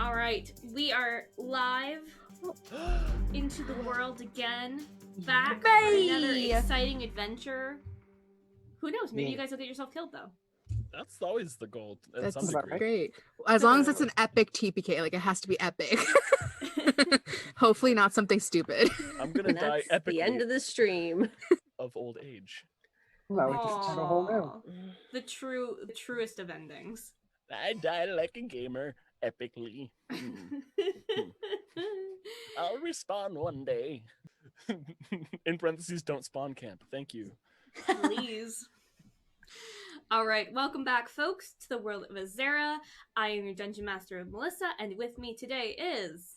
All right, we are live into the world again, back for another exciting adventure. Who knows? Maybe you guys will get yourself killed, though. That's always the goal. That's some degree. great. As long as it's an epic TPK, like it has to be epic. Hopefully not something stupid. I'm gonna die epically. The end of the stream. Of old age. Well, we just had a whole now. The truest of endings. I die like a gamer, epically. I'll respawn one day. In parentheses, don't spawn camp. Thank you. Please. All right, welcome back, folks, to the world of Azera. I am your Dungeon Master, Melissa, and with me today is...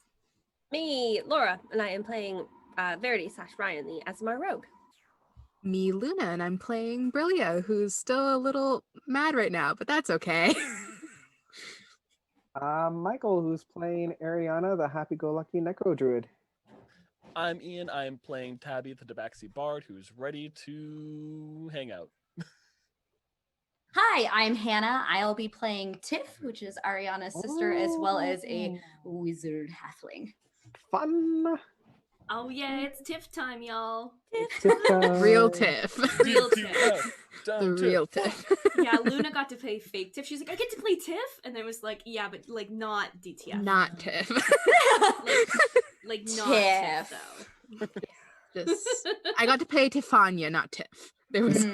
Me, Laura, and I am playing Verity / Ryan, the Asmar Rogue. Me, Luna, and I'm playing Brilia, who's still a little mad right now, but that's okay. Michael, who's playing Ariana, the happy-go-lucky necro druid. I'm Ian. I'm playing Taabi, the Tabaxi bard, who's ready to hang out. Hi, I'm Hannah. I'll be playing Tiff, which is Ariana's sister, as well as a wizard halfling. Fun! Oh yeah, it's Tiff time, y'all. Real Tiff. Real Tiff. The real Tiff. Yeah, Luna got to play fake Tiff. She's like, I get to play Tiff? And then was like, yeah, but like not DTF. Not Tiff. like not Tiff, though. Just, I got to play Tiffania, not Tiff. There was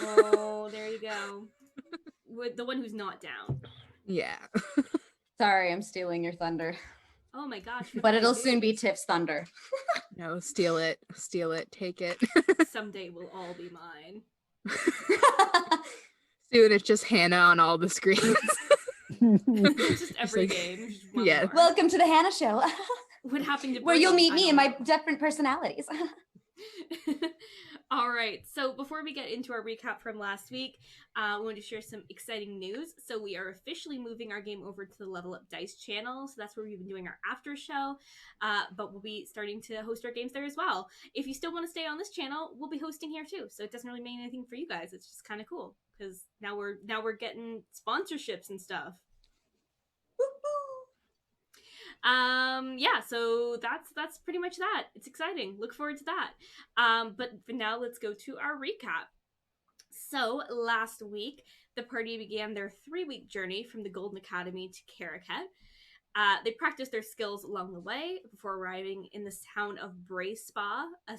Oh, there you go. With the one who's not down. Yeah. Sorry, I'm stealing your thunder. Oh my gosh. But it'll soon be Tiff's thunder. No, steal it, take it. Someday we'll all be mine. Soon it's just Hannah on all the screens. Just every game. Yeah. Welcome to the Hannah Show. What happened to where you'll meet me in my my different personalities. All right, so before we get into our recap from last week, we want to share some exciting news. So we are officially moving our game over to the Level Up Dice channel. So that's where we've been doing our after show, but we'll be starting to host our games there as well. If you still want to stay on this channel, we'll be hosting here too. So it doesn't really mean anything for you guys. It's just kind of cool because now we're getting sponsorships and stuff. Yeah, so that's pretty much that. It's exciting. Look forward to that. But for now, let's go to our recap. So last week, the party began their 3-week journey from the Golden Academy to Caracat. They practiced their skills along the way before arriving in the town of Bray Spa, a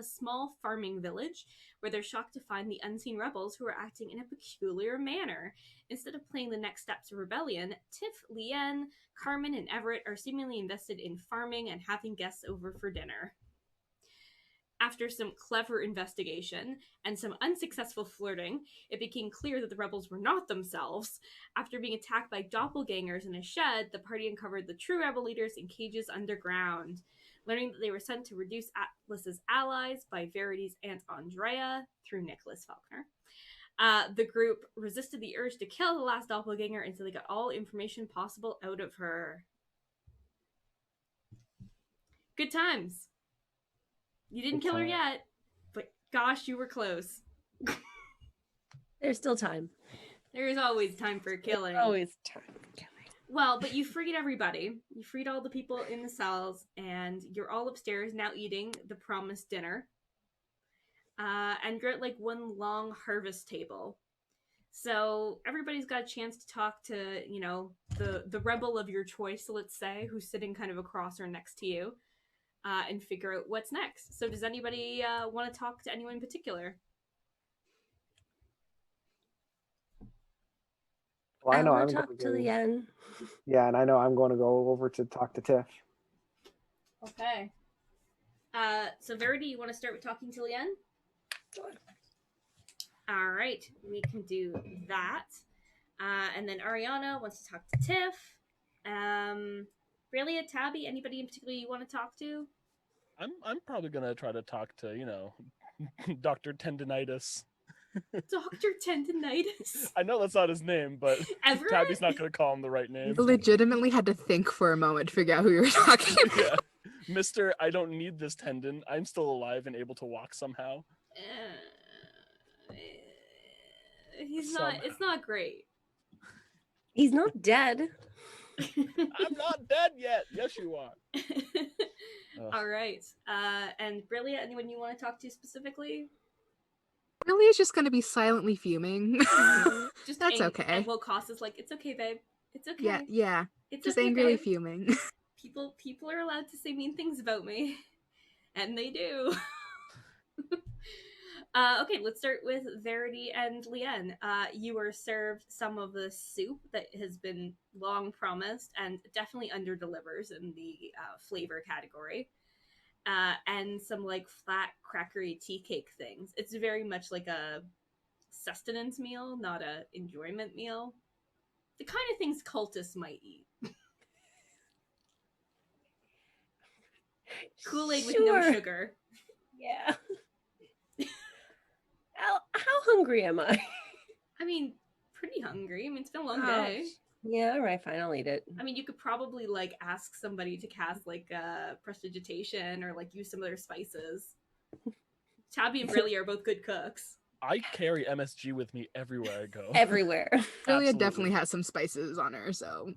small farming village, where they're shocked to find the unseen rebels who are acting in a peculiar manner. Instead of playing the next steps of rebellion, Tiff, Leanne, Carmen, and Everett are seemingly invested in farming and having guests over for dinner. After some clever investigation and some unsuccessful flirting, it became clear that the rebels were not themselves. After being attacked by doppelgangers in a shed, the party uncovered the true rebel leaders in cages underground. Learning that they were sent to reduce Atlas's allies by Verity's Aunt Andrea through Nicholas Faulkner. The group resisted the urge to kill the last doppelganger until they got all information possible out of her. Good times. You didn't kill her yet, but gosh, you were close. There's still time. There is always time for killing. There's always time for killing. Well, but you freed everybody. You freed all the people in the cells, and you're all upstairs now eating the promised dinner. And you're at like one long harvest table. So everybody's got a chance to talk to, you know, the rebel of your choice, let's say, who's sitting kind of across or next to you. And figure out what's next. So does anybody want to talk to anyone in particular? Well, I know I'm going to talk to Leanne. Yeah, and I know I'm going to go over to talk to Tiff. Okay. So Verity, you want to start with talking to Leanne? Sure. All right, we can do that. And then Ariana wants to talk to Tiff. Brilia, Taabi, anybody in particular you want to talk to? I'm probably gonna try to talk to, you know, Dr. Tendinitis. Dr. Tendinitis? I know that's not his name, but Tabby's not gonna call him the right name. Legitimately had to think for a moment to figure out who you were talking about. Yeah. Mr. I don't need this tendon. I'm still alive and able to walk somehow. He's not, it's not great. He's not dead. I'm not dead yet. Yes, you are. Ugh. All right. And Brilia, anyone you want to talk to specifically? Really is just gonna be silently fuming. Just That's okay. And Kos is like, it's okay, babe. It's okay. Yeah. It's Just okay, angrily babe. fuming. People are allowed to say mean things about me, and they do. Okay, let's start with Verity and Leanne. You are served some of the soup that has been long promised and definitely under-delivers in the flavor category. And some like flat crackery tea cake things. It's very much like a sustenance meal, not a enjoyment meal. The kind of things cultists might eat. Kool-Aid with no sugar. Yeah. How hungry am I? I mean, pretty hungry. I mean, it's been a long day. Yeah, all right, fine, I'll eat it. I mean, you could probably like ask somebody to cast like prestidigitation or like use some of their spices. Taabi and Brilia are both good cooks. I carry MSG with me everywhere I go. Everywhere. Julia definitely has some spices on her, so.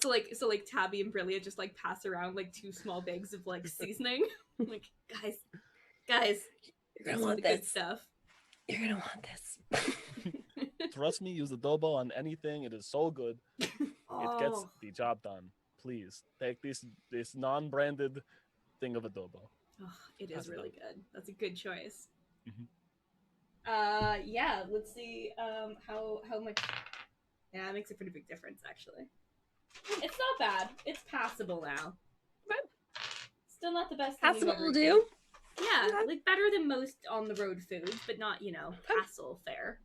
So like Taabi and Brilia just like pass around like 2 small bags of like seasoning. Like, guys, you're gonna want the this good stuff. You're gonna want this. Trust me, use adobo on anything. It is so good. It gets the job done. Please take this non-branded thing of adobo. Oh, it is really good. That's a good choice. Mm-hmm. Yeah, let's see how much. Yeah, it makes a pretty big difference actually. It's not bad. It's passable now. Still not the best thing Passable will do. Yeah, like better than most on the road foods, but not, passel fare.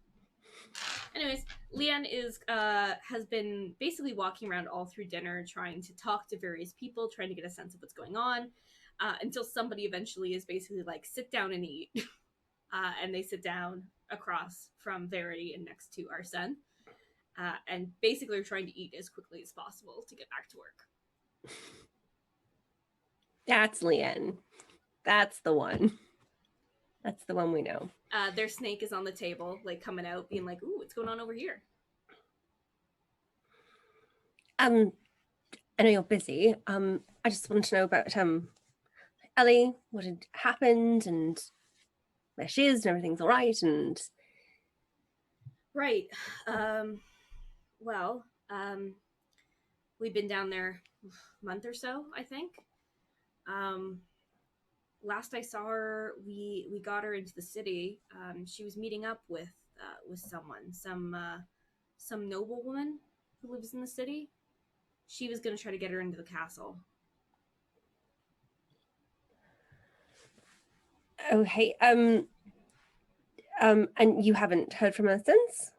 Anyways, Leanne has been basically walking around all through dinner trying to talk to various people, trying to get a sense of what's going on, until somebody eventually is basically like, sit down and eat. And they sit down across from Verity and next to Arsen. And basically are trying to eat as quickly as possible to get back to work. That's Leanne. That's the one. That's the one we know. Their snake is on the table, like coming out, being like, "Ooh, what's going on over here?" I know you're busy. I just want to know about Ellie, what had happened, and where she is, and everything's all right, and right. Well, we've been down there a month or so, I think. Last I saw her, we got her into the city. She was meeting up with someone, some noblewoman who lives in the city. She was going to try to get her into the castle. Oh, hey, and you haven't heard from her since?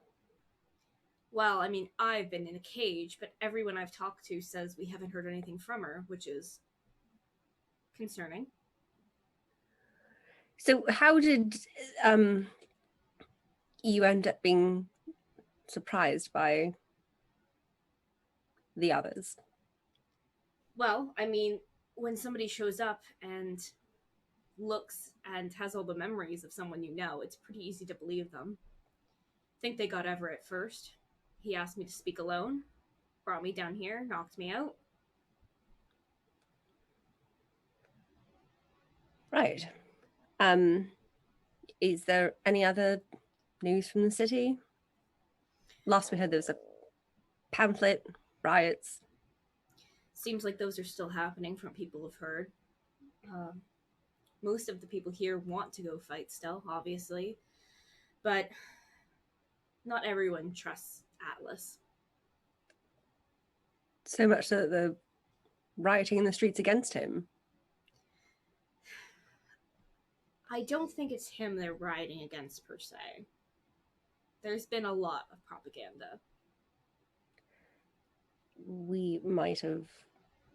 Well, I mean, I've been in a cage, but everyone I've talked to says we haven't heard anything from her, which is concerning. So how did you end up being surprised by the others? Well, I mean, when somebody shows up and looks and has all the memories of someone you know, it's pretty easy to believe them. I think they got Everett first. He asked me to speak alone, brought me down here, knocked me out. Right. Is there any other news from the city? Last we heard there was a pamphlet, riots. Seems like those are still happening from what people have heard. Most of the people here want to go fight still, obviously. But not everyone trusts Atlas. So much so that they're rioting in the streets against him. I don't think it's him they're rioting against per se. There's been a lot of propaganda. We might have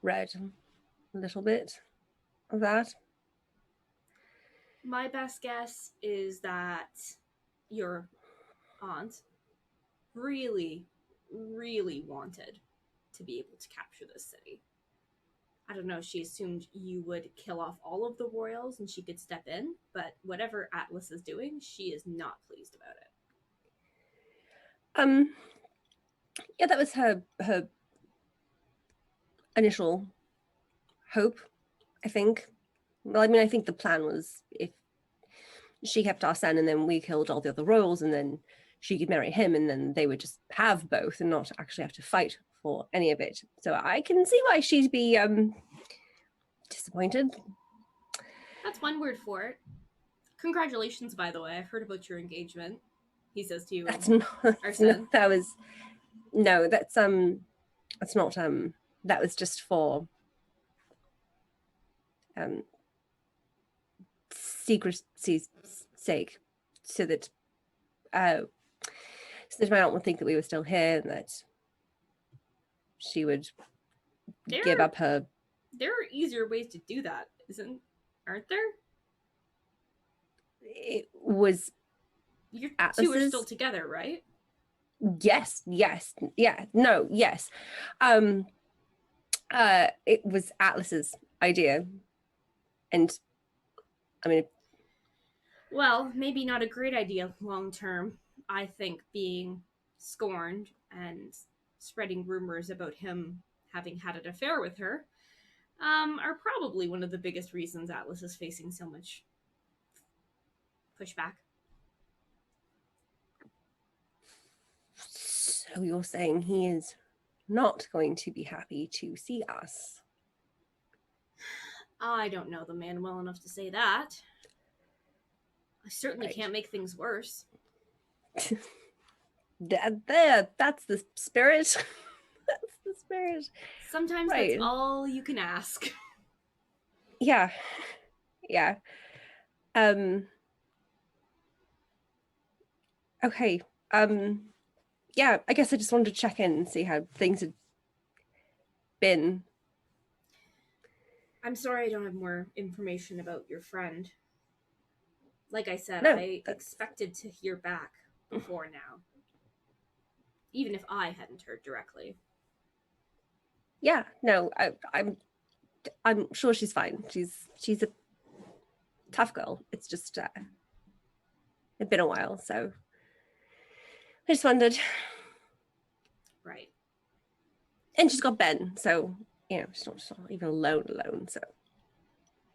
read a little bit of that. My best guess is that your aunt really, really wanted to be able to capture this city. I don't know, she assumed you would kill off all of the royals and she could step in, but whatever Atlas is doing, she is not pleased about it. Yeah, that was her initial hope, I think. Well, I mean, I think the plan was if she kept Arsen and then we killed all the other royals and then she could marry him and then they would just have both and not actually have to fight for any of it. So I can see why she'd be disappointed. That's one word for it. Congratulations, by the way. I've heard about your engagement. He says to you. That's not Arsen. that was no, that's not that was just for secrecy's sake, so that my aunt would think that we were still here and that she would give up her. There are easier ways to do that, aren't there? It was You two are Atlas's. still together, right? Yes. It was Atlas's idea, and I mean, Well, maybe not a great idea long term. I think being scorned and spreading rumors about him having had an affair with her are probably one of the biggest reasons Atlas is facing so much pushback. so you're saying he is not going to be happy to see us? I don't know the man well enough to say that. I certainly can't make things worse. That's the spirit. That's the spirit. Sometimes that's all you can ask. Yeah. Okay. Yeah, I guess I just wanted to check in and see how things had been. I'm sorry I don't have more information about your friend. Like I said, No, I expected to hear back before now. Even if I hadn't heard directly. Yeah, no, I'm sure she's fine. She's a tough girl. It's just it's been a while, so I just wondered. Right. And she's got Ben, so you know she's not even alone. So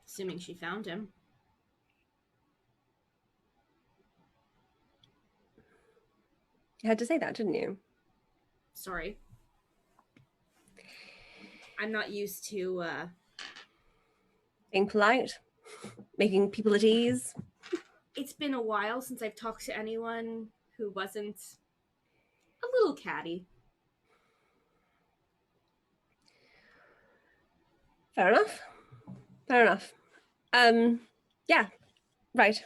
Assuming she found him. you had to say that, didn't you? Sorry. I'm not used to being polite, making people at ease. It's been a while since I've talked to anyone who wasn't a little catty. Fair enough. Yeah, right.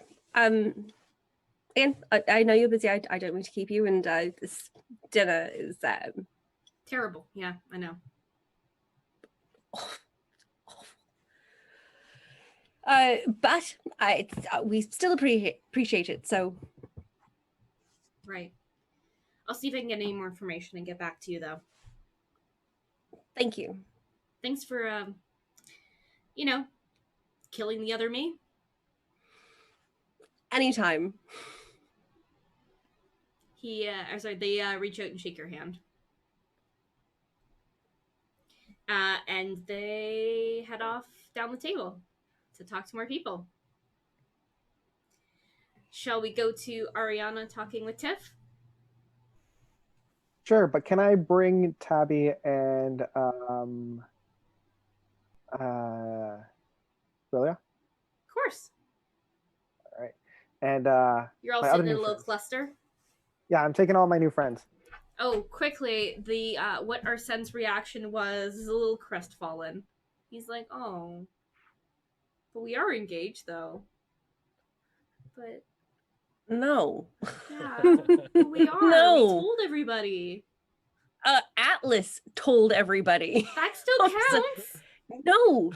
Again, I know you're busy. I don't mean to keep you, and this dinner is terrible. Yeah, I know. But we still appreciate it. So, right. I'll see if I can get any more information and get back to you, though. Thank you. Thanks for, killing the other me. Anytime. They reach out and shake your hand. And they head off down the table to talk to more people. Shall we go to Ariana talking with Tiff? Sure, but can I bring Taabi and Brilia? Of course. All right. And you're all sitting in a little cluster? Yeah, I'm taking all my new friends. Oh, quickly, the what Arsen's reaction was is a little crestfallen. He's like, oh. But we are engaged, though. But... No. Yeah, we are. No. We told everybody. Atlas told everybody. That still counts. No,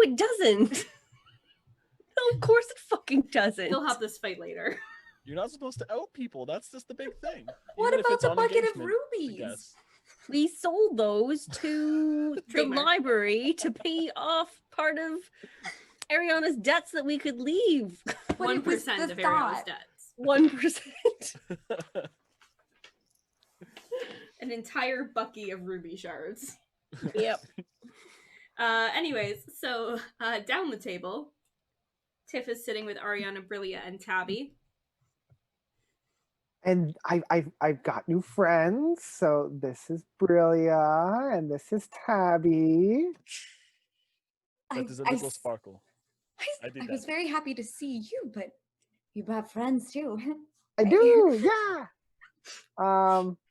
it doesn't. No, of course it fucking doesn't. He'll have this fight later. You're not supposed to out people. That's just the big thing. What Even if about it's the on bucket of engagement, rubies? We sold those to the library to pay off part of Ariana's debts that we could leave. 1% of Ariana's debts. 1%. An entire bucket of ruby shards. Yep. Anyways, so down the table, Tiff is sitting with Ariana, Brilia, and Taabi. And I've got new friends. So this is Brilia and this is Taabi. That is a little sparkle. I was very happy to see you, but you have friends too. I do, yeah.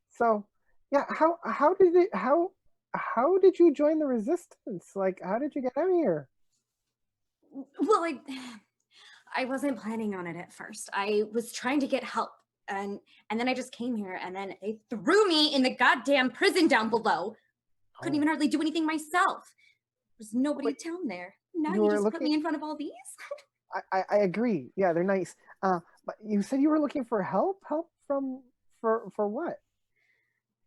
So yeah, how did you join the resistance? Like, how did you get out here? Well, I wasn't planning on it at first. I was trying to get help, and then I just came here, and then they threw me in the goddamn prison down below. Couldn't even hardly do anything myself. There's nobody Wait, down there. Now you you were just put looking- me in front of all these? I agree. Yeah, they're nice. But you said you were looking for help? Help for what?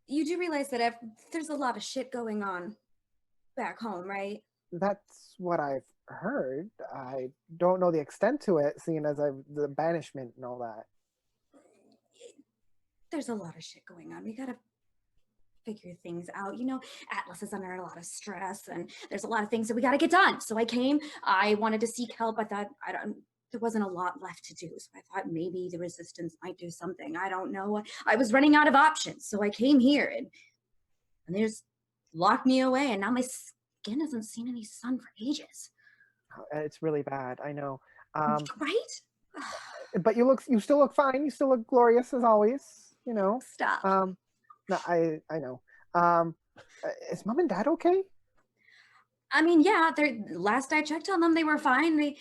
You do realize that there's a lot of shit going on back home, right? That's what I've heard. I don't know the extent to it, seeing as the banishment and all that. There's a lot of shit going on. We gotta figure things out. You know, Atlas is under a lot of stress, and there's a lot of things that we gotta get done. So I came. I wanted to seek help. I thought there wasn't a lot left to do, so I thought maybe the resistance might do something. I don't know. I was running out of options, so I came here, and they just locked me away, and now my skin hasn't seen any sun for ages. It's really bad. I know. Right? But you still look fine. You still look glorious as always. You know. Stop. No, I know. Is mom and dad okay? I mean, yeah. Last I checked on them, they were fine. They,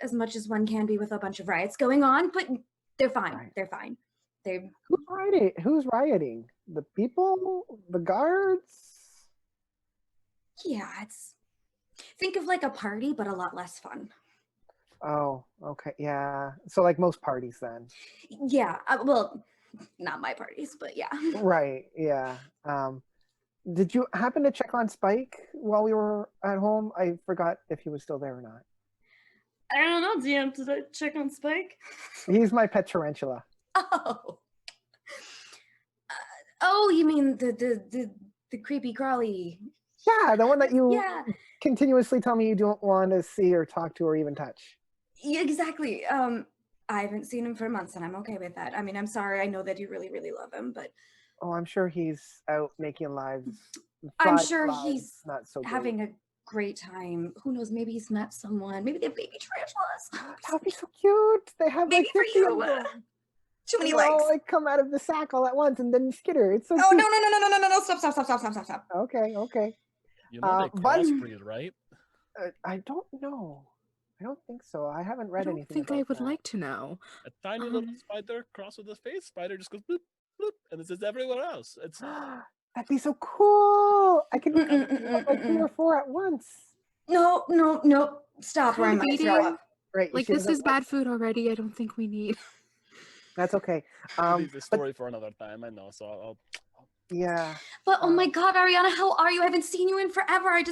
as much as one can be with a bunch of riots going on, but they're fine. Right. They're fine. They're Who's rioting? The people? The guards? yeah. Think of like a party, but a lot less fun. Oh, okay. Yeah. So like most parties then. Yeah. Well, not my parties, but yeah. Right. Yeah. Did you happen to check on Spike while we were at home? I forgot if he was still there or not. I don't know, DM. Did I check on Spike? He's my pet tarantula. Oh. Oh, you mean the creepy crawly? Yeah, the one that you Yeah. continuously tell me you don't want to see or talk to or even touch. Yeah, exactly. I haven't seen him for months, and I'm okay with that. I mean, I'm sorry. I know that you really, really love him, but Oh, I'm sure he's out making lives. I'm five sure lives, he's not so great. having a great time. Who knows? Maybe he's met someone. Maybe they have baby tarantulas. That would be so cute. They have Maybe like for 50 you. of them. Too many And they legs. all like come out of the sack all at once and then skitter. It's so Oh cute. no! Stop! Okay. You know they but- crossbreed, right? I don't know. I don't think so. I haven't read I don't anything think I about would that. like to know. A tiny little spider crossed with a face. Spider just goes bloop, bloop, and it's just everywhere else. It's That'd be so cool. I can like 3 or 4 at once. No! Stop, or I might throw Feeding. up. Right. Like she this doesn't is bad food already. I don't think we need. That's okay. it is a But story for another time. I know. So I'll yeah. But oh my God, Ariana, how are you? I haven't seen you in forever. I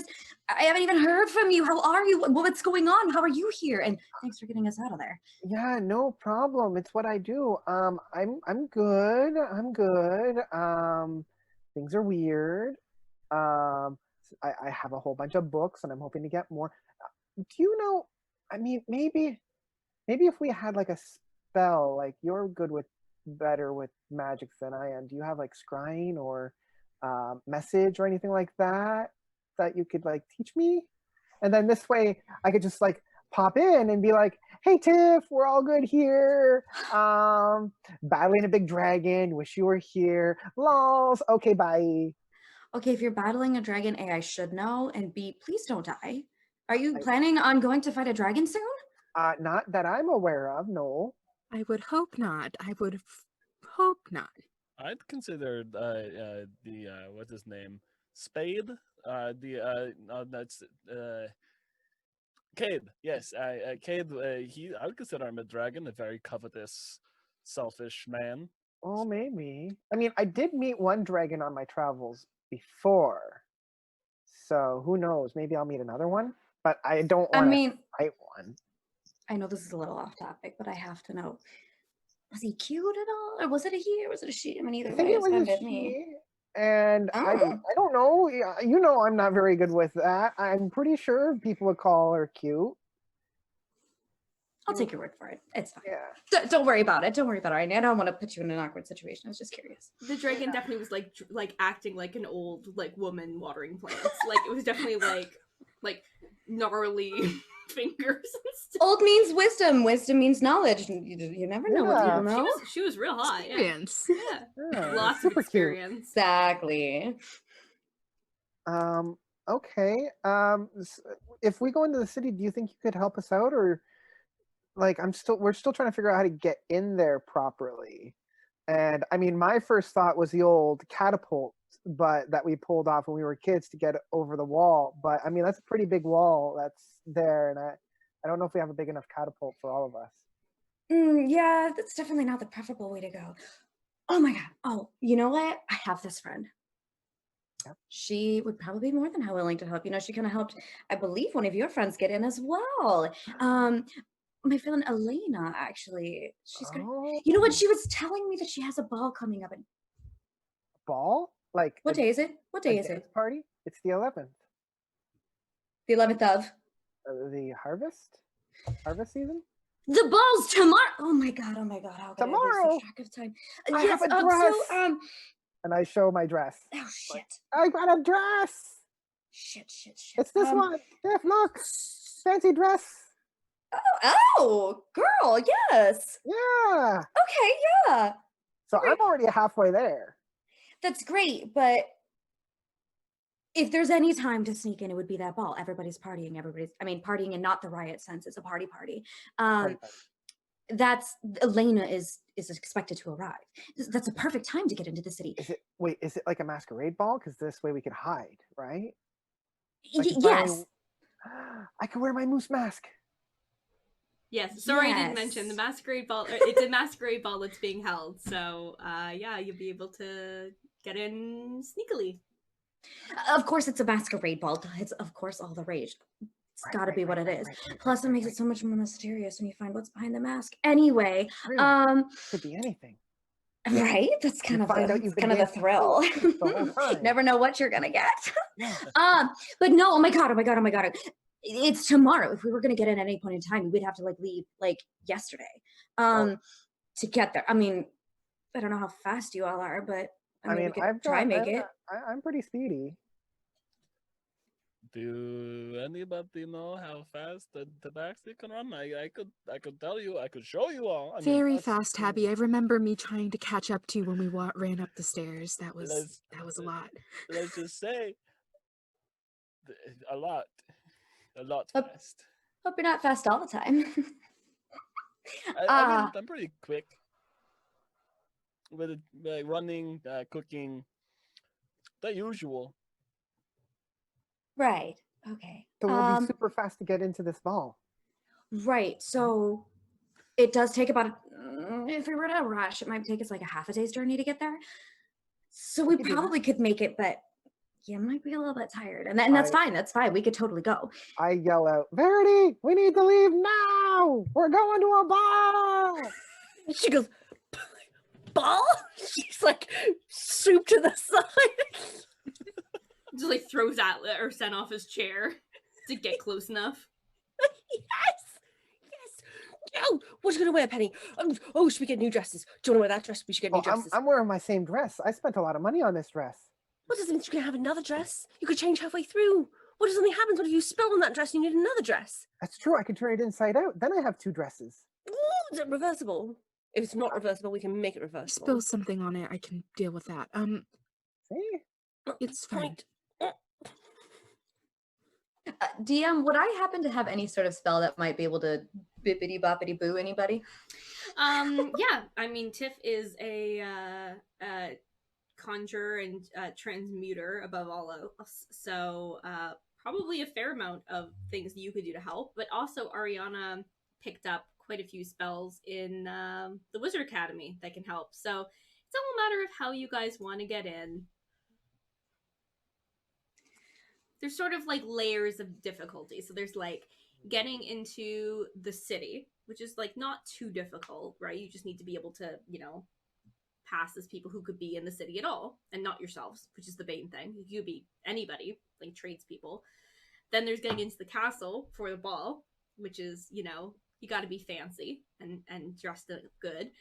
haven't even heard from you. How are you? What's going on? How are you here? And thanks for getting us out of there. Yeah, no problem. It's what I do. I'm good. I'm good. Things are weird. I have a whole bunch of books and I'm hoping to get more. Do you know, I mean, maybe if we had like a spell, like you're better with magic than I am. Do you have like scrying or message or anything like that you could like teach me? And then this way I could just like pop in and be like, hey Tiff, we're all good here. Battling a big dragon, wish you were here. Lols. Okay, bye. Okay, if you're battling a dragon, A, I should know, and B, please don't die. Are you planning on going to fight a dragon soon? Not that I'm aware of, no. I would hope not. I would hope not. I'd consider the what's his name, Spade. That's Cade. Yes, Cade. I would consider him a dragon, a very covetous, selfish man. Oh, maybe. I mean, I did meet one dragon on my travels before. So who knows? Maybe I'll meet another one. But I don't want to fight one. I know this is a little off topic, but I have to know. Was he cute at all? Or was it a he or was it a she? I mean, either I think way, it it's was fine a with me. she. And I don't know. You know, I'm not very good with that. I'm pretty sure people would call her cute. I'll take your word for it. It's fine. Yeah. Don't worry about it. Don't worry about it. I don't want to put you in an awkward situation. I was just curious. The dragon definitely was like acting like an old like woman watering plants. Like it was definitely like gnarly fingers and stuff. Old means wisdom. Wisdom means knowledge. You never know what people know. She was real hot. Experience. Yeah. Lots of experience. Exactly. Okay. If we go into the city, do you think you could help us out, or like we're still trying to figure out how to get in there properly? And I mean, my first thought was the old catapult, but that we pulled off when we were kids to get over the wall. But I mean, that's a pretty big wall that's there, and I don't know if we have a big enough catapult for all of us. Yeah, that's definitely not the preferable way to go. Oh my god. Oh, you know what? I have this friend. Yep. She would probably be more than willing to help. You know, she kind of helped, I believe, one of your friends get in as well. My friend Elena, actually. She's gonna. You know what? She was telling me that she has a ball coming up. Ball? Like what day is it? What day is it? Party? It's the 11th. The 11th of the harvest season. The ball's tomorrow. Oh my god! Oh my god! How can tomorrow? I lose track of time? I have a dress. And I show my dress. Oh shit! Like, I got a dress. Shit! It's this one. Look, fancy dress. Oh, girl, yes. Yeah. Okay, yeah. So great. I'm already halfway there. That's great, but if there's any time to sneak in, it would be that ball. Everybody's partying. Partying in not the riot sense. It's a party. That's Elena is expected to arrive. That's a perfect time to get into the city. Is it like a masquerade ball? Because this way we can hide, right? Like yes. I could wear my moose mask. Yes. Sorry, I didn't mention the masquerade ball. It's a masquerade ball that's being held. So, yeah, you'll be able to get in sneakily. Of course, it's a masquerade ball. It's of course all the rage. It's got to be what it is. Plus, it makes it so much more mysterious when you find what's behind the mask. Anyway, could be anything. Right? That's kind of a thrill. Never know what you're gonna get. But no, oh my god. It's tomorrow. If we were gonna get in at any point in time, we'd have to leave yesterday. To get there. I mean, I don't know how fast you all are, but I mean we could try make it. I'm pretty speedy. Do anybody know how fast the Tabaxi can run? I could tell you. I could show you all. Very fast, Taabi. I remember me trying to catch up to you when we ran up the stairs. That was a lot. Let's just say a lot fast. Hope you're not fast all the time. I'm pretty quick with running, cooking, the usual. Right. Okay. So we'll be super fast to get into this ball. Right. So it does take about, if we were to rush, it might take us a half a day's journey to get there. So we probably could make it, but you might be a little bit tired. And that's fine. That's fine. We could totally go. I yell out, Verity, we need to leave now. We're going to a ball. She goes, ball? She's soup to the side. Just throws at or sent off his chair to get close enough. Yes. Oh, what are you gonna wear, Penny? Should we get new dresses? Do you want to wear that dress? We should get new dresses. I'm wearing my same dress. I spent a lot of money on this dress. What does it mean you can have another dress? You could change halfway through. What if something happens? What if you spill on that dress and you need another dress? That's true. I can turn it inside out. Then I have two dresses. Ooh, is it reversible? If it's not reversible, we can make it reversible. Spill something on it. I can deal with that. See? It's fine. DM, would I happen to have any sort of spell that might be able to bippity boppity boo anybody? Yeah, I mean, Tiff is a conjurer and transmuter above all else, so probably a fair amount of things that you could do to help. But also, Ariana picked up quite a few spells in the Wizard Academy that can help. So it's all a matter of how you guys want to get in. There's sort of layers of difficulty. So there's getting into the city, which is not too difficult, right? You just need to be able to, pass as people who could be in the city at all, and not yourselves, which is the main thing. You could be anybody, like tradespeople. Then there's getting into the castle for the ball, which is, you got to be fancy and dressed good.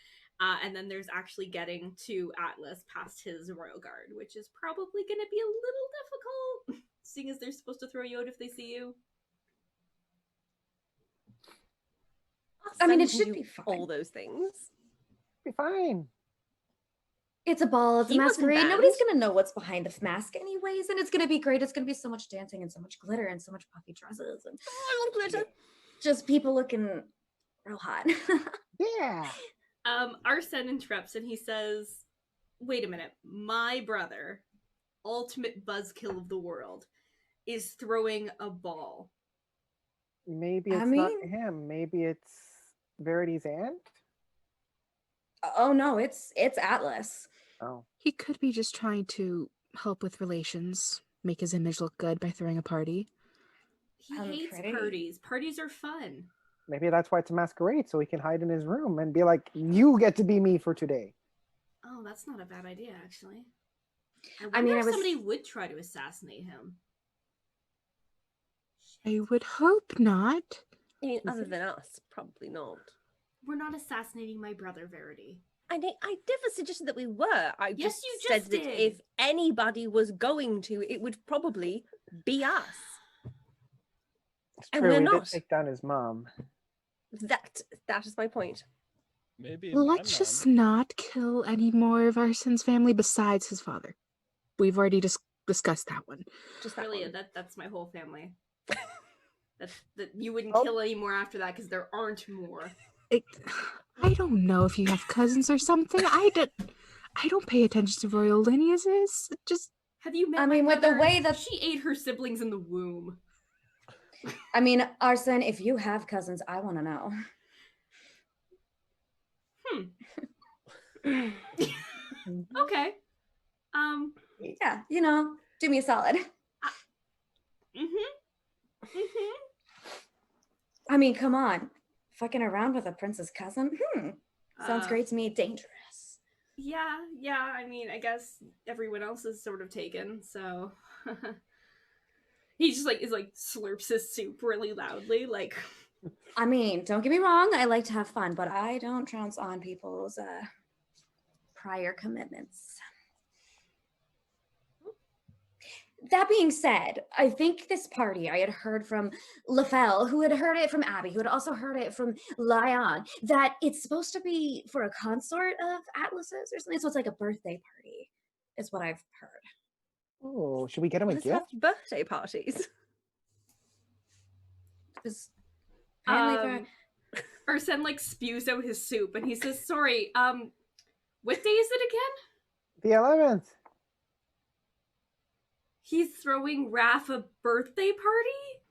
And then there's actually getting to Atlas past his royal guard, which is probably going to be a little difficult, seeing as they're supposed to throw you out if they see you. I mean, it Some should do be fine. all those things. Be fine. It's a ball. It's a He wasn't masquerade. Nobody's banned. gonna know what's behind the mask, anyways, and it's gonna be great. It's gonna be so much dancing and so much glitter and so much puffy dresses and I love glitter. just people looking real hot. Yeah. Arsen interrupts and he says, wait a minute, my brother, ultimate buzzkill of the world, is throwing a ball. Maybe I it's not mean- him. Maybe it's Verity's aunt. Oh no, it's Atlas. Oh. He could be just trying to help with relations, make his image look good by throwing a party. He hates Pretty. parties. Parties are fun. Maybe that's why it's a masquerade, so he can hide in his room and be like, you get to be me for today. Oh, that's not a bad idea, actually. I mean, wonder I if was- somebody would try to assassinate him. I would hope not. I mean, other than us, probably not. We're not assassinating my brother, Verity. I never suggested that we were. I Yes, just you said just that did. if anybody was going to, it would probably be us. It's And true, we're we did not. take down his mom. That is my point. Maybe my Let's mom. just not kill any more of Arsen's family besides his father. We've already discussed that one. Just that Brilliant. one. That's my whole family. that you wouldn't Oh. kill any more after that because there aren't more. I don't know if you have cousins or something. I don't pay attention to royal lineages. Just Have you met I my mean, with the mother? way that- she ate her siblings in the womb. I mean, Arsen, if you have cousins, I want to know. Okay. Yeah, do me a solid. I mean, come on. Fucking around with a prince's cousin? Sounds great to me. Dangerous. Yeah. I mean, I guess everyone else is sort of taken, so he just slurps his soup really loudly, like. I mean, don't get me wrong. I like to have fun, but I don't trounce on people's prior commitments. That being said, I think this party I had heard from Raffael, who had heard it from Abby, who had also heard it from Lyon, that it's supposed to be for a consort of Atlas's or something. So it's like a birthday party, is what I've heard. Oh, should we get him a Let's gift? have birthday parties. Because apparently Arsen spews out his soup and he says, sorry, what day is it again? The 11th. He's throwing Raph a birthday party?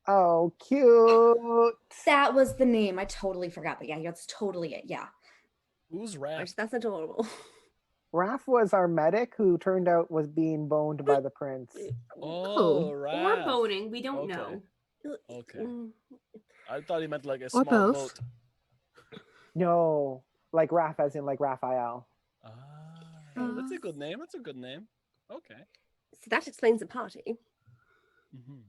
Oh, cute. that was the name. I totally forgot, but yeah, that's totally it. Yeah. Who's Raph? That's adorable. Raph was our medic who turned out was being boned by the prince. Oh, Or Raph. boning, we don't Okay. know. Okay. I thought he meant like a Or small both. boat. No, like Raph as in like Raphael. Ah, that's a good name. That's a good name. Okay. So that explains the party. Mm-hmm.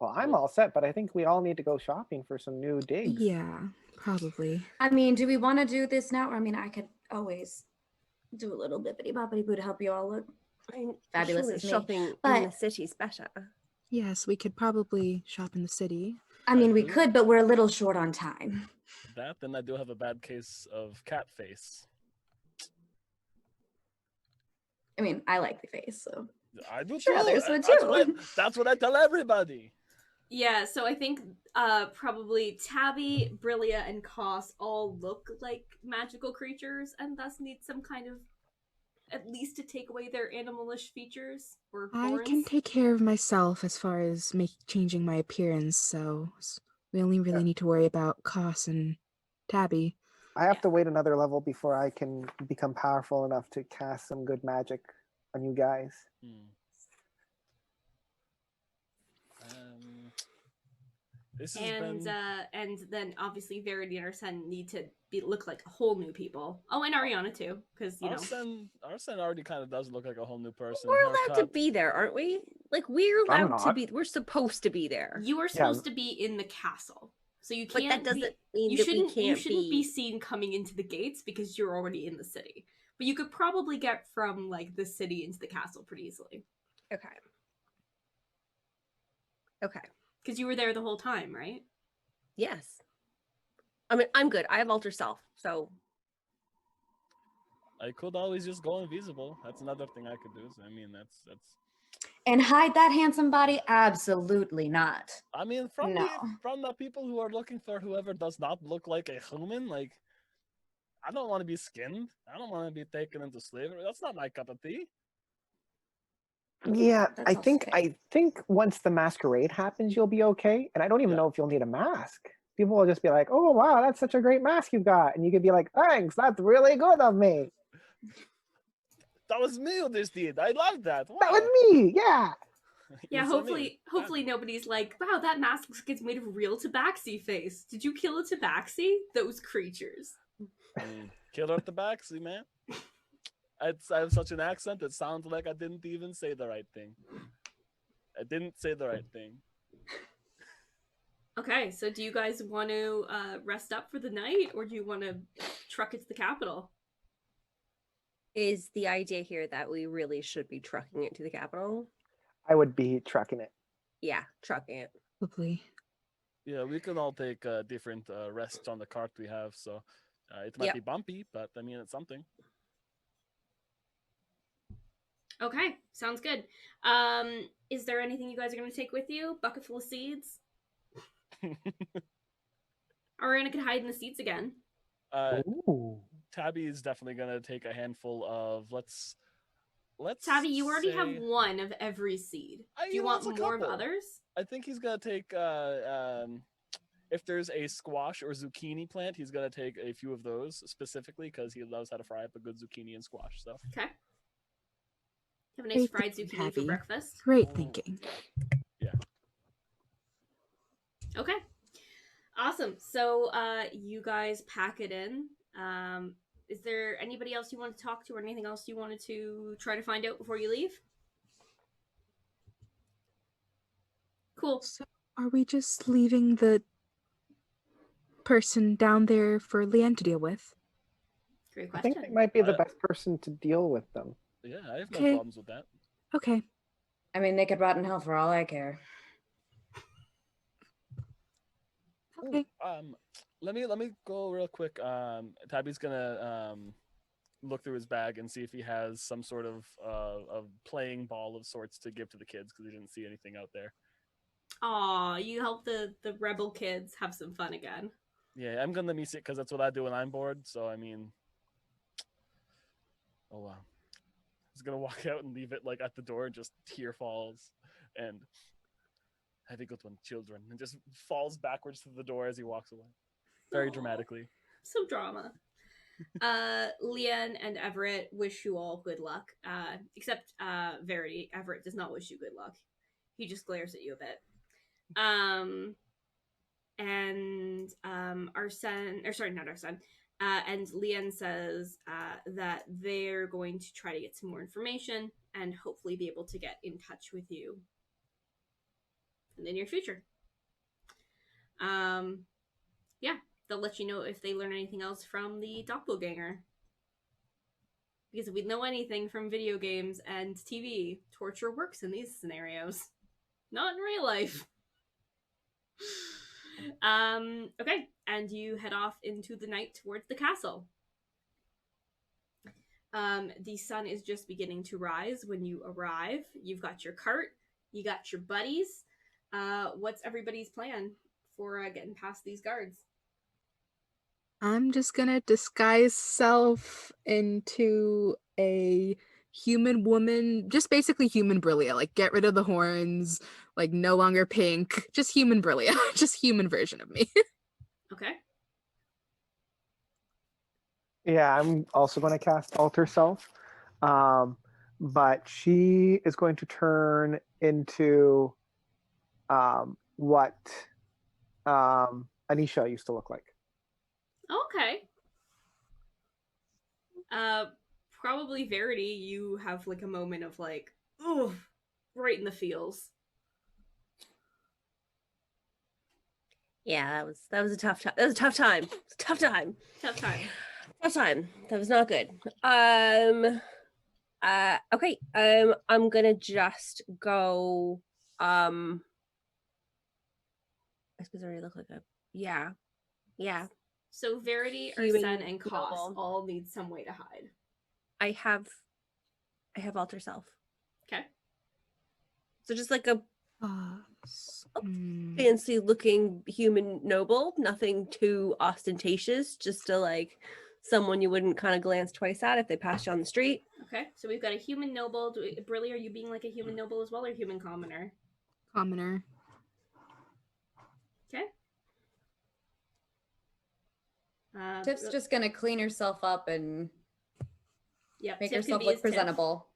Well, I'm all set, but I think we all need to go shopping for some new digs. yeah, probably. I mean, do we want to do this now? I mean, I could always do a little bippity boppity boo to help you all look I mean, fabulous surely as me. shopping in but- the city's better. Yes, we could probably shop in the city. I mean, we do. could, but we're a little short on time. Then I do have a bad case of cat face. I mean, I like the face, so I do Sure, too. others would That's too. that's what I tell everybody. Yeah, so I think probably Taabi, Brilia, and Kos all look like magical creatures and thus need some kind of, at least to take away their animalish features or I horns. can take care of myself as far as changing my appearance, so we only really Yeah. need to worry about Kos and Tabby. I have to wait another level before I can become powerful enough to cast some good magic on you guys. This has And been... and then obviously Verity and Arsen need to look like whole new people. Oh, and Ariana too, because Arsen already kind of does look like a whole new person. We're allowed to Haircut. be there, aren't we? Like we're I'm allowed to not. be. We're supposed to be there. you are supposed to be in the castle, so you But can't. that doesn't mean You that we shouldn't. You can't shouldn't be seen coming into the gates because you're already in the city. But you could probably get from like the city into the castle pretty easily. Okay. Okay. Because you were there the whole time, right? Yes. I mean, I'm good. I have alter self, so I could always just go invisible. That's another thing I could do. So, I mean, that's. And hide that handsome body? Absolutely not. I mean, from No. the people who are looking for whoever does not look like a human, like, I don't want to be skinned. I don't want to be taken into slavery. That's not my cup of tea. Yeah, That's I also think fair. I think once the masquerade happens, you'll be okay. And I don't even Yeah. know if you'll need a mask. People will just be like, "Oh wow, that's such a great mask you've got," and you could be like, "Thanks, that's really good of me." That was me who just did. I love that. Wow. That was me, yeah. Yeah, It's me. hopefully nobody's like, wow, that mask looks like it's made of real Tabaxi face. Did you kill a Tabaxi? Those creatures. Killer Tabaxi, man. I have such an accent, it sounds like I didn't even say the right thing. I didn't say the right thing. Okay, so do you guys want to rest up for the night, or do you want to truck it to the capital? is the idea here that we really should be trucking it to the capital? I would be trucking it. Yeah, trucking it. Probably. Yeah, we can all take different rests on the cart we have, so it might Yep. be bumpy, but I mean, it's something. Okay, sounds good. Is there anything you guys are going to take with you? Bucket full of seeds? Ariana could hide in the seeds again. Ooh. Taabi is definitely gonna take a handful of let's. Taabi, you already have say- one of every seed. Do you know, want it's a more of couple. others? I think he's gonna take if there's a squash or zucchini plant, he's gonna take a few of those specifically because he loves how to fry up a good zucchini and squash stuff. Okay. Have a nice Great fried thinking, zucchini for Taabi. breakfast. Great thinking. Yeah. Okay. Awesome. So you guys pack it in. Is there anybody else you want to talk to or anything else you wanted to try to find out before you leave? Cool. So are we just leaving the person down there for Leanne to deal with? Great I question. think they might be the best person to deal with them. Yeah, I have no Okay. problems with that. Okay. I mean, they could rot in hell for all I care. Okay. Ooh, let me go real quick. Tabby's gonna look through his bag and see if he has some sort of playing ball of sorts to give to the kids because he didn't see anything out there. Aw, you help the rebel kids have some fun again. Yeah, I'm gonna miss it because that's what I do when I'm bored. So I mean, oh wow, he's gonna walk out and leave it like at the door, and just tear falls, and have a good one, children, and just falls backwards to the door as he walks away, very dramatically. Some drama. Leanne and Everett wish you all good luck. Except Verity. Everett does not wish you good luck. He just glares at you a bit. And Arsen, or sorry, not Arsen. And Leanne says that they're going to try to get some more information and hopefully be able to get in touch with you in the near future. Yeah, they'll let you know if they learn anything else from the doppelganger. Because if we know anything from video games and TV, torture works in these scenarios. Not in real life. Okay, and you head off into the night towards the castle. The sun is just beginning to rise when you arrive. You've got your cart, you got your buddies. What's everybody's plan for getting past these guards? I'm just gonna disguise self into a human woman, just basically human Brilia. Like, get rid of the horns, like, no longer pink, just human Brilia, just human version of me. Okay. Yeah, I'm also going to cast Alter Self. But she is going to turn into what Anisha used to look like. Okay. Probably Verity, you have like a moment of like, ooh, right in the feels. Yeah, that was a tough time. That was a tough time. Tough time. Tough time. Tough time. That was not good. Okay. I'm gonna just go. I suppose I already look like a. Yeah. So Verity, Human Arsen, and Kos noble. all need some way to hide. I have alter self. Okay. So just like a Mm. fancy looking human noble, nothing too ostentatious, just to like someone you wouldn't kind of glance twice at if they passed you on the street. Okay. So we've got a human noble. Brilia, are you being like a human noble as well, or human commoner? Commoner. Okay. Tiff's just gonna clean herself up and make Tiff can herself be look as Tiff. presentable.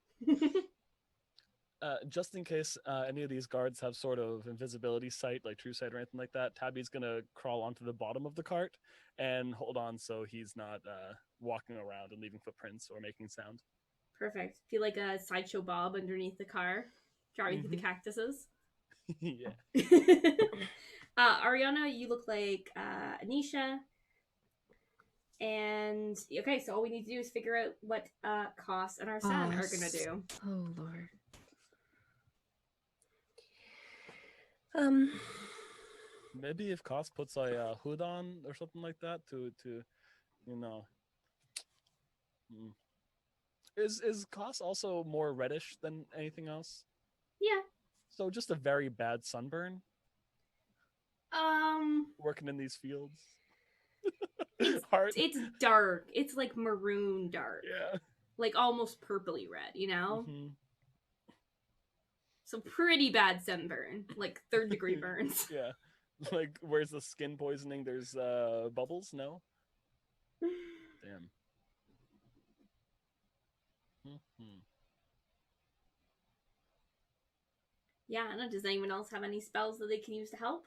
Just in case any of these guards have sort of invisibility sight, like true sight or anything like that, Tabby's gonna crawl onto the bottom of the cart and hold on so he's not walking around and leaving footprints or making sound. Perfect. Feel like a sideshow Bob underneath the car, driving through the cactuses. Yeah. Ariana, you look like Anisha. And okay, so all we need to do is figure out what Kos and Arsen are gonna do. Oh Lord. Maybe if Kos puts a hood on or something like that to you know. Is Kos also more reddish than anything else? Yeah. So just a very bad sunburn. Working in these fields. It's dark. It's like maroon dark. Yeah. Like almost purpley red, you know? Mm-hmm. So pretty bad sunburn. Like 3rd degree burns. Yeah. Like where's the skin poisoning? There's bubbles? No? Damn. Mm-hmm. Yeah, I don't know. Does anyone else have any spells that they can use to help?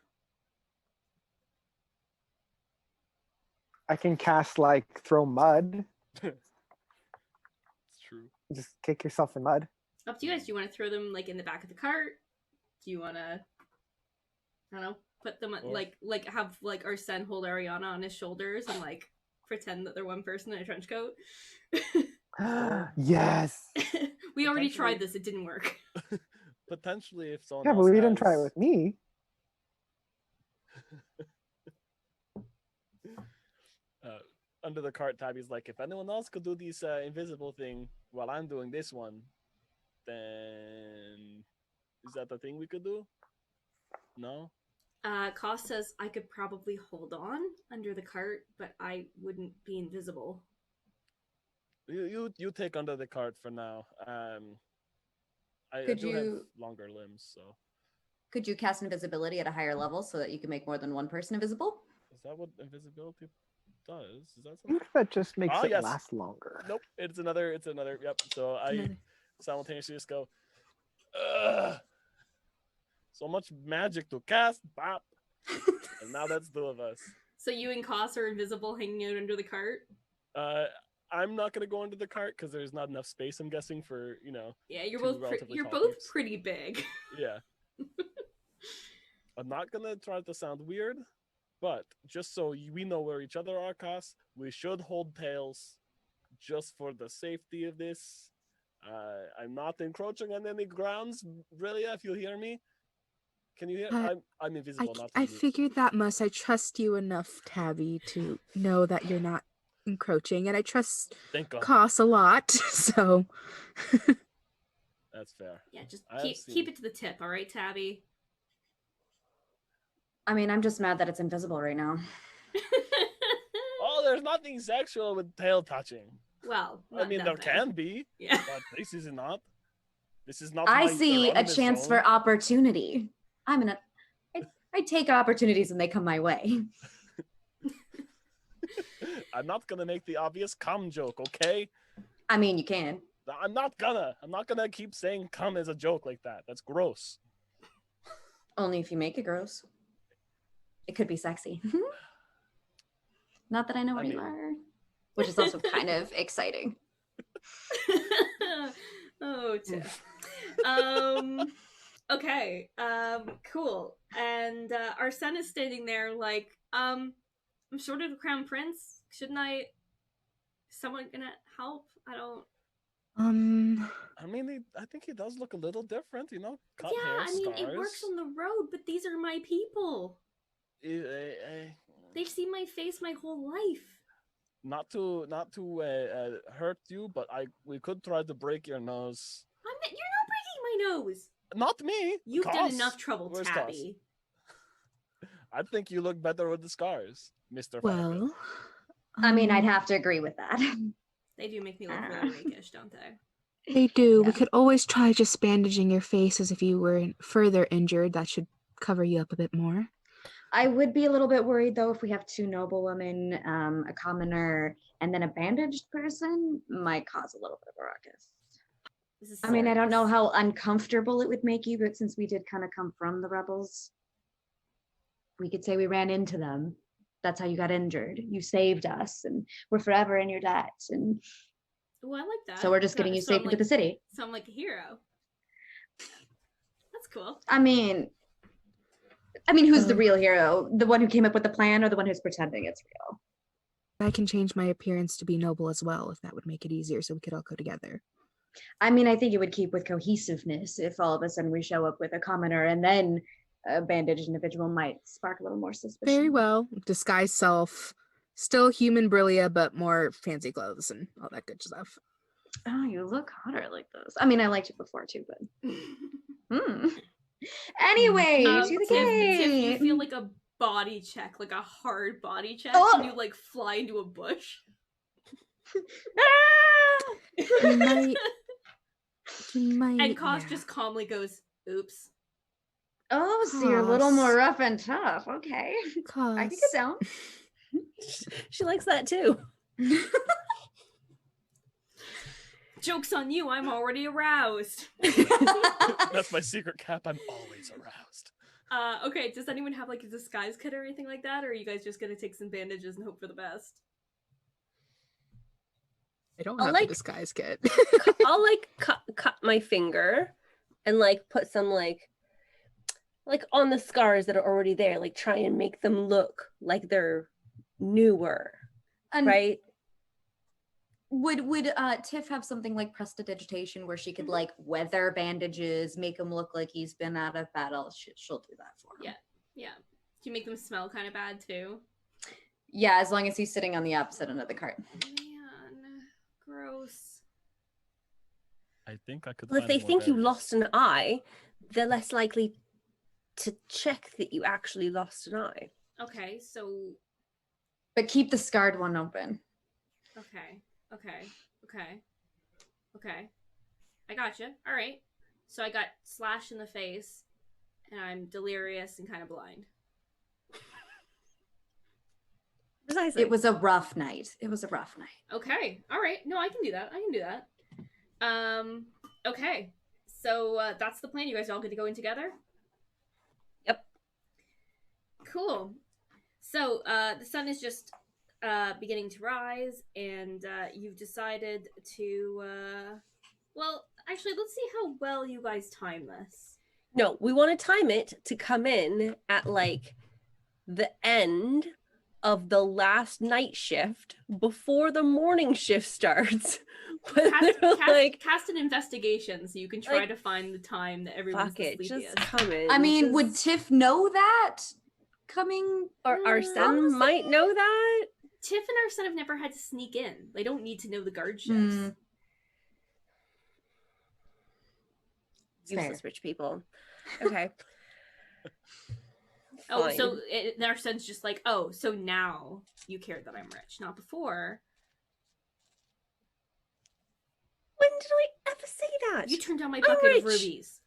I can cast like throw mud. It's true. Just kick yourself in mud. Up to you guys. Do you want to throw them like in the back of the cart? Do you want to, I don't know, put them Or- like have like Arsen hold Ariana on his shoulders and like pretend that they're one person in a trench coat? Yes. We already Potentially- tried this. It didn't work. Potentially, if someone Yeah, else but we didn't try it has- with me. Under the cart, Tabby's like, if anyone else could do this invisible thing while I'm doing this one, then is that the thing we could do? No? Kos says I could probably hold on under the cart, but I wouldn't be invisible. You take under the cart for now. I Could do have you- longer limbs, so Could you cast invisibility at a higher level so that you can make more than one person invisible? is that what invisibility does? Is that I something? think that just makes it yes. last longer. Nope. It's another. Yep. So I Another. simultaneously just go. Ugh, so much magic to cast, bop. And now that's 2 of us. So you and Kos are invisible, hanging out under the cart. I'm not gonna go into the cart because there's not enough space. I'm guessing for Yeah, you're 2 both relatively you're tall both peeps. pretty big. Yeah. I'm not gonna try to sound weird, but just so we know where each other are, Kos, we should hold tails, just for the safety of this. I'm not encroaching on any grounds, Brilia, if you hear me. Can you hear? I'm invisible, not I you. figured that much. I trust you enough, Tabby, to know that you're not encroaching, and I trust Thank God. Kos a lot. So That's fair. Yeah, just I have keep seen- it to the tip, all right, Tabby? I mean, I'm just mad that it's invisible right now. Oh, there's nothing sexual with tail touching. Well, I mean, there nothing. can be, Yeah. but this is not. This is not. I my see a erogenous chance zone. for opportunity. I take opportunities when they come my way. I'm not gonna make the obvious cum joke, okay? I mean, you can. I'm not gonna keep saying cum as a joke like that. That's gross. Only if you make it gross. It could be sexy. Not that I know what you mean- are. Which is also kind of exciting. Oh, Tiff. Okay. Cool. And Arsen is standing there like, I'm sort of the crown prince. Shouldn't I? Someone gonna help? I don't. I mean, I think he does look a little different, cut Yeah, hair, I mean, scars. it works on the road, but these are my people. Eh, They've seen my face my whole life. not to hurt you, but we could try to break your nose. You're not breaking my nose. Not me. You've done Kos. enough trouble, Where's Taabi. I think you look better with the scars, Mr. Well, Falcon. I mean, I'd have to agree with that. They do make me look really rakish, don't they? they do. We Yeah. could always try just bandaging your face as if you were further injured. That should cover you up a bit more. I would be a little bit worried though if we have two noblewomen, a commoner, and then a bandaged person might cause a little bit of a ruckus. This is I mean, I don't know serious. how uncomfortable it would make you, but since we did kind of come from the rebels, we could say we ran into them. That's how you got injured. You saved us, and we're forever in your debt. And Oh, I like that. so we're just getting you So I'm safe into the city. So I'm like a hero. That's cool. I mean, who's the real hero? The one who came up with the plan, or the one who's pretending it's real? I can change my appearance to be noble as well, if that would make it easier, so we could all go together. I mean, I think it would keep with cohesiveness if all of a sudden we show up with a commoner and then a bandaged individual might spark a little more suspicion. Very well. Disguise self. Still human Brilia, but more fancy clothes and all that good stuff. Oh, you look hotter like this. I mean, I liked it before too, but Anyway, to the Tiff, you game. feel like a body check, like a hard body check, Oh! and you like fly into a bush. You might, And Kos yeah. just calmly goes, "Oops." Oh, so you're a little more Kos. rough and tough. Okay. I can get Kos. down. She likes that too. Joke's on you, I'm already aroused. That's my secret cap. I'm always aroused. Okay, does anyone have like a disguise kit or anything like that, or are you guys just gonna take some bandages and hope for the best? I don't I'll, have like, a disguise kit. I'll like cut my finger and like put some like on the scars that are already there, like try and make them look like they're newer, And right? would Tiff have something like prestidigitation where she could like weather bandages, make him look like he's been out of battle? She'll do that for him. Yeah. Do you make them smell kind of bad too? Yeah, as long as he's sitting on the opposite end of the cart. Man, gross. I think I could. Well, if find they more think you berries. lost an eye, they're less likely to check that you actually lost an eye. Okay, so But keep the scarred one open. okay. I gotcha. All right. So I got slashed in the face, and I'm delirious and kind of blind. Precisely. It was a rough night. Okay. All right. No, I can do that. Okay. So that's the plan. You guys all get to go in together? Yep. Cool. So the sun is just beginning to rise, and you've decided to well, actually, let's see how well you guys time this. No, we want to time it to come in at like the end of the last night shift before the morning shift starts. When they're Cast an investigation so you can try like, to find the time that everyone's fuck it, the just sleepiest. come in. I mean, would just- Tiff know that coming? or our son honestly- might know that. Tiff and our son have never had to sneak in. They don't need to know the guard shifts. Hmm. Useless rich people. Okay. Oh, so Fine. our son's just like, oh, so now you care that I'm rich, not before. When did I ever say that? You turned down my I'm bucket of rich. rubies.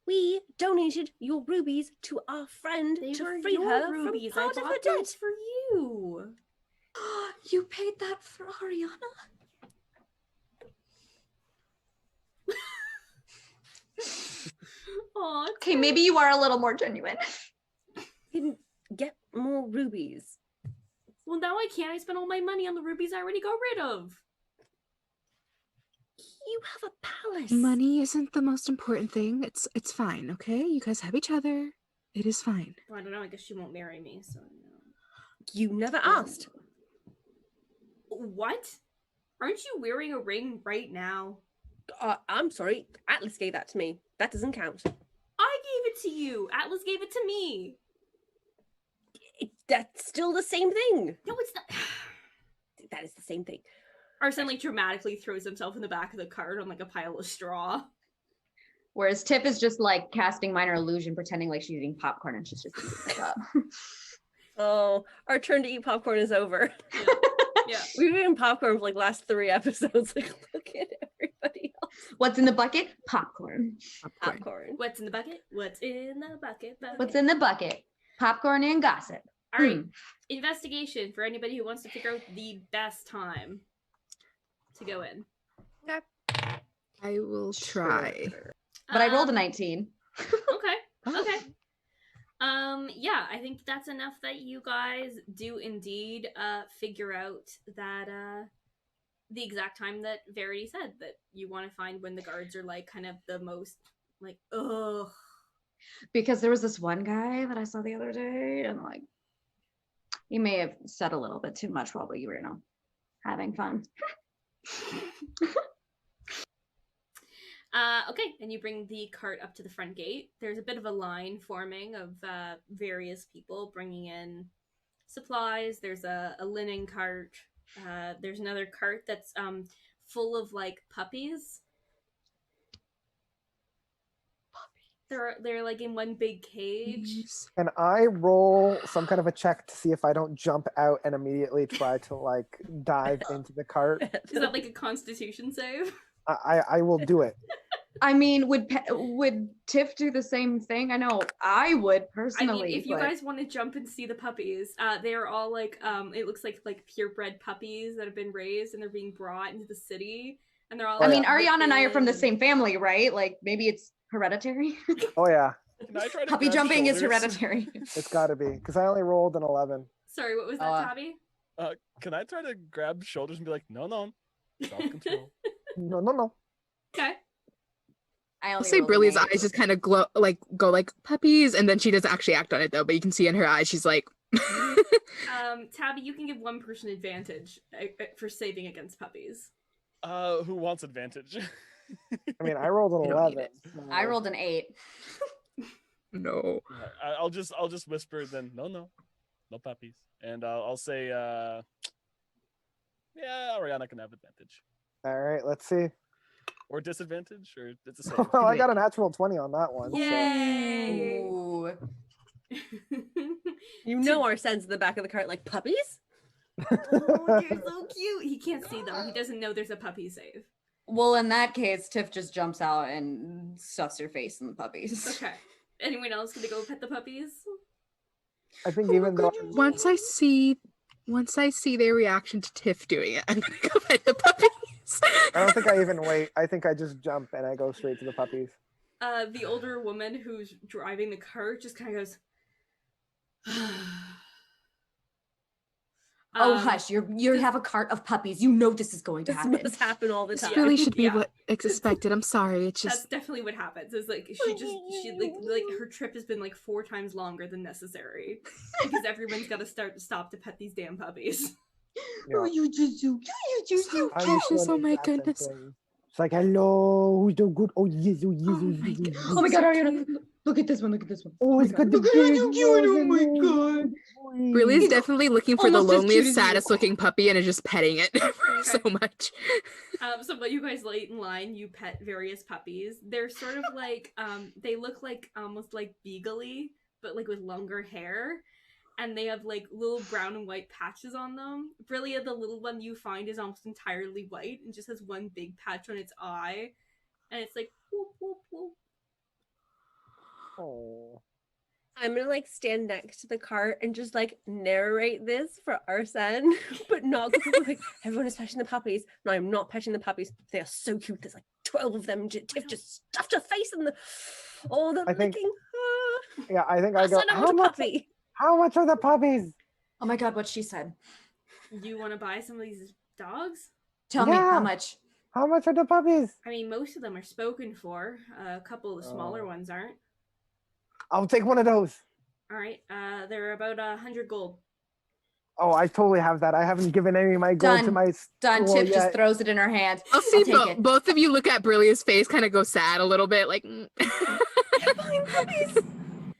We donated your rubies to our friend They to were free your her rubies. from I part of her bought debt. those for you. You paid that for Ariana? Aw, Okay, maybe you are a little more genuine. Can get more rubies. Well, now I can't. I spent all my money on the rubies I already got rid of. You have a palace. Money isn't the most important thing. It's fine, okay? You guys have each other. It is fine. Well, I don't know. I guess she won't marry me, so no. You never asked. What? Aren't you wearing a ring right now? I'm sorry. Atlas gave that to me. That doesn't count. I gave it to you. Atlas gave it to me. That's still the same thing. No, it's not. That is the same thing. Arsen like dramatically throws himself in the back of the cart on like a pile of straw. Whereas Tiff is just like casting minor illusion, pretending like she's eating popcorn and she's just eating it up. Oh, our turn to eat popcorn is over. Yeah. We've been eating popcorn for like last 3 episodes. Like, look at everybody else. What's in the bucket? Popcorn. Popcorn. What's in the bucket? What's in the bucket? What's in the bucket? Popcorn and gossip. All right. Investigation for anybody who wants to figure out the best time to go in. I will try. But I rolled a 19. Okay. Yeah, I think that's enough that you guys do indeed figure out that the exact time that Verity said that you want to find when the guards are like kind of the most like ugh. Because there was this one guy that I saw the other day, and like he may have said a little bit too much while we were, having fun. Okay, and you bring the cart up to the front gate. There's a bit of a line forming of various people bringing in supplies. There's a linen cart. There's another cart that's full of like puppies. They're like in one big cage. Can I roll some kind of a check to see if I don't jump out and immediately try to like dive into the cart? Is that like a Constitution save? I will do it. I mean, would Tiff do the same thing? I know I would personally. I mean, if you guys want to jump and see the puppies, they are all like, it looks like purebred puppies that have been raised and they're being brought into the city, and they're all. I mean, Ariana and I are from the same family, right? Like maybe it's hereditary. Oh yeah. Can I try to Puppy grab jumping is shoulders? hereditary. It's got to be because I only rolled an 11. Sorry, what was that, Taabi? Can I try to grab shoulders and be like, no, self-control? No. Okay. I'll say Brilia's eyes just kind of go like puppies, and then she doesn't actually act on it though. But you can see in her eyes, she's like. Taabi, you can give one person advantage for saving against puppies. Who wants advantage? I mean, I rolled an 11. I rolled an 8. No. I'll just whisper then. No puppies, and I'll say, yeah, Ariana can have advantage. All right, let's see. Or disadvantage, or it's the same. Well, I got a natural 20 on that one. Yay! Ooh. You know our sense in the back of the cart, like puppies? Oh, you're so cute. He can't see them. He doesn't know there's a puppy save. Well, in that case, Tiff just jumps out and stuffs her face in the puppies. Okay. Anyone else gonna go pet the puppies? I think even though Once I see their reaction to Tiff doing it, I'm gonna go pet the puppies. I don't think I even wait. I think I just jump and I go straight to the puppies. The older woman who's driving the cart just kind of goes. Oh, hush! You have a cart of puppies. You know this is going to This happen. must happen all the This time. really should be Yeah. what expected. I'm sorry. It's That's just definitely what happens. Is like she like her trip has been like 4 times longer than necessary because everyone's got to stop to pet these damn puppies. Oh, you just do. so I used to precious. Oh my exact same goodness. thing. It's like, hello, who's so good? Oh, yes, oh, yes, Oh oh, my yes, God. oh, Oh my yes. god, Ariana! Look at this one. Look at this one. Oh, it's got the Look at how big cute! Oh nose my and god! Brillia's definitely looking for the Almost as cute loneliest, as you. saddest looking puppy and is just petting it so much. So while you guys wait in line, you pet various puppies. They're sort of like they look like almost like beagle-y, but like with longer hair. And they have like little brown and white patches on them. Brilia, the little one you find, is almost entirely white and just has one big patch on its eye. And it's like whoop whoop whoop. Oh. I'm gonna like stand next to the cart and just like narrate this for Arsen, but not like everyone is petting the puppies. No, I'm not petting the puppies. They are so cute. There's like 12 of them. Tiff just stuffed her face in the I think- licking. Yeah, I think I go. Arsen, I want a puppy. How much are the puppies? Oh my god, what she said. You want to buy some of these dogs? Tell me how Yeah. much. How much are the puppies? I mean, most of them are spoken for. A couple of the smaller Oh. ones aren't. I'll take one of those. All right. They're about 100 gold. Oh, I totally have that. I haven't given any of my gold to Done. my Done. school Tiff just yet. throws it in her hand. I'll see take it. both of you look at Brilia's face, kind of go sad a little bit, like. They're buying puppies.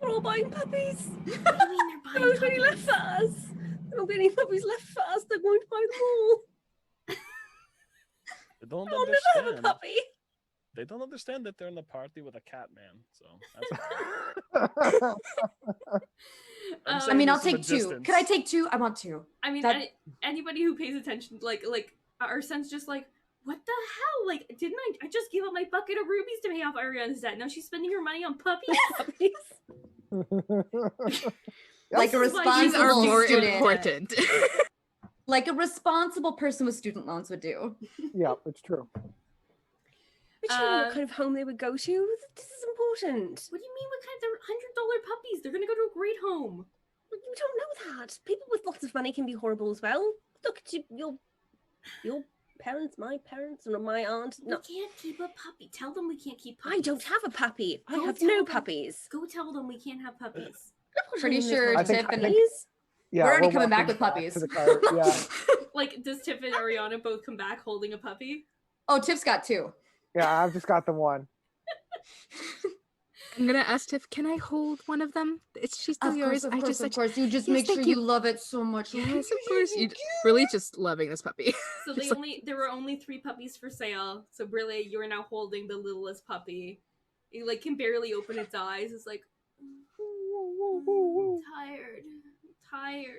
We're all buying puppies. What do you mean they're There buying won't be any left puppies? for us. There won't be any puppies left for us. They're going to buy them all. They don't I'll never have a understand. puppy. They don't understand that they're in the party with a cat man. So that's I'm I I saying mean, I'll this from a take two. distance. Could I take two? I want two. I mean, That- anybody who pays attention, like Arsen's just like, what the hell? Like, didn't I just gave up my bucket of rubies to pay off Ariana's debt? Now she's spending her money on puppies? Like a This is why These are responsible more student. important. Like a responsible person with student loans would do. Yeah, it's true. We don't know what kind of home they would go to. This is important. What do you mean? What kind? They're $100 puppies. They're gonna go to a great home. You don't know that. People with lots of money can be horrible as well. Look at your parents, my parents, and my aunt. We No, can't keep a puppy. Tell them we can't keep puppies. I don't have a puppy. I Go have tell no them. puppies. Go tell them we can't have puppies. Pretty sure I think- Tiff and puppies. Yeah, We're already we're coming back walking with puppies. to the car. Yeah, Like, does Tiff and Ariana both come back holding a puppy? Oh, Tiff's got two. yeah. I've just got the one. I'm gonna ask Tiff, can I hold one of them? She's still Of yours. course, I of course, just of course. You just Yes, make sure thank you you. love it so much. Yes, of course. You really just loving this puppy. So Just there were only 3 puppies for sale. So Brilia, you are now holding the littlest puppy. It like can barely open its eyes. It's like tired.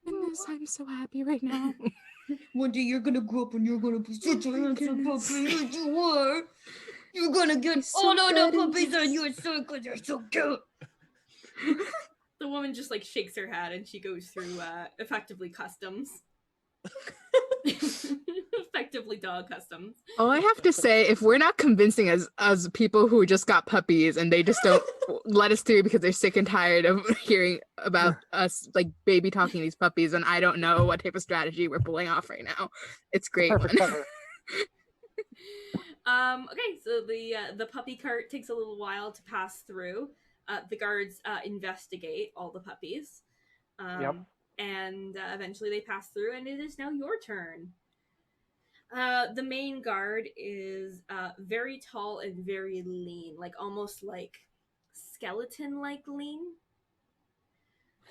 Goodness, I'm so happy right now. One day you're gonna grow up and you're gonna be such a handsome puppy. Yes, you are. You're gonna get He's so all of the good and puppies on he's- your circle. They're so cute. The woman just like shakes her head and she goes through effectively customs. Effectively dog customs. All I have to say, if we're not convincing as people who just got puppies and they just don't let us through because they're sick and tired of hearing about us like baby talking these puppies, and I don't know what type of strategy we're pulling off right now. It's great. Perfect one. cover. Okay, so the puppy cart takes a little while to pass through. The guards investigate all the puppies. Yep. And eventually they pass through, and it is now your turn. The main guard is very tall and very lean, like almost like skeleton-like lean.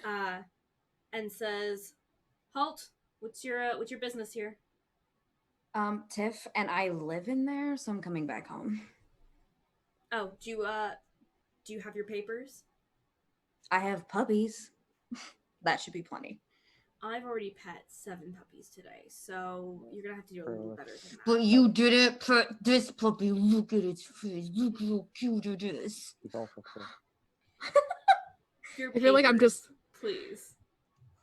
And says, "Halt! What's your business here?" Tiff and I live in there, so I'm coming back home. Oh, do you have your papers? I have puppies. That should be plenty. I've already pet 7 puppies today, so you're gonna have to do a little better than that. But you didn't pet this puppy. Look at its face. Look how cute it is. It's also true. Your I feel like I'm papers, just- please.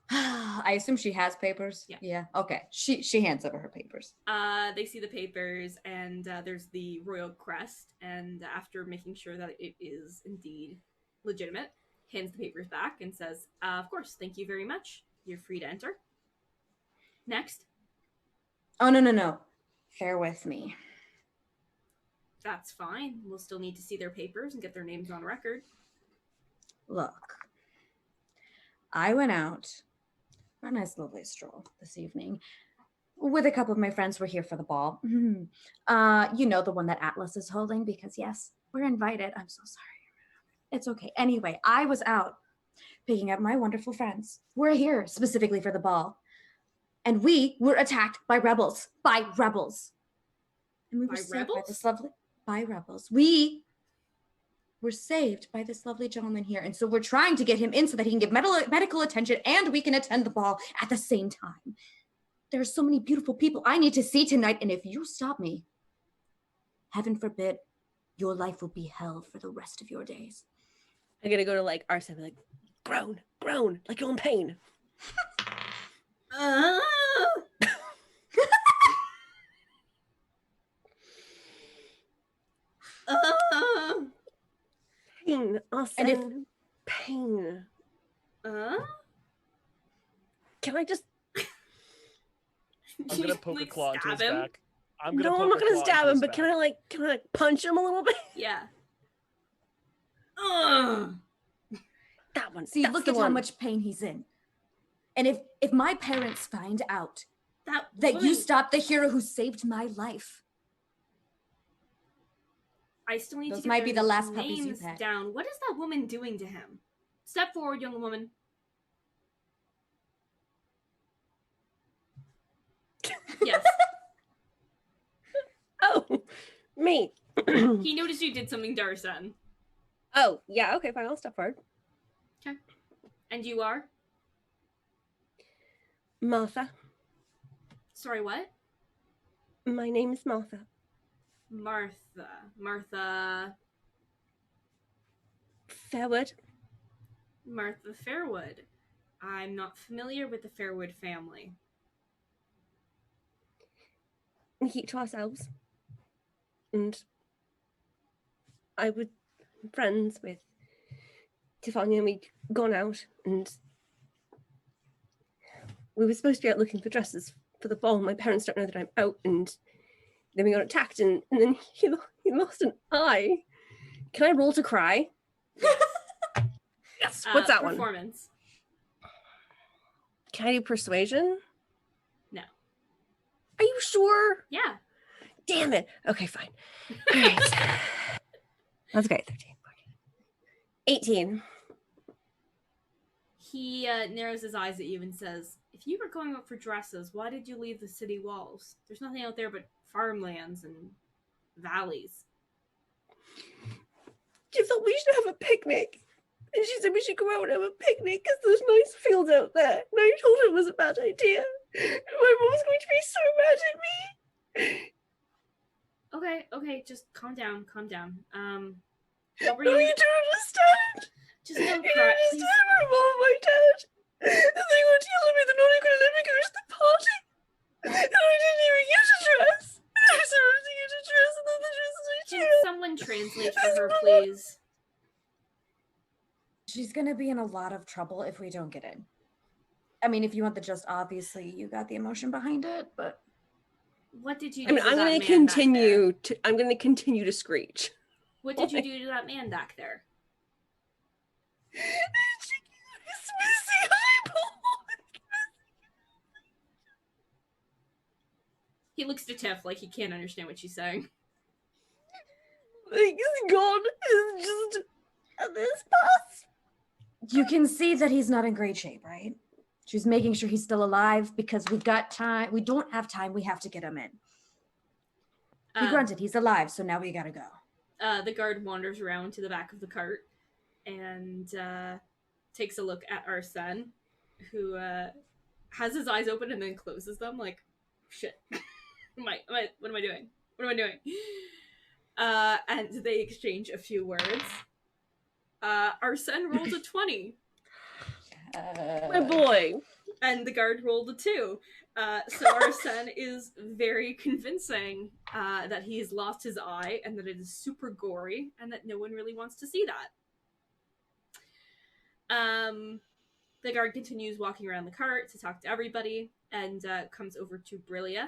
I assume she has papers. Yeah. Yeah. Okay. She hands over her papers. They see the papers, and there's the royal crest, and after making sure that it is indeed legitimate, hands the papers back and says, "Of course, thank you very much. You're free to enter." Next. Oh no. Bear with me. That's fine. We'll still need to see their papers and get their names on record. Look, I went out for a nice lovely stroll this evening with a couple of my friends. We're here for the ball. You know, the one that Atlas is holding, because yes, we're invited. I'm so sorry. It's okay. Anyway, I was out picking up my wonderful friends. We're here specifically for the ball. And we were attacked by rebels. By rebels. And we were By saved by rebels? this lovely by rebels. We were saved by this lovely gentleman here. And so we're trying to get him in so that he can get medical attention and we can attend the ball at the same time. There are so many beautiful people I need to see tonight. And if you stop me, heaven forbid, your life will be hell for the rest of your days. I'm gonna go to like Arsen and be like, groan, like you're in pain. Arsen, if- pain. Can I just... I'm gonna poke a claw into his back. I'm No, I'm poke not a gonna claw stab into him, his but back. can I like punch him a little bit? Yeah. Ugh. That one. See, that's look the at one. how much pain he's in. And if my parents find out That that woman, you stopped the hero who saved my life, I still need those to get might be their the last puppies you names pet. down. What is that woman doing to him? Step forward, young woman. Yes. Oh, me. He noticed you did something to Arsen. Oh, yeah, okay, fine, I'll step forward. Okay. And you are? Martha. Sorry, what? My name is Martha. Martha. Martha. Fairwood. Martha Fairwood. I'm not familiar with the Fairwood family. We keep to ourselves. And I was friends with Tiffania and we'd gone out and we were supposed to be out looking for dresses for the ball. My parents don't know that I'm out, and then we got attacked, and then he lost an eye. Can I roll to cry? Yes. What's that one? Performance. Can I do persuasion? No. Are you sure? Yeah. Damn it. Okay, fine. All right. That's great. 13, 14, 18. He narrows his eyes at you and says, if you were going out for dresses, why did you leave the city walls? There's nothing out there but farmlands and valleys. She thought we should have a picnic. And she said we should go out and have a picnic because there's nice fields out there. And I told her it was a bad idea. And my mom's going to be so mad at me. Okay, just calm down. What were No, you? you don't understand. Just don't You cry, don't please. understand my mom and my dad. And they were telling me they're not even going to let me go to the party. And I didn't even get a dress. And I was supposed to get a dress and then the dress is Can too. someone translate for her, please? she's gonna be in a lot of trouble if we don't get in. I mean, if you want the just obviously you got the emotion behind it, but What did you I do mean, to I'm that going man to back there? continue to screech. What did you do to that man back there? It's missing eyeball. He looks to Tiff like he can't understand what she's saying. Like, it's gone. It's just at this pass. you can see that he's not in great shape, right? She's making sure he's still alive because we got time. We don't have time. We have to get him in. He grunted. He's alive, so now we gotta go. The guard wanders around to the back of the cart and takes a look at Arsen, who has his eyes open and then closes them like, shit. What am I doing? And they exchange a few words. Arsen rolled a 20. My boy. And the guard rolled a 2. So Arsen is very convincing that he has lost his eye and that it is super gory and that no one really wants to see that. The guard continues walking around the cart to talk to everybody and comes over to Brilia.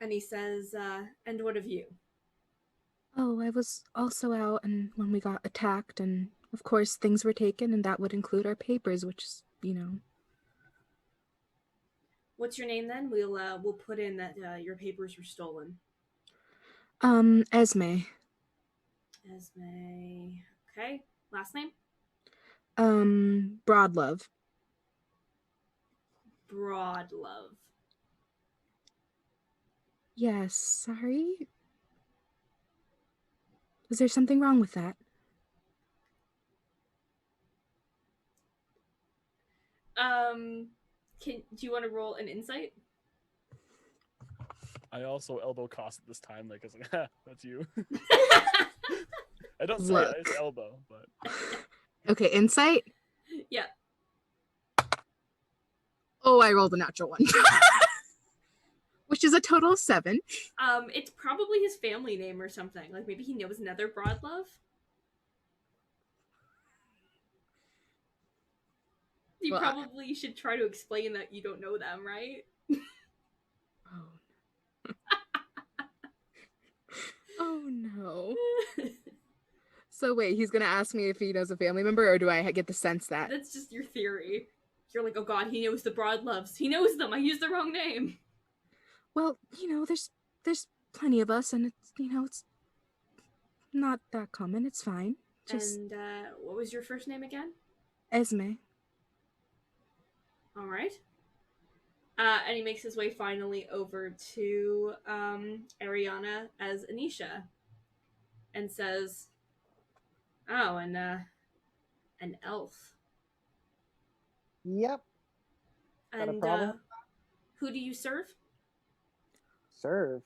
And he says, and what of you? Oh, I was also out and when we got attacked, and of course things were taken, and that would include our papers, which is, What's your name then? We'll put in that your papers were stolen. Esme. Esme. Okay. Last name? Broadlove. Broadlove. Yes, sorry? Is there something wrong with that? Do you want to roll an insight? I also elbow Kos at this time, like, I was like, ha, that's you. I don't say it, I just elbow, but... Okay, insight? Yeah. Oh, I rolled a natural one. Which is a total of 7. It's probably his family name or something. Like, maybe he knows another Broadlove. You Well, probably should try to explain that you don't know them, right? Oh. Oh no. So wait, he's gonna ask me if he knows a family member, or do I get the sense that? That's just your theory. You're like, oh god, he knows the broad loves. He knows them. I used the wrong name. Well, there's plenty of us, and it's not that common. It's fine. Just And what was your first name again? Esme. All right. And he makes his way finally over to Ariana as Anisha, and says, "Oh, and an elf. Yep. Got a And problem? who do you serve?" Serve.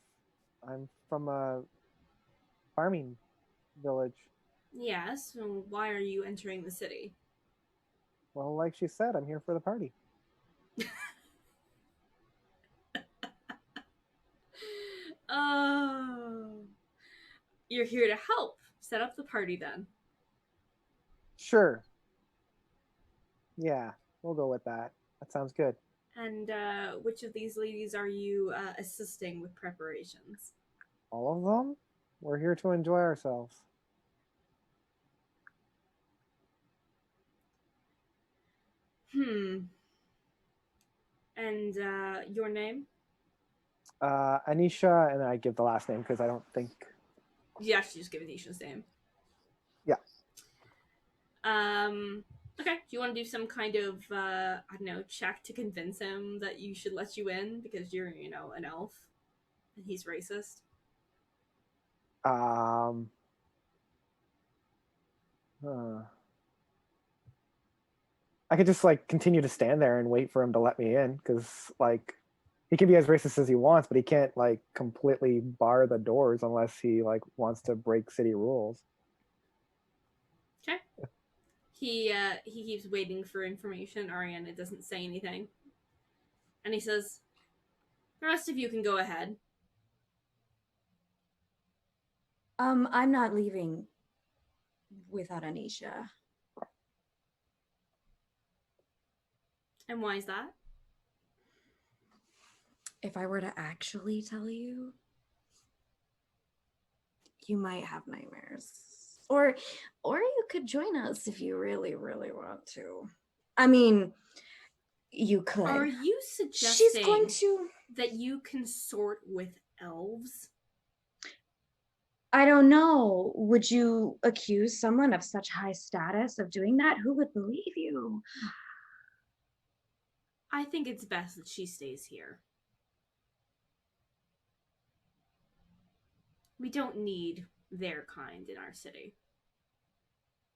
I'm from a farming village. Yes. So why are you entering the city? Well, like she said, I'm here for the party. Oh, you're here to help set up the party then. Sure. Yeah, we'll go with that. That sounds good. And which of these ladies are you assisting with preparations? All of them? We're here to enjoy ourselves. And your name? Anisha, and I give the last name because I don't think. You actually just give Anisha's name. Yeah. Okay. Do you want to do some kind of I don't know, check to convince him that you should let you in because you're, an elf and he's racist? I could just continue to stand there and wait for him to let me in because he can be as racist as he wants, but he can't completely bar the doors unless he wants to break city rules. Okay. He keeps waiting for information. Ariana doesn't say anything. And he says, "The rest of you can go ahead." I'm not leaving without Anisha. And why is that? If I were to actually tell you, you might have nightmares. Or you could join us if you really, really want to. I mean, you could. Are you suggesting She's going to... that you consort with elves? I don't know. Would you accuse someone of such high status of doing that? Who would believe you? I think it's best that she stays here. We don't need their kind in our city.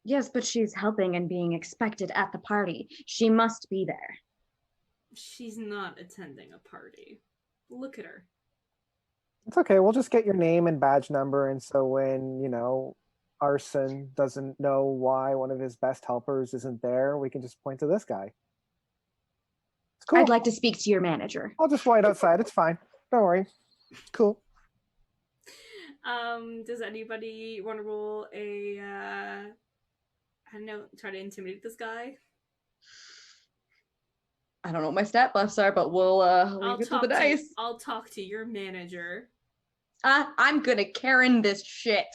Yes, but she's helping and being expected at the party. She must be there. She's not attending a party. Look at her. It's okay. We'll just get your name and badge number, and so when Arsen doesn't know why one of his best helpers isn't there, we can just point to this guy. It's cool. I'd like to speak to your manager. I'll just wait outside. It's fine. Don't worry. Cool. Does anybody want to roll a I don't know, try to intimidate this guy? I don't know what my stat buffs are, but we'll leave it to the dice. I'll talk to your manager. I'm gonna Karen this shit.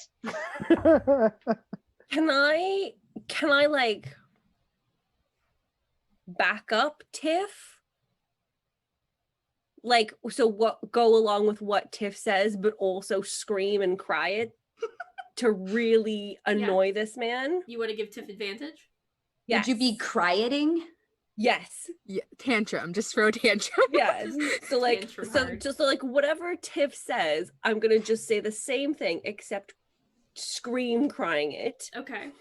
Can I back up Tiff? So what, go along with what Tiff says, but also scream and cry it to really annoy this man? You want to give Tiff advantage? Yes. Would you be crieting? Yes. Yeah, tantrum. Just throw a tantrum. Yes. So whatever Tiff says, I'm gonna just say the same thing except scream crying it. Okay.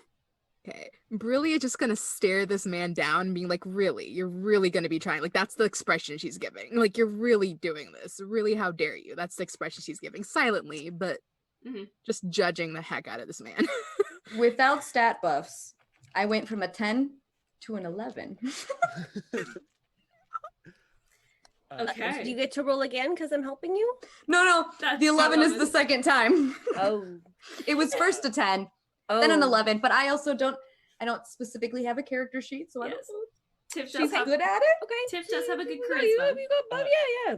Okay. Brilia just gonna stare this man down, being like, really? You're really gonna be trying? That's the expression she's giving. You're really doing this. Really, how dare you? That's the expression she's giving. Silently, but just judging the heck out of this man. Without stat buffs, I went from a 10 to an 11. Okay. Do you get to roll again because I'm helping you? No. The 11 is the second time. Oh. It was first a 10. Then an 11, but I don't specifically have a character sheet, so I don't know. Tiff does She's have good at it. Okay. Tiff does have a good You charisma. got, yeah.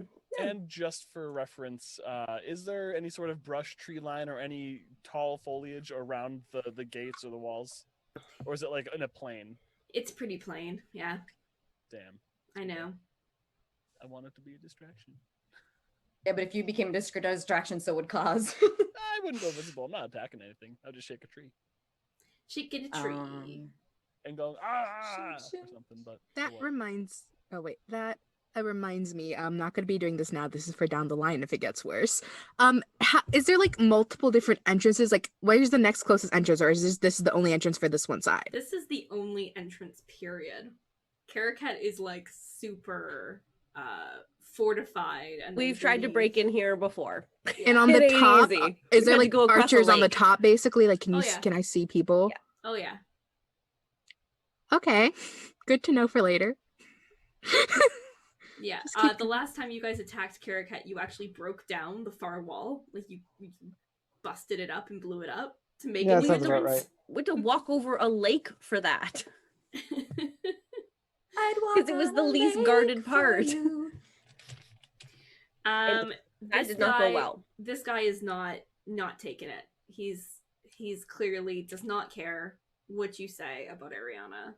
And just for reference, is there any sort of brush tree line or any tall foliage around the gates or the walls? Or is it like in a plain? It's pretty plain, yeah. Damn. I know. I want it to be a distraction. Yeah, but if you became a distraction, so would cause. I wouldn't go visible. I'm not attacking anything. I'll just shake a tree. She'd get a tree. And go, or something, but... That what? reminds... Oh, wait. That reminds me. I'm not going to be doing this now. This is for down the line if it gets worse. Is there, like, multiple different entrances? Like, where's the next closest entrance? Or is this the only entrance for this one side? This is the only entrance, period. Caracat is, like, super fortified. And We've tried to break in here before. And on It the ain't top, easy. is We there, had to like, go across a archers on the lake. top, basically? Like, Oh, yeah. can I see people? Yeah. Oh, yeah. Okay. Good to know for later. Yeah, Just keep the last time you guys attacked Caracat, you actually broke down the far wall. Like, you busted it up and blew it up to make Yeah, a that new sounds about entrance. We had to walk over a lake for that. I'd walk 'Cause it was on the a least lake guarded for part. you. That this did not guy, go well. This guy is not taking it. He's clearly does not care what you say about Ariana.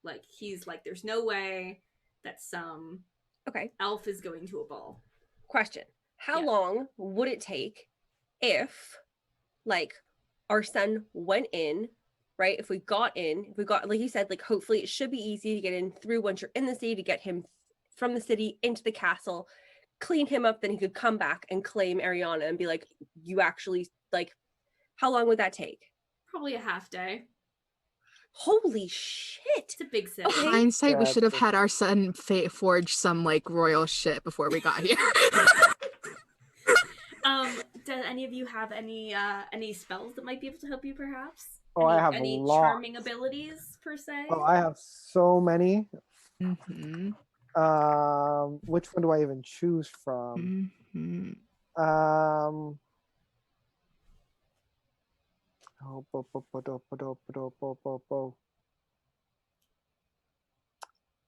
Like, he's like, there's no way that some Okay. elf is going to a ball. Question. How Yeah. long would it take if, like, our son went in, right? If we got, like you said, like, hopefully it should be easy to get in through once you're in the city, to get him from the city into the castle, clean him up, then he could come back and claim Ariana and be like, you actually, like, how long would that take? Probably a half day. Holy shit. It's a big city. Okay. Hindsight, we Yeah, should have it's- had our son forge some, like, royal shit before we got here. Does any of you have any spells that might be able to help you, perhaps? Oh, I have any lots. charming abilities per se? Oh, I have so many. Mm-hmm. Which one do I even choose from? Mm-hmm.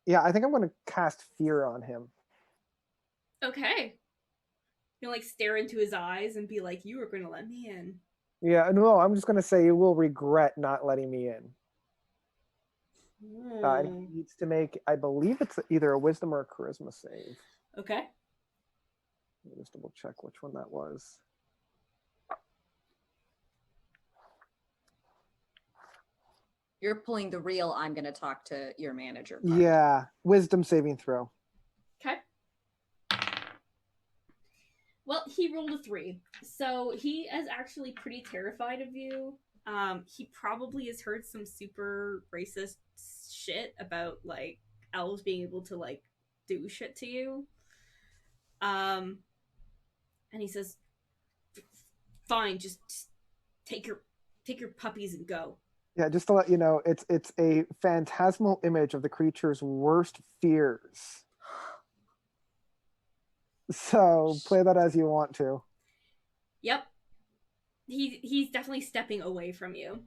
Yeah, I think I'm going to cast fear on him. Okay. You like stare into his eyes and be like, "You are going to let me in." Yeah, no, I'm just going to say you will regret not letting me in. And he needs to make, I believe it's either a wisdom or a charisma save. Okay. Let me just double check which one that was. You're pulling the real I'm going to talk to your manager card. Yeah, wisdom saving throw. Okay. Well, he rolled a 3. So he is actually pretty terrified of you. He probably has heard some super racist shit about, like, elves being able to, like, do shit to you. And he says, "Fine, just take your puppies and go." Yeah, just to let you know, it's a phantasmal image of the creature's worst fears. So play that as you want to. Yep. He's definitely stepping away from you.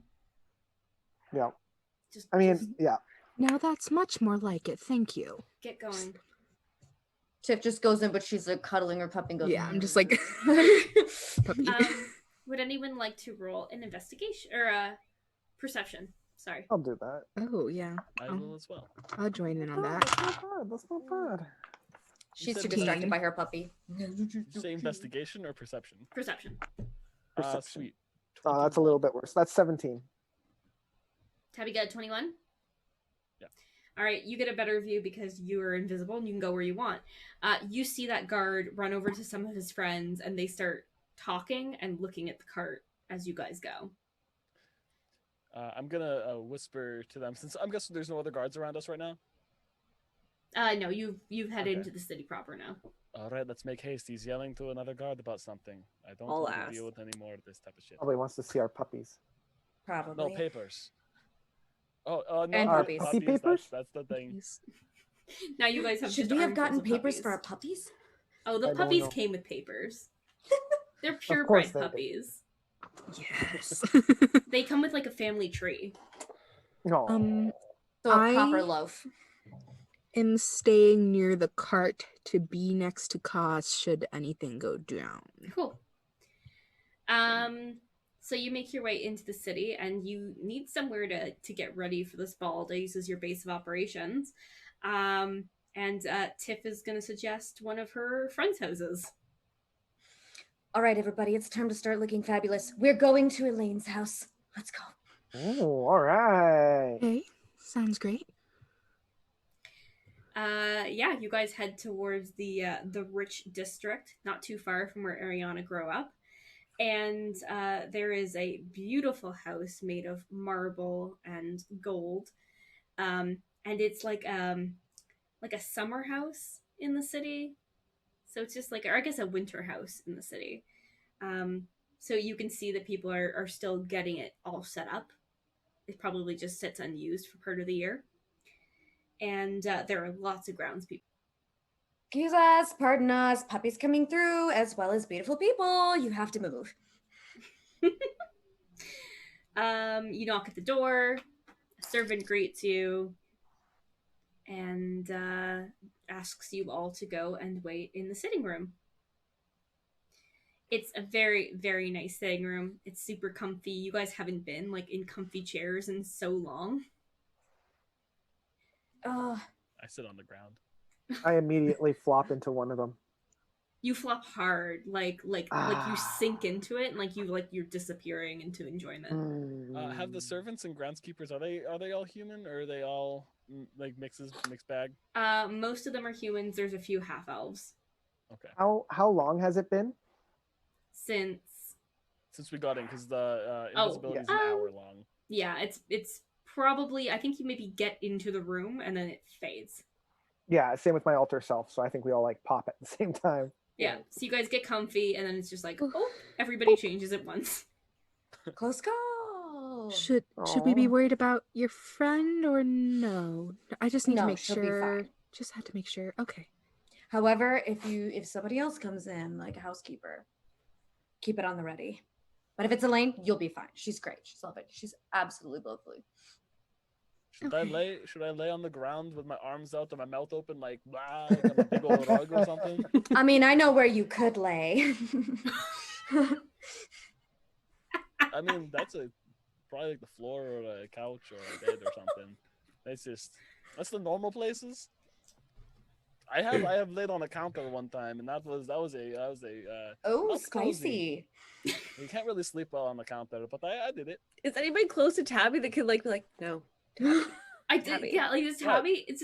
Yeah. Just I mean, just yeah. Now that's much more like it. Thank you. get going. Tiff just goes in, but she's like cuddling her puppy and goes, Yeah, I'm just like puppy. Would anyone like to roll an investigation or a perception? Sorry. I'll do that. Oh yeah, I will as well. I'll join in on Oh, that. that's not bad. That's not bad. she's said too distracted teen. by her puppy. Did you say investigation or perception? Perception. Perception. Sweet. Oh, that's a little bit worse. That's 17. Tabby got 21? Yeah. All right, you get a better view because you are invisible and you can go where you want. You see that guard run over to some of his friends and they start talking and looking at the cart as you guys go. I'm gonna whisper to them, since I'm guessing there's no other guards around us right now. No, you've headed Okay. into the city proper now. All right, let's make haste. He's yelling to another guard about something. I don't I'll want ask. to deal with any more of this type of shit. Probably wants to see our puppies. Probably. No papers. Oh, no, And no, puppies. Puppy papers? That's the thing. Now you guys have Should just we have armfuls gotten of papers puppies. for our puppies? Oh, the I don't puppies know. came with papers. They're course purebred they did. puppies. Yes. They come with like a family tree. No. So a I- proper loaf. am staying near the cart to be next to Kos should anything go down. Cool. So you make your way into the city, and you need somewhere to get ready for this ball to use as your base of operations. And Tiff is going to suggest one of her friends' houses. All right, everybody, it's time to start looking fabulous. We're going to Elaine's house. Let's go. Oh, all right. Okay, sounds great. Yeah, you guys head towards the rich district, not too far from where Ariana grew up. And there is a beautiful house made of marble and gold. And it's like a summer house in the city. So it's just like, or I guess a winter house in the city. So you can see that people are still getting it all set up. It probably just sits unused for part of the year. And there are lots of groundspeople. Excuse us, pardon us, puppies coming through, as well as beautiful people. You have to move. You knock at the door. A servant greets you and asks you all to go and wait in the sitting room. It's a very, very nice sitting room. It's super comfy. You guys haven't been like in comfy chairs in so long. I sit on the ground. I immediately flop into one of them. You flop hard, like you sink into it, and you're disappearing into enjoyment. Have the servants and groundskeepers, are they all human, or are they all like mixed bag? Most of them are humans. There's a few half elves. Okay. How long has it been? Since we got in, because the invisibility is an hour long. Yeah, it's probably, I think you maybe get into the room and then it fades. Yeah, same with my alter self. So I think we all like pop at the same time. Yeah, so you guys get comfy, and then it's just like, oh, everybody changes at once. Close call. Should we be worried about your friend or no? I just need to make she'll be sure. fine. Just had to make sure. Okay. However, if somebody else comes in, like a housekeeper, keep it on the ready. But if it's Elaine, you'll be fine. She's great. She's lovely. She's absolutely lovely. Should I lay on the ground with my arms out and my mouth open like I'm a big old rug or something? I mean, I know where you could lay. I mean, that's probably like the floor or a couch or a bed or something. That's the normal places. I have laid on a counter one time, and that was a Oh, spicy. spicy. You can't really sleep well on the counter, but I did it. Is anybody close to Taabi that could be like, no, Taabi. I did, Taabi. yeah. Like, does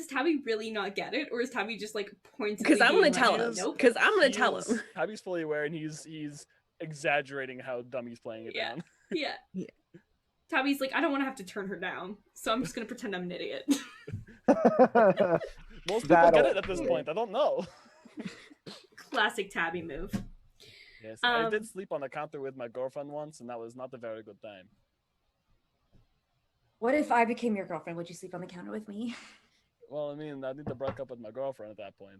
Taabi really not get it, or is Taabi just like pointing? Because I'm gonna tell him. Nope. Because I'm gonna tell him. Taabi's fully aware, and he's exaggerating how dumb he's playing it down. Yeah. Taabi's like, I don't want to have to turn her down, so I'm just gonna pretend I'm an idiot. Most people get it at this point. I don't know. Classic Taabi move. Yes, I did sleep on the counter with my girlfriend once, and that was not a very good time. What if I became your girlfriend? Would you sleep on the counter with me? Well, I mean, I need to break up with my girlfriend at that point.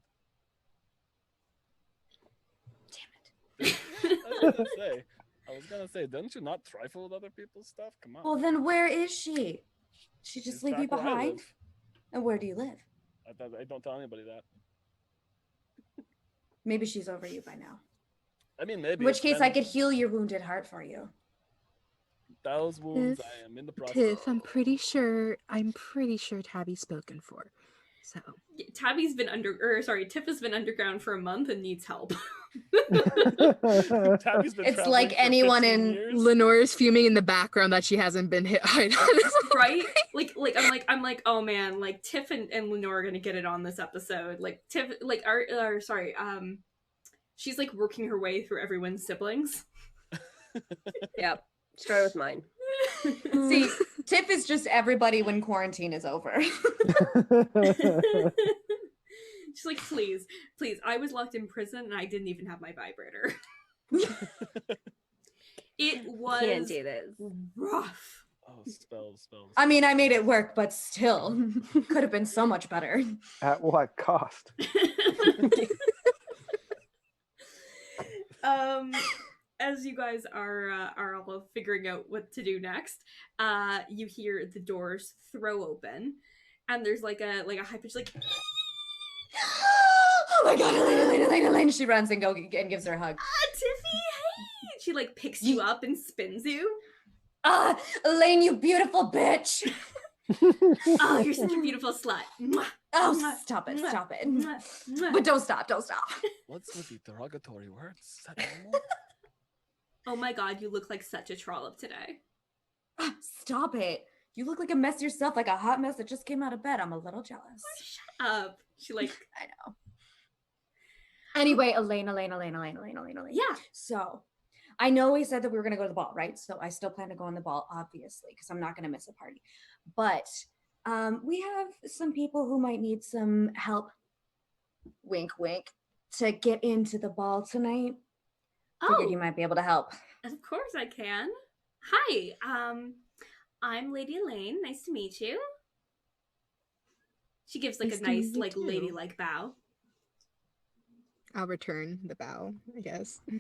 Damn it. I was gonna say, don't you not trifle with other people's stuff? Come on. Well, then where is she? She just She's leave you back where I behind? live. And where do you live? I don't tell anybody that. Maybe she's over you by now. I mean, maybe. In which case, I could heal your wounded heart for you. Those wounds, I am in the process. Tiff, I'm pretty sure Tabby's spoken for. So Tiff has been underground for a month and needs help. Tabby's been It's traveling like for anyone 15 in years. Lenore's fuming in the background that she hasn't been hit hard on. Right? I'm like, oh man, like Tiff and Lenore are gonna get it on this episode. Like Tiff, she's like working her way through everyone's siblings. Yep. Start with mine. See, Tiff is just everybody when quarantine is over. She's like, please, I was locked in prison and I didn't even have my vibrator. It was Can't do this. rough. Oh, spells. I mean, I made it work, but still, could have been so much better. At what cost? As you guys are all figuring out what to do next, you hear the doors throw open, And there's like a high pitch like Oh my god, Elaine. She runs and gives her a hug. Tiffy, hey! She like picks you up and spins you. Elaine, you beautiful bitch. Oh, you're such a beautiful slut. Mwah, Oh, mwah, stop it. mwah, mwah. But don't stop. What's with the derogatory words? Is that normal? Oh my god, you look like such a trollop today. Stop it. You look like a mess yourself, like a hot mess that just came out of bed. I'm a little jealous. Shut up. She like I know. Anyway, Elaine. yeah. So, I know we said that we were going to go to the ball, right? So I still plan to go on the ball, obviously, because I'm not going to miss a party. But we have some people who might need some help, wink, wink, to get into the ball tonight. Figured you might be able to help. Of course I can. Hi, I'm Lady Elaine. Nice to meet you. She gives like Nice a to nice, meet you like too. ladylike bow. I'll return the bow, I guess. Oh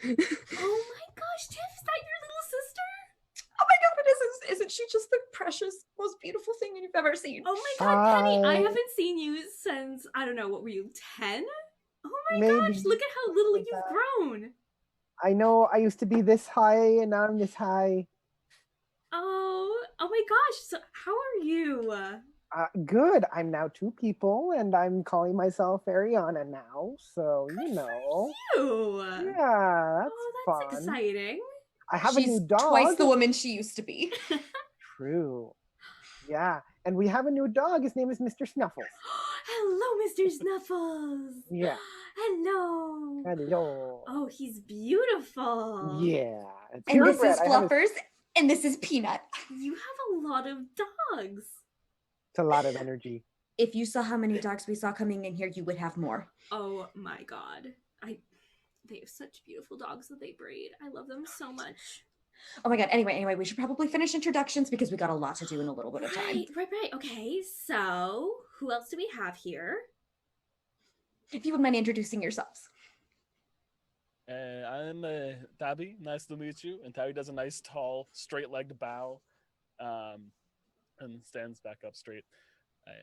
my gosh, Tiff, is that your little sister? Oh my god, it is. Isn't she just the precious, most beautiful thing you've ever seen? Oh my god, Penny, I Hi. haven't seen you since, I don't know, what were you, 10? Oh my Maybe. gosh, look at how little Like you've that. grown. I know I used to be this high and now I'm this high. Oh my gosh, so how are you? Good. I'm now 2 people and I'm calling myself Ariana now. So, Good you know. for you. Yeah, that's Oh, that's fun. exciting. I have She's a new dog. twice the woman she used to be. True. Yeah. And we have a new dog. His name is Mr. Snuffles. Hello, Mr. Snuffles. Yeah. Hello. Hello. Oh, he's beautiful. Yeah. And Purebred. this is I have a- Fluffers, and this is Peanut. You have a lot of dogs. It's a lot of energy. If you saw how many dogs we saw coming in here, you would have more. Oh my god. They have such beautiful dogs that they breed. I love them so much. Oh my god, anyway, we should probably finish introductions because we got a lot to do in a little bit of time. Right. Okay, so who else do we have here? If you wouldn't mind introducing yourselves. I'm Taabi. Nice to meet you. And Taabi does a nice, tall, straight-legged bow, and stands back up straight.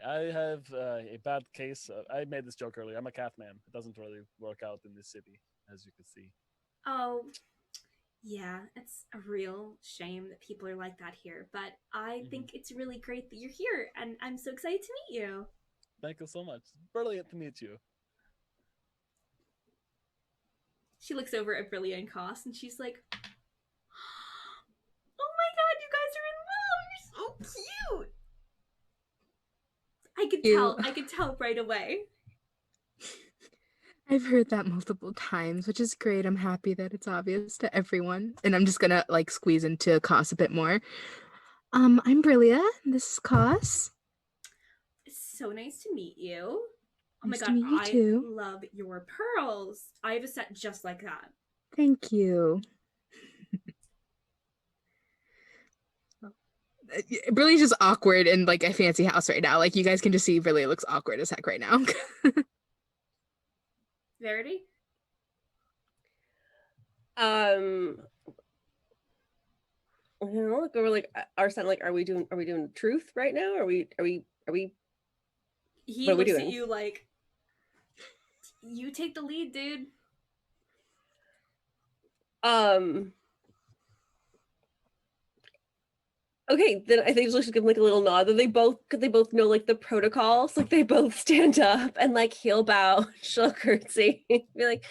I have a bad case. I made this joke earlier. I'm a cat man. It doesn't really work out in this city, as you can see. Oh, yeah, it's a real shame that people are like that here. But I think it's really great that you're here, and I'm so excited to meet you. Thank you so much. It's brilliant to meet you. She looks over at Brilia and Kos, and she's like, "Oh my god, you guys are in love! You're so cute." I could tell right away. I've heard that multiple times, which is great. I'm happy that it's obvious to everyone. And I'm just gonna like squeeze into Kos a bit more. I'm Brilia. This is Kos. It's so nice to meet you. Oh Nice my to god, meet you I too. love your pearls. I have a set just like that. Thank you. Brilliant's just awkward in like a fancy house right now. Like you guys can just see Brilliant looks awkward as heck right now. Verity? I don't know, like, we're like Arsen, like, are we doing truth right now? Are we He What are we looks at doing? you like, you take the lead, dude. Okay, then I think just give them like a little nod. That they both know like the protocols. Like they both stand up and like heel bow, she'll curtsy, be like,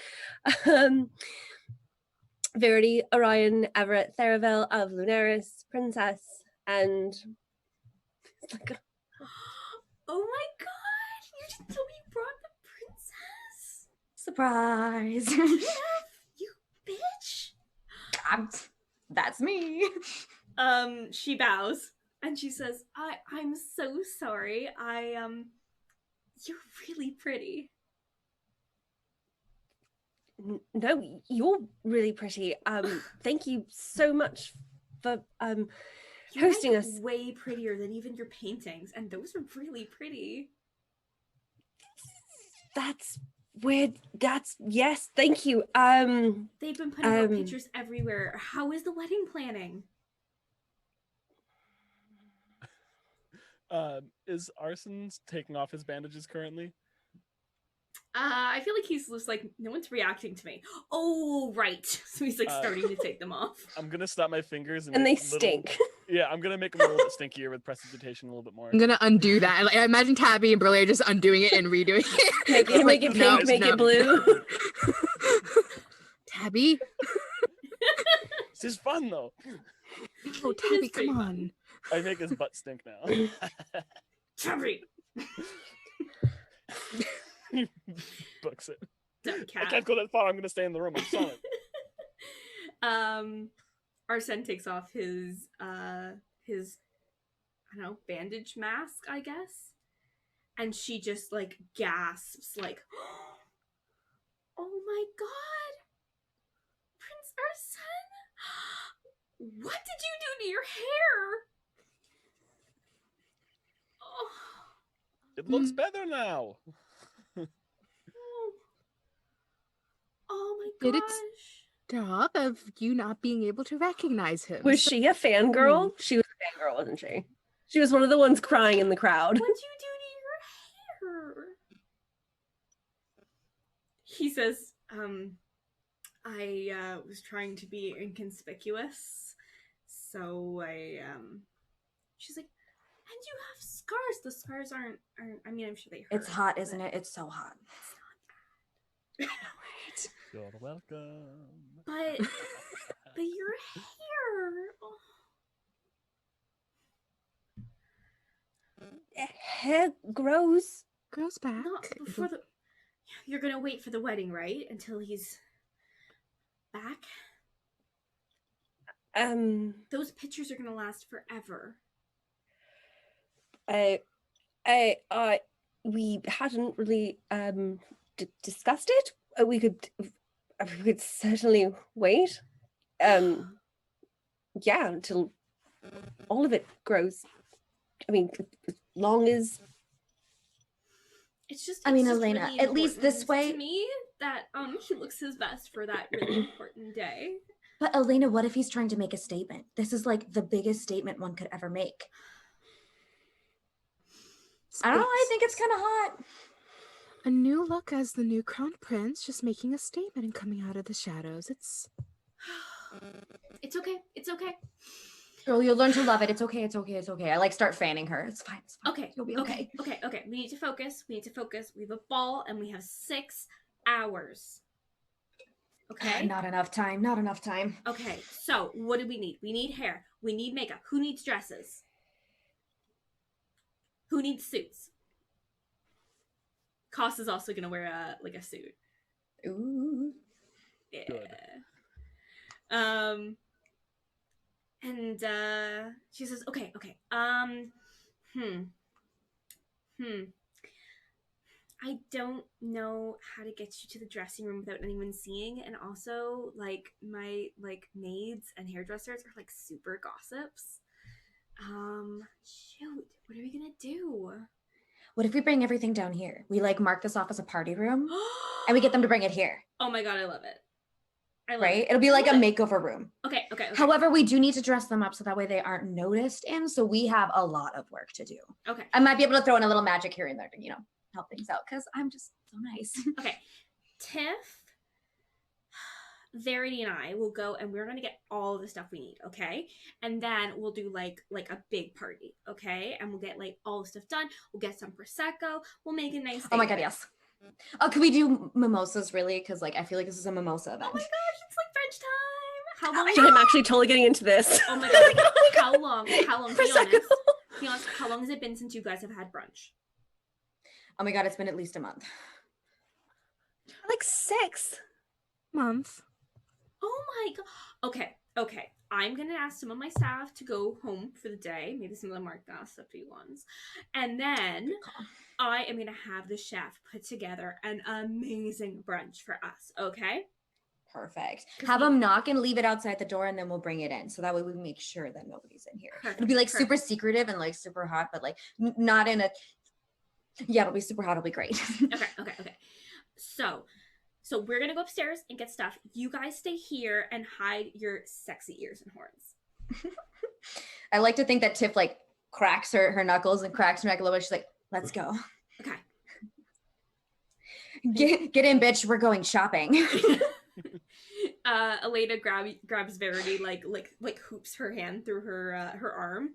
Verity, Orion, Everett, Theravel of Lunaris, Princess, and it's like Oh my god, you just told me you brought the princess? Surprise. You bitch. That's me. She bows and she says, I'm so sorry. You're really pretty. no, you're really pretty. Thank you so much for You're hosting like us. way prettier than even your paintings, and those are really pretty. That's weird. That's yes, thank you. They've been putting out pictures everywhere. How is the wedding planning? Is Arsen's taking off his bandages currently? I feel like he's just like, no one's reacting to me. Oh, right. So he's like starting to take them off. I'm gonna snap my fingers And they make little- stink. Yeah, I'm gonna make them a little bit stinkier with prestidigitation a little bit more. I'm gonna undo that. Like, I imagine Taabi and Brilia just undoing it and redoing it. Make it, It's make like, it no, pink, make no. it blue. Taabi? This is fun though. Oh, It is Taabi, pretty come fun. on. I make his butt stink now. Taabi! He books it. Dumb I cat. can't go that far. I'm gonna stay in the room. I'm solid. Arsen takes off his I don't know, bandage mask, I guess. And she just like gasps like, oh my god! Prince Arsen? What did you do to your hair? Oh, It looks better now. oh my Did it gosh. Stop of you not being able to recognize him. Was she a fangirl? She was a fangirl, wasn't she? She was one of the ones crying in the crowd. What'd you do to your hair? He says, I was trying to be inconspicuous. So she's like, and you have scars. The scars aren't I mean, I'm sure they hurt. It's hot, isn't it? It's so hot. You're welcome. But your hair. Oh, Hair grows. Grows back. not before the. You're gonna wait for the wedding, right? Until he's back. Those pictures are gonna last forever. We hadn't really discussed it. We could certainly wait. Yeah, until all of it grows. I mean, as long as. It's just. I mean, it's just Elena, really at least this important way- to me that he looks his best for that really important day. But Elena, what if he's trying to make a statement? This is like the biggest statement one could ever make. I don't know, I think it's kind of hot. A new look as the new crown prince, just making a statement and coming out of the shadows. It's It's okay. It's okay. Girl, you'll learn to love it. It's okay, it's okay, it's okay. I like start fanning her. It's fine, it's fine. Okay. You'll be okay. Okay. We need to focus. We have a ball and we have 6 hours. Okay. Not enough time, not enough time. Okay. So what do we need? We need hair. We need makeup. Who needs dresses? Who needs suits? Kos is also gonna wear a suit. Ooh. Yeah. Good. And she says, okay. I don't know how to get you to the dressing room without anyone seeing, and also like my maids and hairdressers are like super gossips. Shoot, what are we gonna do? What if we bring everything down here? We like mark this off as a party room and we get them to bring it here, Oh my god, I love it. I love right? it. It'll be like a I love it. makeover room. Okay. However, we do need to dress them up so that way they aren't noticed in. So we have a lot of work to do. Okay. I might be able to throw in a little magic here and there to, help things out because I'm just so nice. Okay. Tiff, Verity, and I will go and we're gonna get all the stuff we need, okay? And then we'll do like a big party, okay? And we'll get like all the stuff done. We'll get some prosecco. We'll make a nice. Oh my day god, of it. yes. Oh, can we do mimosas really? Because like I feel like this is a mimosa event. Oh my gosh, it's like French time. How long? I'm actually totally getting into this. Oh my god! How long? Be Prosecco. honest. Be honest. How long has it been since you guys have had brunch? Oh my god, it's been at least a month. Like 6. month. Oh my god. Okay. I'm gonna ask some of my staff to go home for the day. Maybe some of them aren't gossipy ones. And then I am gonna have the chef put together an amazing brunch for us. Okay? Perfect. Have them knock and leave it outside the door and then we'll bring it in. So that way we make sure that nobody's in here. Perfect, It'll be like super perfect. secretive and like super hot, but like not in a. Yeah, it'll be super hot. It'll be great. Okay. So we're gonna go upstairs and get stuff. You guys stay here and hide your sexy ears and horns. I like to think that Tiff like cracks her knuckles and cracks her neck a little bit. She's like, let's go. Okay. Get in, bitch. We're going shopping. Elena grabs Verity, like hoops her hand through her arm.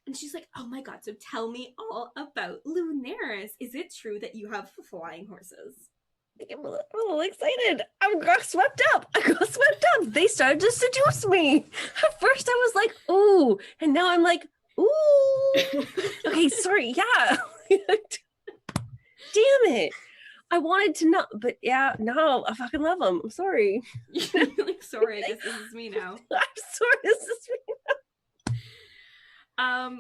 And she's like, oh my god, so tell me all about Lunaris. Is it true that you have flying horses? I'm a little excited. I got swept up. They started to seduce me. At first I was like, ooh. And now I'm like, ooh. Okay, sorry. Yeah. Damn it. I wanted to know, but yeah, no, I fucking love them. I'm sorry. You're like, sorry, I guess this is me now. I'm sorry, this is me.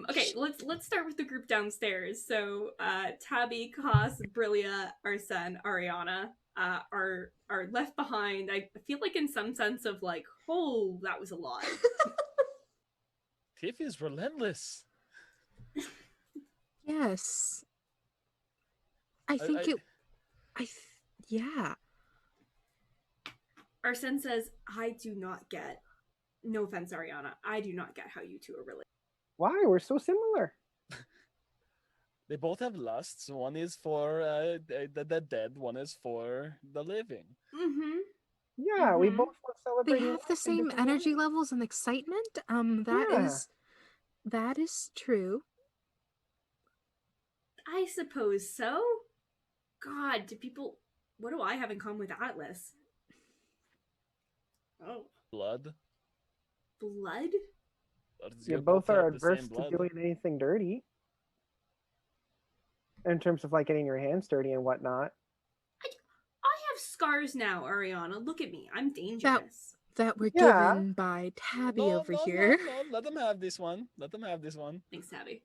Okay, let's start with the group downstairs. So Taabi, Kos, Brilia, Arsen, Ariana are left behind. I feel like in some sense of like, oh, that was a lot. Tiff is relentless. Yes. Yeah. Arsen says, I do not get, no offense, Ariana, I do not get how you two are related. Why? We're so similar. They both have lusts. One is for the dead. One is for the living. Mm-hmm. Yeah, we Mhm. both were They celebrating. have life the in same different energy ways. levels and excitement. Yeah. That is true. I suppose so. God, what do I have in common with Atlas? Oh, Blood. blood? You both are have the same adverse to blood. doing anything dirty. In terms of like getting your hands dirty and whatnot. I have scars now, Ariana. Look at me. I'm dangerous. That were Yeah. given by Taabi No, over no, here. No. Let them have this one. Thanks, Taabi.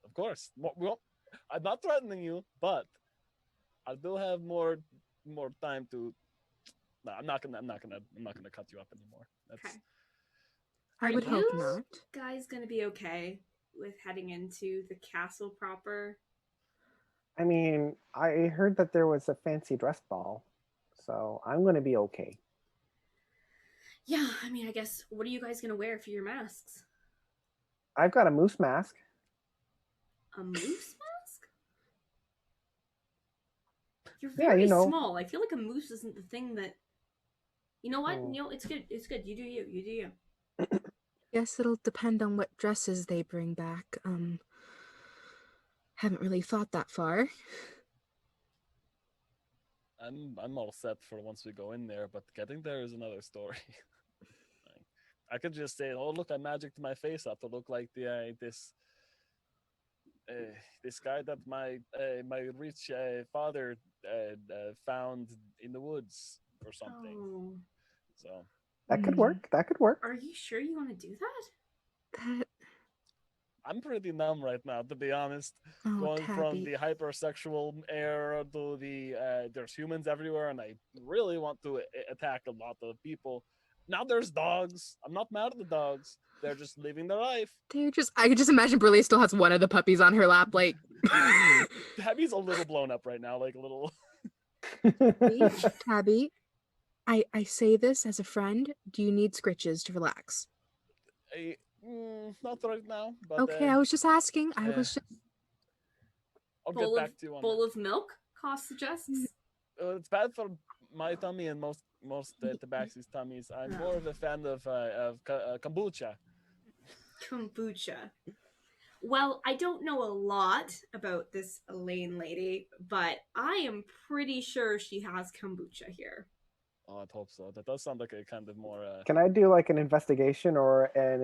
Of course. Well, I'm not threatening you, but I do have more time to. No, I'm not gonna cut you up anymore. That's Okay. I would hope you not. guys gonna be okay with heading into the castle proper? I mean, I heard that there was a fancy dress ball, so I'm going to be okay. Yeah, I mean, I guess, what are you guys gonna wear for your masks? I've got a moose mask. A moose mask? You're Yeah, very you know. small. I feel like a moose isn't the thing that... You know what? Oh. You know, it's good. It's good. You do you. You do you. Guess it'll depend on what dresses they bring back. Haven't really thought that far. I'm all set for once we go in there, but getting there is another story. I could just say, "Oh, look, I magicked my face up to look like this guy that my rich father found in the woods or something." Oh. So That could work. That could work. Are you sure you want to do that? That I'm pretty numb right now, to be honest. Going from Taabi. the hypersexual era to the there's humans everywhere, and I really want to attack a lot of people. Now there's dogs. I'm not mad at the dogs. They're just living their life. I could just imagine Brilia still has one of the puppies on her lap, like Tabby's a little blown up right now, like a little. Taabi, I say this as a friend. Do you need scritches to relax? Not right now, but Okay, I was just asking. I was just I'll get back to you on bowl of milk, Kos suggests. it's bad for my tummy and most Tabaxi's tummies. I'm more of a fan of kombucha. Kombucha. Well, I don't know a lot about this Elaine lady, but I am pretty sure she has kombucha here. Oh, I'd hope so. That does sound like a kind of more. Can I do like an investigation or I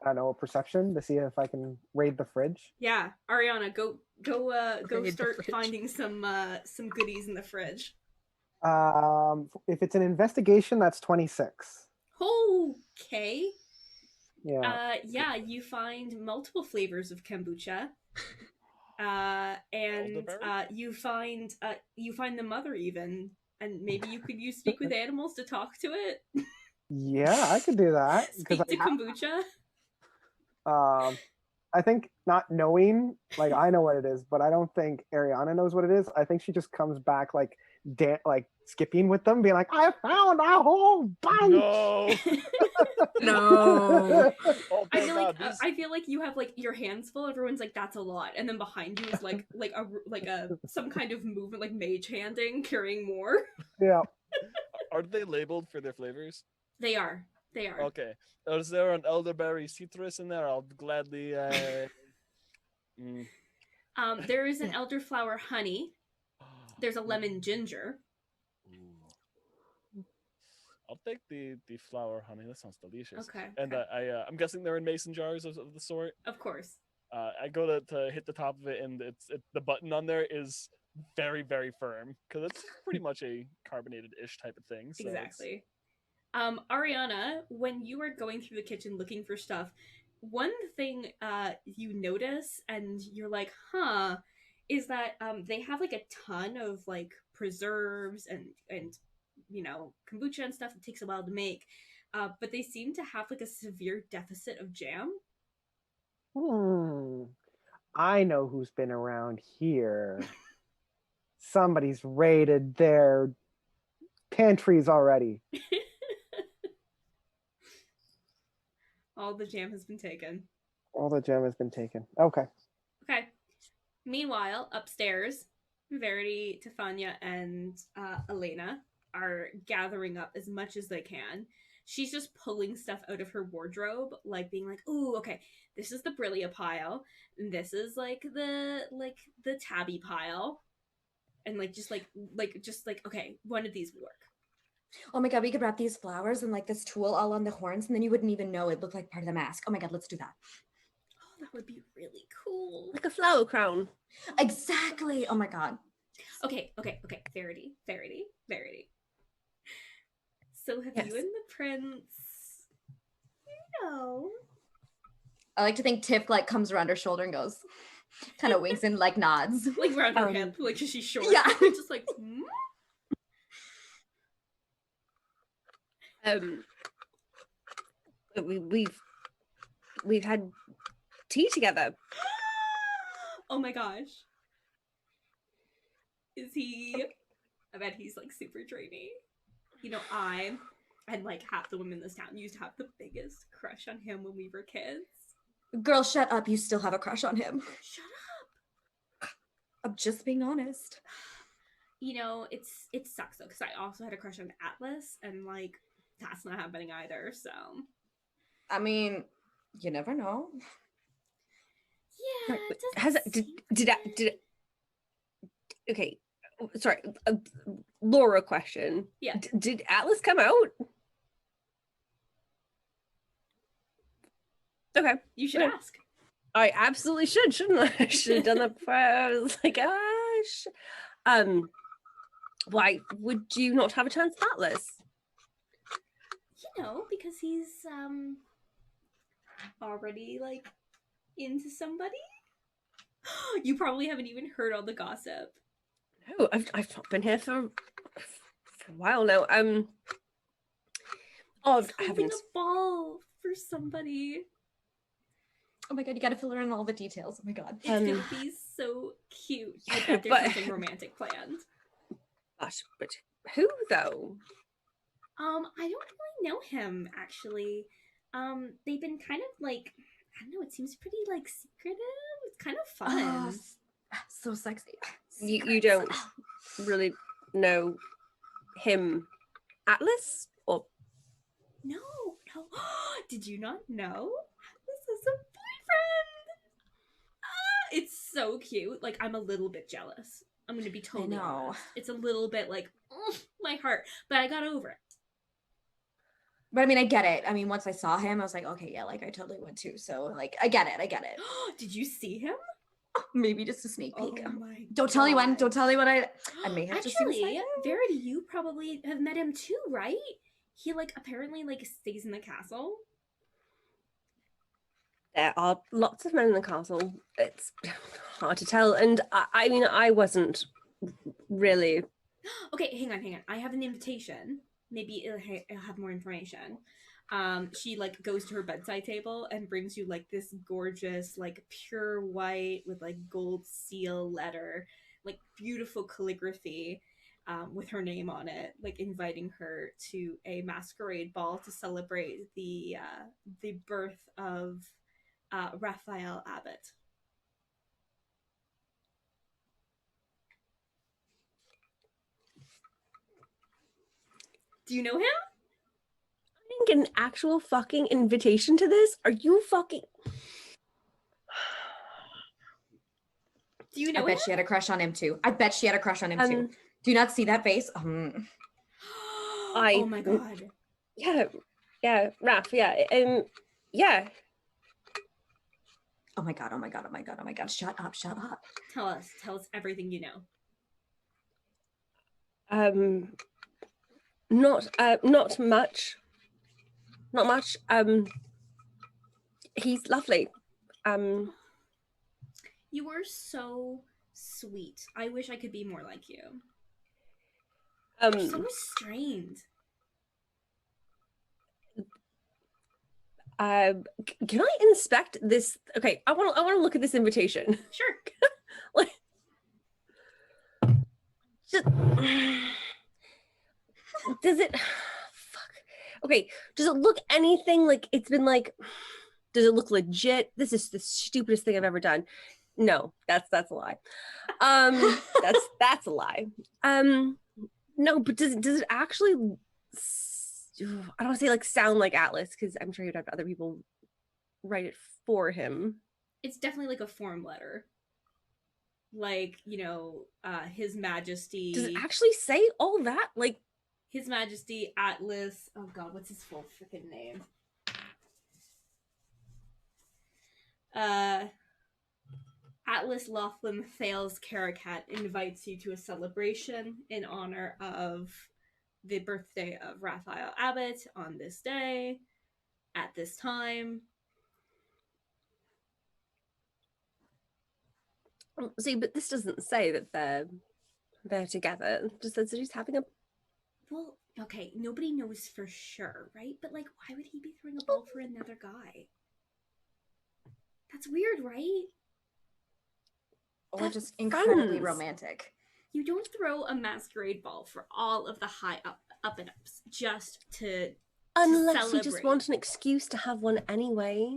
don't know, a perception to see if I can raid the fridge? Yeah, Ariana, go Raid the start fridge. finding some goodies in the fridge. If it's an investigation, that's 26. Okay. Yeah. Yeah, you find multiple flavors of kombucha. And you find the mother even, and maybe you could speak with animals to talk to it. Yeah, I could do that. Speak to kombucha. I think not knowing, like I know what it is, but I don't think Ariana knows what it is. I think she just comes back like skipping with them, being like, I found a whole bunch. No. No. Oh, I thank feel God. like I feel like you have like your hands full. Everyone's like, that's a lot, and then behind you is like a some kind of movement, like mage handing, carrying more. Yeah. Are they labeled for their flavors? They are. They are. Okay. Is there an elderberry citrus in there? I'll gladly. There is an elderflower honey. There's a lemon ginger. Ooh. I'll take the flower honey. That sounds delicious. Okay. And okay. I'm guessing they're in mason jars of the sort. Of course. I go to hit the top of it, and the button on there is very, very firm because it's pretty much a carbonated-ish type of thing. So Exactly. Ariana, when you are going through the kitchen looking for stuff, one thing you notice and you're like, huh, is that they have like a ton of like preserves and you know, kombucha and stuff that takes a while to make. But they seem to have like a severe deficit of jam. I know who's been around here. Somebody's raided their pantries already. All the jam has been taken. All the jam has been taken. Okay. Okay. Meanwhile, upstairs, Verity, Tiffania, and Elena are gathering up as much as they can. She's just pulling stuff out of her wardrobe, like being like, "Ooh, okay, this is the Brilia pile, and this is like the Taabi pile," and just okay, one of these would work. Oh my god, we could wrap these flowers and like this tulle all on the horns, and then you wouldn't even know it looked like part of the mask. Oh my god, let's do that. Oh, that would be really cool. Like a flower crown. Exactly. Oh my god. Okay. Verity. So have Yes. you and the prince, I like to think Tiff like comes around her shoulder and goes, kind of winks and like nods. like around her hip, like she's short. Yeah. Just like, We've had tea together. oh my gosh. Is he? I bet he's like super dreamy. You know, I and like half the women in this town used to have the biggest crush on him when we were kids. Girl, shut up. You still have a crush on him. Shut up. I'm just being honest. You know, it sucks though, because I also had a crush on Atlas, and like that's not happening either. So, I mean, you never know. yeah, Right, it doesn't has it, seem did good. okay, sorry, Laura question. Yeah. Did Atlas come out? Okay. You should Okay. ask. I absolutely should, shouldn't I? I should have done that before. I was like, gosh. Why would you not have a chance at Atlas? You know, because he's already like into somebody. You probably haven't even heard all the gossip. No, I've not been here for a while now. Oh, He's holding heavens. a ball for somebody. Oh my god, you gotta fill in all the details. Oh my god. It's gonna be so cute. I bet there's But- something romantic planned. Gosh, but who though? I don't really know him actually. They've been kind of like, I don't know. It seems pretty like secretive. It's kind of fun. So sexy. You don't really know him, Atlas? Or No. Did you not know? This is a boyfriend. It's so cute. Like, I'm a little bit jealous. I'm gonna be totally know. honest. It's a little bit like my heart, but I got over it. But I mean, I get it. I mean, once I saw him, I was like, okay, yeah, like I totally would too. So like, I get it. Did you see him? Maybe just a sneak peek. Oh my Don't tell anyone. God. Don't tell anyone. I may have just seen Actually, him. Verity, you probably have met him too, right? He like apparently like stays in the castle. there are lots of men in the castle. It's hard to tell. And I mean, I wasn't really. Okay, hang on. I have an invitation. Maybe it'll have more information. She like goes to her bedside table and brings you like this gorgeous, like pure white with like gold seal letter, like beautiful calligraphy. with her name on it, like inviting her to a masquerade ball to celebrate the birth of Raphael Abbott. Do you know him? I didn't get an actual fucking invitation to this. Are you fucking? Do you know I bet him? she had a crush on him too. I bet she had a crush on him too. Do you not see that face? Oh my god. Yeah, Raph, yeah. Yeah. Oh my god, oh my god, oh my god, oh my god. Shut up, shut up. Tell us everything you know. Not much. Not much. He's lovely. You were so sweet. I wish I could be more like you. You're so restrained. Can I inspect this? Okay, I want to look at this invitation. Sure. Like, just, does it? Fuck. Okay, does it look anything like it's been like? Does it look legit? This is the stupidest thing I've ever done. No, that's a lie. That's a lie. No, but does it actually? I don't want to say like sound like Atlas because I'm sure he'd have other people write it for him. It's definitely like a form letter. Like, you know, His Majesty. Does it actually say all that? Like, His Majesty Atlas. Oh god, what's his full freaking name? Atlas Laughlin Thales Caracat invites you to a celebration in honor of the birthday of Raphael Abbott on this day, at this time. See, but this doesn't say that they're together. It just says that he's having a. Well, okay, nobody knows for sure, right? But like, why would he be throwing a ball for another guy? That's weird, right? Or just incredibly friends. Romantic. You don't throw a masquerade ball for all of the high up and ups just to Unless you just celebrate. want an excuse to have one anyway.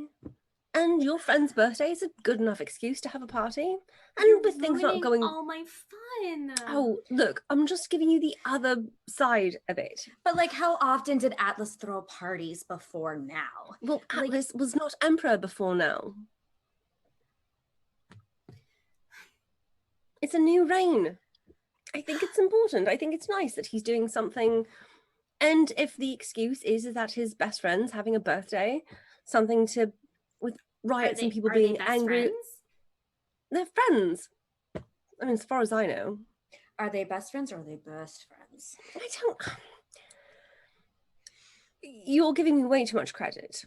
And your friend's birthday is a good enough excuse to have a party. And You're with things not ruining going. all my fun. Oh, look, I'm just giving you the other side of it. But like, how often did Atlas throw parties before now? Well, Like- Atlas was not emperor before now. It's a new reign. I think it's important. I think it's nice that he's doing something. And if the excuse is that his best friend's having a birthday, something to with riots and people Are being they best angry. friends? They're friends. I mean, as far as I know. Are they best friends or are they best friends? I don't. You're giving me way too much credit.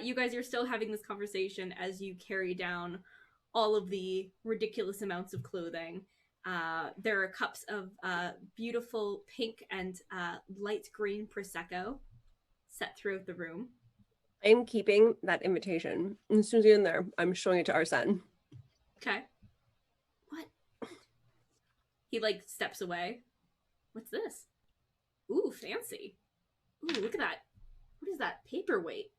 You guys are still having this conversation as you carry down all of the ridiculous amounts of clothing. There are cups of beautiful pink and light green Prosecco set throughout the room. I'm keeping that invitation. As soon as you're in there, I'm showing it to Arsen. Okay. What? He like steps away. What's this? Ooh, fancy. Ooh, look at that. What is that? Paperweight.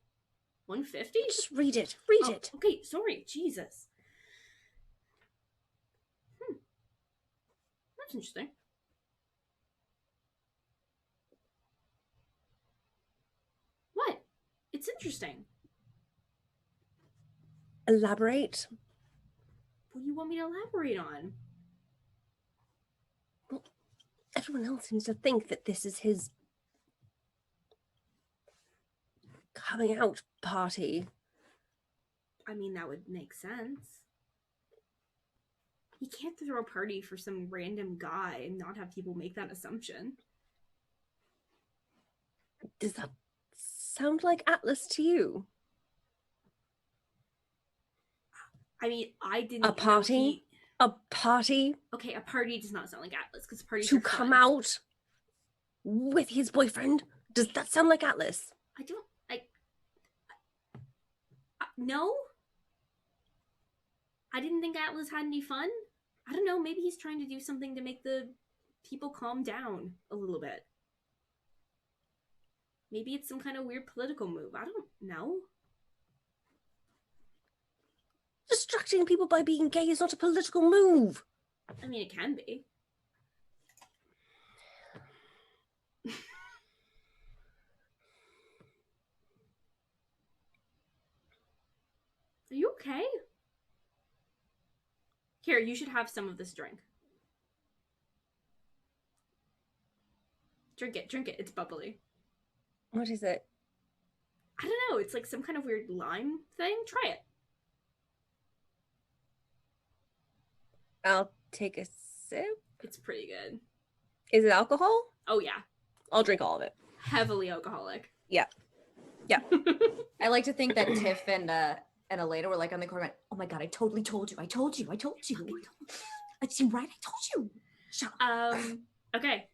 150? Just read it. Read it. Okay, sorry. Jesus. That's interesting. What? It's interesting. Elaborate. What do you want me to elaborate on? Well, everyone else seems to think that this is his coming out party. I mean, that would make sense. You can't throw a party for some random guy and not have people make that assumption. Does that sound like Atlas to you? I mean, I didn't A party? know he... A party Okay, a party does not sound like Atlas, because parties to are come fun. out with his boyfriend? Does that sound like Atlas? No? I didn't think Atlas had any fun. I don't know, maybe he's trying to do something to make the people calm down a little bit. Maybe it's some kind of weird political move. I don't know. Distracting people by being gay is not a political move. I mean, it can be. Are you okay? Here, you should have some of this drink. Drink it. It's bubbly. What is it? I don't know. It's like some kind of weird lime thing. Try it. I'll take a sip. It's pretty good. Is it alcohol? Oh, yeah. I'll drink all of it. Heavily alcoholic. Yeah. I like to think that Tiff and Elena were like on the corner. Oh my god! I totally told you. I told you. I seem right. I told you. Shut up. Okay.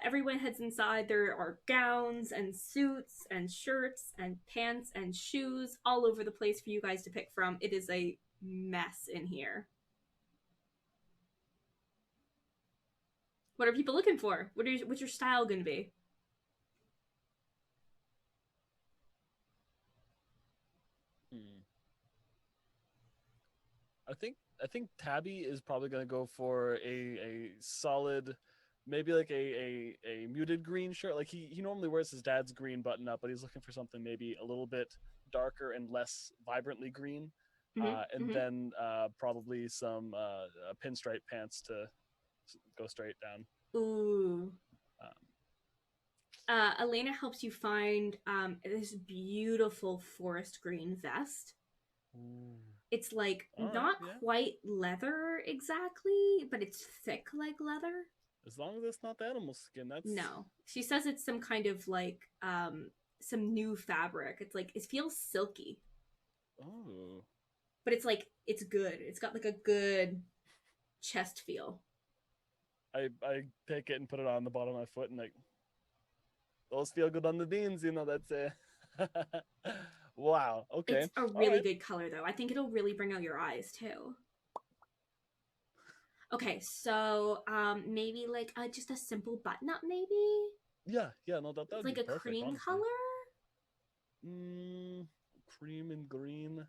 Everyone heads inside. There are gowns and suits and shirts and pants and shoes all over the place for you guys to pick from. It is a mess in here. What are people looking for? What's your style gonna be? I think Taabi is probably going to go for a solid, maybe like a muted green shirt. Like he normally wears his dad's green button up, but he's looking for something maybe a little bit darker and less vibrantly green. Then probably some pinstripe pants to go straight down. Ooh. Elena helps you find this beautiful forest green vest. Ooh. It's like Alright, quite leather exactly, but it's thick like leather. As long as it's not animal skin, that's... No. She says it's some kind of like some new fabric. It's like it feels silky. Oh. But it's like it's good. It's got like a good chest feel. I take it and put it on the bottom of my foot and like those feel good on the beans, you know, that's wow. Okay. It's a really good color though. I think it'll really bring out your eyes too. Okay, so maybe like just a simple button up maybe? Yeah, no, that would like be a perfect, cream honestly. color? Cream and green.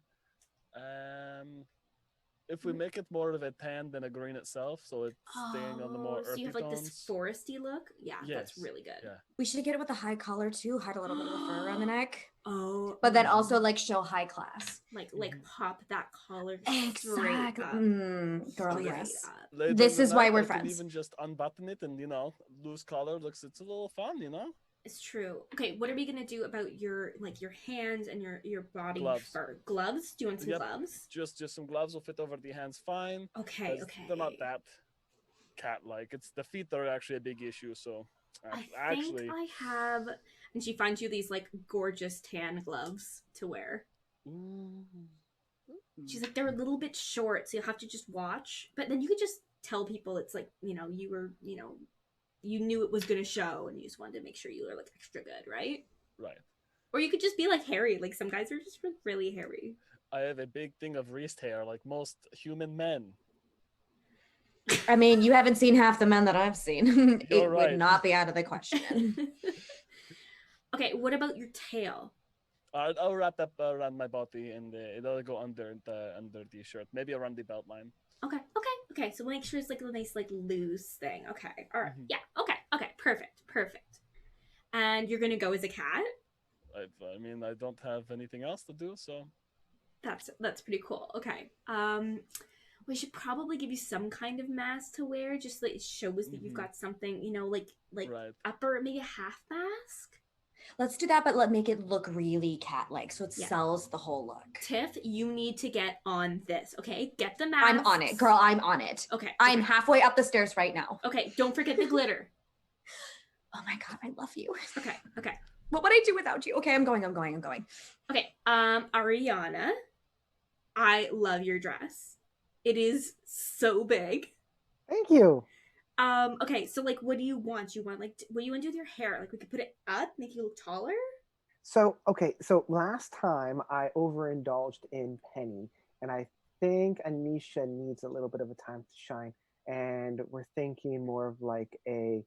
If we make it more of a tan than a green itself, so it's staying on the more earthy so you have like tones. this foresty look? Yeah, that's Yes, really good. Yeah. We should get it with a high collar too. Hide a little bit of the fur around the neck. Oh, But then also like show high class. like pop that collar Exactly. Girl, straight yes. up. Later This in the is why night, we're I can friends. even just unbutton it and, you know, loose collar looks, it's a little fun, you know? It's true. Okay, what are we gonna do about your hands and your body Gloves. fur? Gloves? Do you want some gloves? Just some gloves will fit over the hands fine. Okay. They're not that cat-like. It's the feet that are actually a big issue, so... I think I have... And she finds you these, like, gorgeous tan gloves to wear. Ooh. She's like, they're a little bit short, so you'll have to just watch. But then you could just tell people it's like, you know, you knew it was going to show, and you just wanted to make sure you were, like, extra good, right? Right. Or you could just be, like, hairy. Like, some guys are just really hairy. I have a big thing of wrist hair, like most human men. I mean, you haven't seen half the men that I've seen. You're It right. would not be out of the question. Okay, what about your tail? I'll wrap that around my body, and it'll go under the shirt, maybe around the belt line. Okay. So make sure it's like a nice, like, loose thing. Okay. All right. Yeah. Okay. Perfect. And you're gonna go as a cat? I mean, I don't have anything else to do, so. That's pretty cool. Okay. We should probably give you some kind of mask to wear, just so it shows that you've got something, you know, like Right. upper, maybe a half mask. Let's do that, but make it look really cat-like, so it sells the whole look. Tiff, you need to get on this, okay? Get the mask. I'm on it, girl. I'm on it. Okay. I'm halfway up the stairs right now. Okay, don't forget the glitter. Oh my god, I love you. Okay. What would I do without you? Okay, I'm going. Okay, Ariana, I love your dress. It is so big. Thank you. Okay, so like, what do you want? You want like, what do you want to do with your hair? Like, we could put it up, make you look taller. So last time I overindulged in Penny, and I think Anisha needs a little bit of a time to shine, and we're thinking more of like a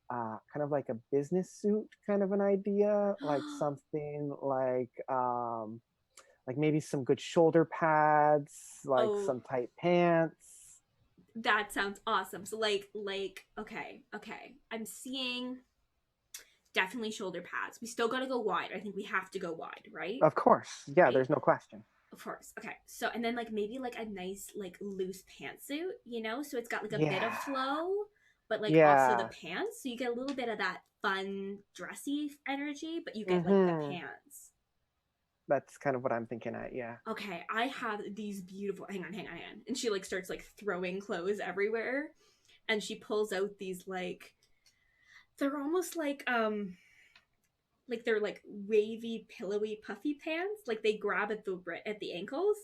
kind of like a business suit kind of an idea, like something like maybe some good shoulder pads, like Oh, some tight pants. that sounds awesome. So okay. I'm seeing definitely shoulder pads. We still gotta go wide. I think we have to go wide, right? Of course, yeah, Right? there's no question. Of course. Okay. So and then like maybe like a nice like loose pantsuit, so it's got like a bit of Yeah, flow, but like also the yeah. pants. So you get a little bit of that fun dressy energy, but you get like the Mm-hmm. pants. That's kind of what I'm thinking at. Yeah. Okay, I have these beautiful hang on. And she like starts like throwing clothes everywhere. And she pulls out these like they're almost like they're like wavy, pillowy, puffy pants. Like they grab at the ankles,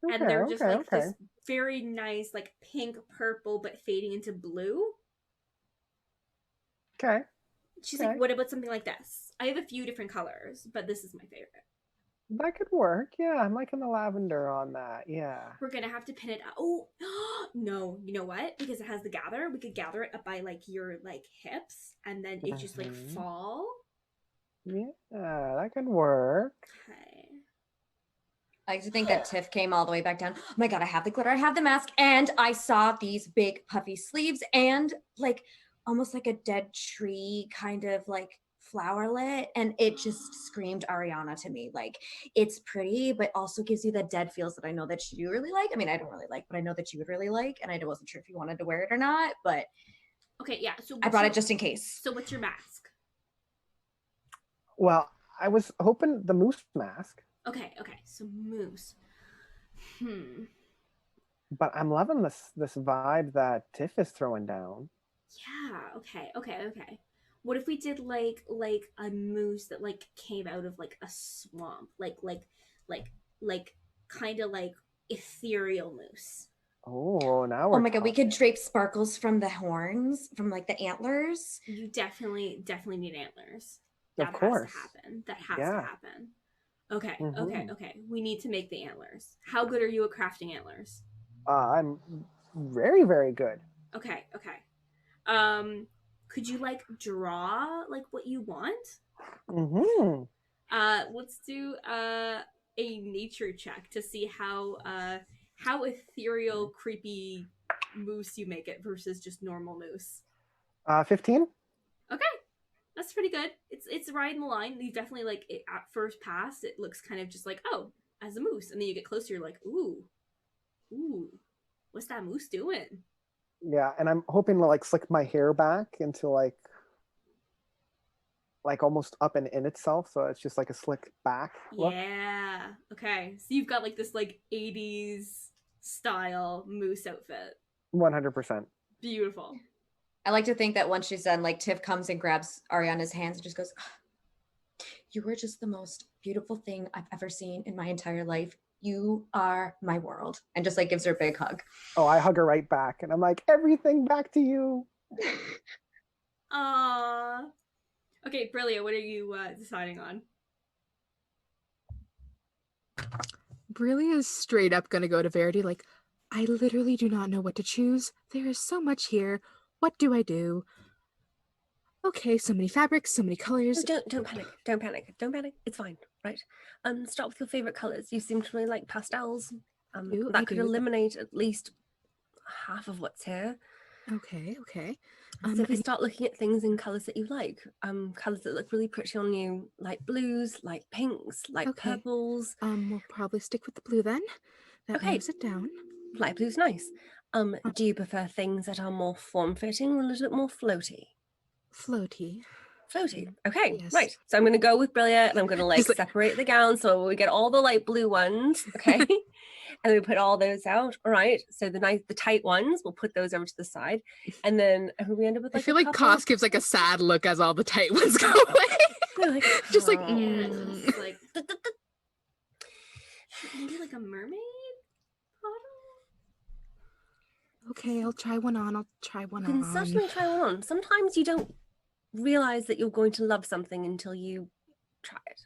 and Okay. they're just Okay. like Okay. this very nice like pink purple but fading into blue. Okay. She's Okay. like, what about something like this? I have a few different colors, but this is my favorite. That could work. Yeah, I'm liking the lavender on that. Yeah. We're gonna have to pin it. Oh no! You know what? Because it has the gather, we could gather it up by like your like hips, and then it just like Mhm. fall. Yeah, that could work. Okay. I like to think that Tiff came all the way back down. Oh my god, I have the glitter, I have the mask, and I saw these big puffy sleeves and like almost like a dead tree kind of like flowerlet, and it just screamed Ariana to me. Like it's pretty, but also gives you the dead feels that I know that you really like. I mean, I don't really like, but I know that you would really like, and I wasn't sure if you wanted to wear it or not, but Okay, yeah. So I brought it just in case. So what's your mask? Well, I was hoping the moose mask, Okay. So moose. but I'm loving this vibe that Tiff is throwing down. Yeah. Okay. What if we did like a moose that like came out of like a swamp, like kind of like ethereal moose? Oh, now Oh we're my god, we could talking. drape sparkles from the horns, from like the antlers. You definitely need antlers. Of That course. has to happen. That has Yeah. to happen. Okay. Mhm. We need to make the antlers. How good are you at crafting antlers? I'm very, very good. Okay. Could you like draw like what you want? Mm-hmm. Let's do a nature check to see how ethereal, creepy moose you make it versus just normal moose. 15? Okay, that's pretty good. It's riding the line. You definitely like it, at first pass. It looks kind of just like, oh, as a moose, and then you get closer. You're like, ooh, what's that moose doing? Yeah, and I'm hoping to like slick my hair back into like almost up and in itself, so it's just like a slick back look. Yeah. Okay. So you've got like this like 80s style moose outfit. 100%. Beautiful. I like to think that once she's done, like Tiff comes and grabs Ariana's hands and just goes, you were just the most beautiful thing I've ever seen in my entire life. You are my world. And just like gives her a big hug. Oh, I hug her right back, and I'm like, everything back to you. Aww. Okay, Brilia, what are you deciding on? Brilia is straight up gonna go to Verity like, I literally do not know what to choose. There is so much here. What do I do? Okay, so many fabrics, so many colors. Don't panic. It's fine, right? Start with your favorite colors. You seem to really like pastels. I That could do. eliminate at least half of what's here. Okay. So if we start looking at things in colors that you like, colors that look really pretty on you, like blues, like pinks, like purples. We'll probably stick with the blue then. That Okay. moves it down. Light blue's nice. Do you prefer things that are more form-fitting or a little bit more floaty? Floaty. Okay, Yes. right. So I'm going to go with Brilia, and I'm going to like Just like- separate the gowns so we get all the light blue ones, okay? And we put all those out. All right. So the tight ones, we'll put those over to the side, and then we end up with like. I feel like Kos gives like a sad look as all the tight ones go away. Like, just like, Yeah, just like maybe like a mermaid bottle. Okay, I'll try one on. You can certainly try one on. Sometimes you don't realize that you're going to love something until you try it.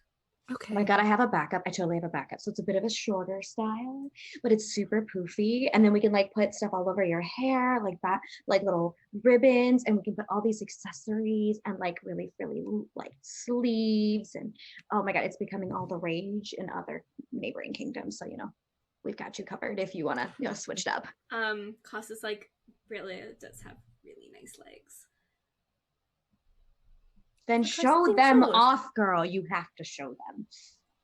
Okay. But I gotta have a backup. I totally have a backup. So it's a bit of a shorter style, but it's super poofy. And then we can like put stuff all over your hair, like that, like little ribbons, and we can put all these accessories and like really frilly like sleeves. And oh my god, it's becoming all the rage in other neighboring kingdoms. So we've got you covered if you wanna, switch it up. Kos is like, really, it does have really nice legs. Then Because show things them show it. off, girl. You have to show them.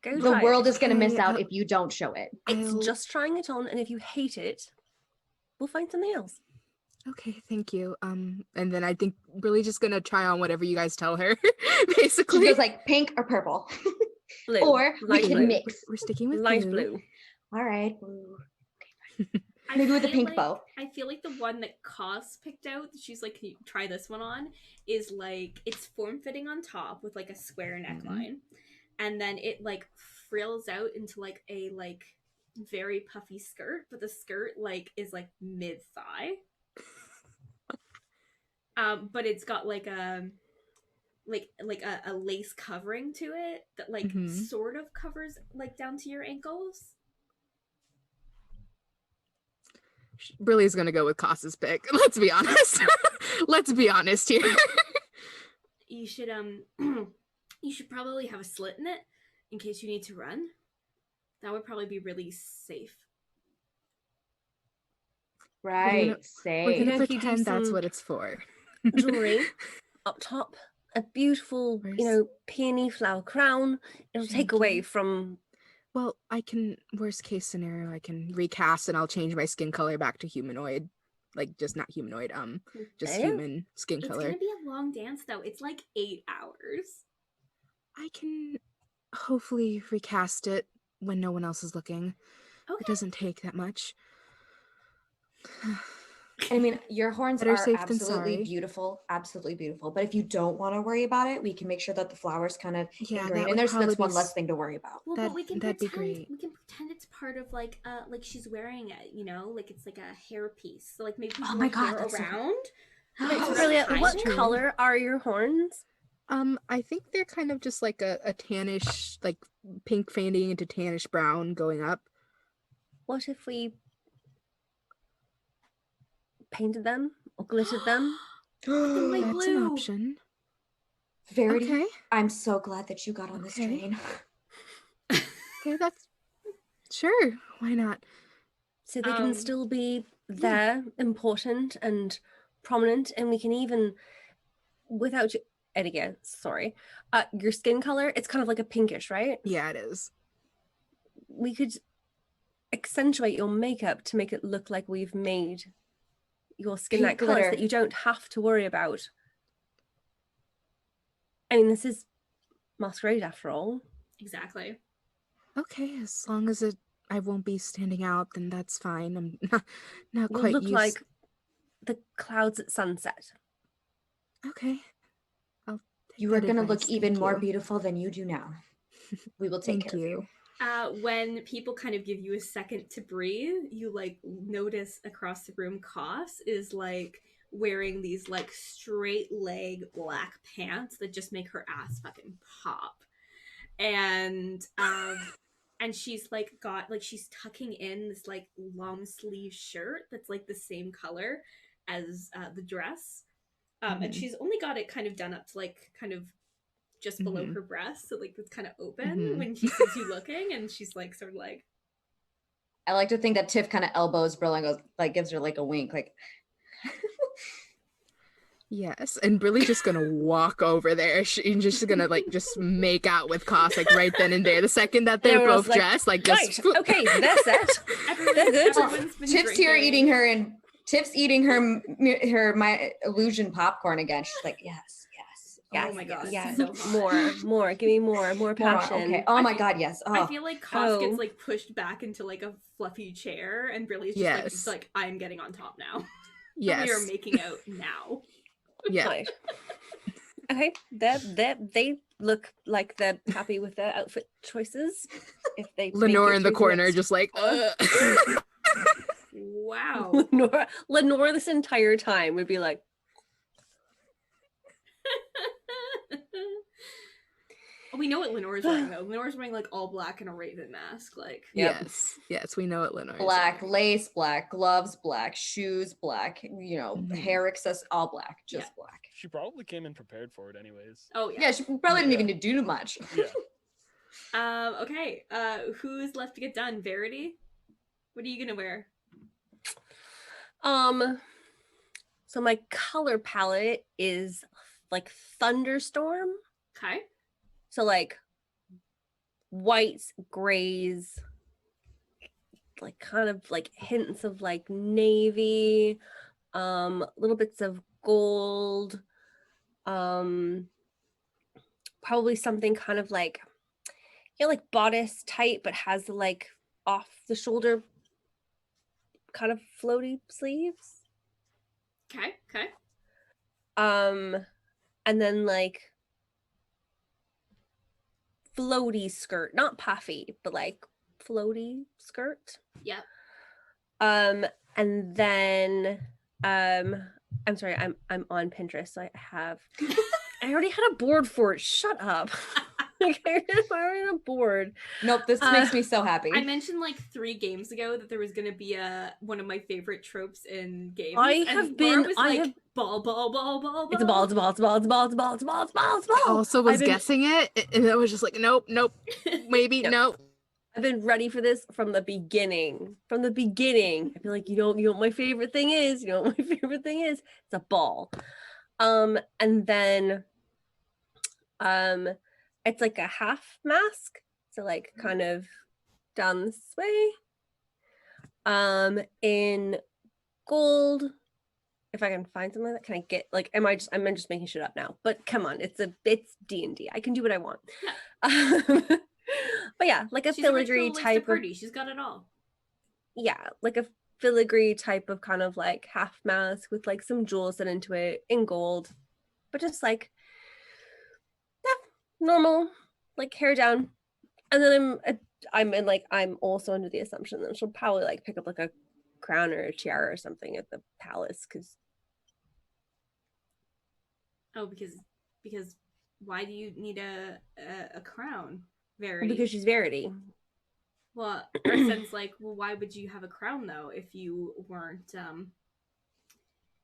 Go The try world it. is gonna miss Okay, out if you don't show it. It's I'll- just trying it on, and if you hate it, we'll find something else. Okay, thank you. And then I think really just gonna try on whatever you guys tell her, She basically. goes like pink or purple. Blue. Or we light can blue. mix. We're sticking with Light blue. blue. All right, blue. I Maybe with a feel pink like, bow. I feel like the one that Kos picked out, that she's like, can you try this one on, is like, it's form-fitting on top with like a square neckline. And then it like frills out into like a like very puffy skirt, but the skirt like is like mid-thigh. But it's got like a lace covering to it that like sort of covers like down to your ankles. Brilli's gonna go with Kos's pick. Let's be honest. Let's be honest here. You should you should probably have a slit in it in case you need to run. That would probably be really safe. Right. We're Say. gonna if you do pretend that's some what it's for. Jewelry up top, a beautiful, Where's- peony flower crown. It'll take Thank away you. from. Well, I can, worst case scenario, I can recast and I'll change my skin color back to humanoid. Like, just not humanoid, just There. human skin It's color. gonna be a long dance though. It's like 8 hours. I can hopefully recast it when no one else is looking. Okay. It doesn't take that much. I mean, your horns Better are safe than absolutely sorry. beautiful, absolutely beautiful. But if you don't want to worry about it, we can make sure that the flowers kind of Yeah, ingrain that in would there, so that's probably one be less thing to worry about. Well, That- but we can that'd be pretend great. we can pretend it's part of like she's wearing it, like it's like a hair piece. So like maybe Oh we my move God, hair that's so- around. Oh, Brilliant. hide What it? color are your horns? I think they're kind of just like a tannish, like pink fading into tannish brown going up. What if we painted them or glittered them? them light That's an blue. option. Verity, Okay. I'm so glad that you got on this Okay. train. Okay, that's sure. Why not? So they can Um, still be there, important and prominent, and we can even, without you, and again, sorry, your skin color, it's kind of like a pinkish, right? Yeah, it is. We could accentuate your makeup to make it look like we've made your skin Pink that color, so glitter. that you don't have to worry about. I mean, this is Masquerade after all. Exactly. Okay, as long as I won't be standing out, then that's fine. I'm not You'll quite look used. like the clouds at sunset. Okay. I'll take You are that going to advice. look even Thank more you. beautiful than you do now. We will take Thank care of you. you. When people kind of give you a second to breathe, you like notice across the room Kos is like wearing these like straight leg black pants that just make her ass fucking pop. And she's like got like she's tucking in this like long sleeve shirt that's like the same color as the dress. And she's only got it kind of done up to like kind of just below her breast, so like it's kind of open when she sees you looking, and she's like sort of like. I like to think that Tiff kind of elbows Brill and goes, like, gives her like a wink, like. Yes, and Brilly's just gonna walk over there. She's just gonna like just make out with Kos like right then and there. The second that they're Everyone's both like, dressed, like Right, just okay, that's it. They're good. Everyone's been Tiff's here drinking. eating her, and Tiff's eating her my illusion popcorn again. She's like, yes, yes, Oh yes, my God, yes. so hot. more. Give me more More, passion. okay. Oh my God, yes. I Oh. feel like Kos Oh. gets like pushed back into like a fluffy chair, and Brilly's just Yes. like, it's like I'm getting on top now. yes, We are making out now. yeah. Right. Okay, they look like they're happy with their outfit choices. If they make Lenore it in the through corner, next just like. hour. Wow. Lenore this entire time would be like, We know what Lenore's wearing though. Lenore's wearing like all black and a raven mask. Like Yep. Yes, we know what Lenore is. Black lace, black gloves, black shoes, black, hair access, all black, just black. She probably came in prepared for it anyways. oh yeah. Yeah, she probably didn't even do much. Yeah. Okay. Who's left to get done? Verity? What are you gonna wear? So my color palette is like thunderstorm. Okay. So like whites, grays, like kind of like hints of like navy, little bits of gold, probably something kind of like like bodice type, but has the like off the shoulder kind of floaty sleeves. Okay. And then like floaty skirt, not puffy, but like floaty skirt. Yep. And then I'm sorry, I'm on Pinterest, so I already had a board for it. Shut up. Like, I already had a board. Nope, this makes me so happy. I mentioned like 3 games ago that there was gonna be one of my favorite tropes in games. I have been. Ball. It's a ball. It's a ball. It's a ball. It's a ball. It's a ball. It's a ball. It's a ball. It's a ball. I also was guessing it, and it was just like, nope, maybe, nope. I've been ready for this from the beginning. From the beginning, I feel like you know what my favorite thing is. You know what my favorite thing is? It's a ball. And then, it's like a half mask, so like kind of down this way. In gold. If I can find something that can I get like I'm just making shit up now. But come on, it's D&D. I can do what I want. Yeah. But yeah, like a She's filigree type of She's got it all. Yeah, like a filigree type of kind of like half mask with like some jewels set into it in gold, but just like normal, like hair down. And then I'm also under the assumption that she'll probably like pick up like a crown or a tiara or something at the palace because why do you need a crown, Verity? Because she's Verity. Well, Arsen's like, well, why would you have a crown though if you weren't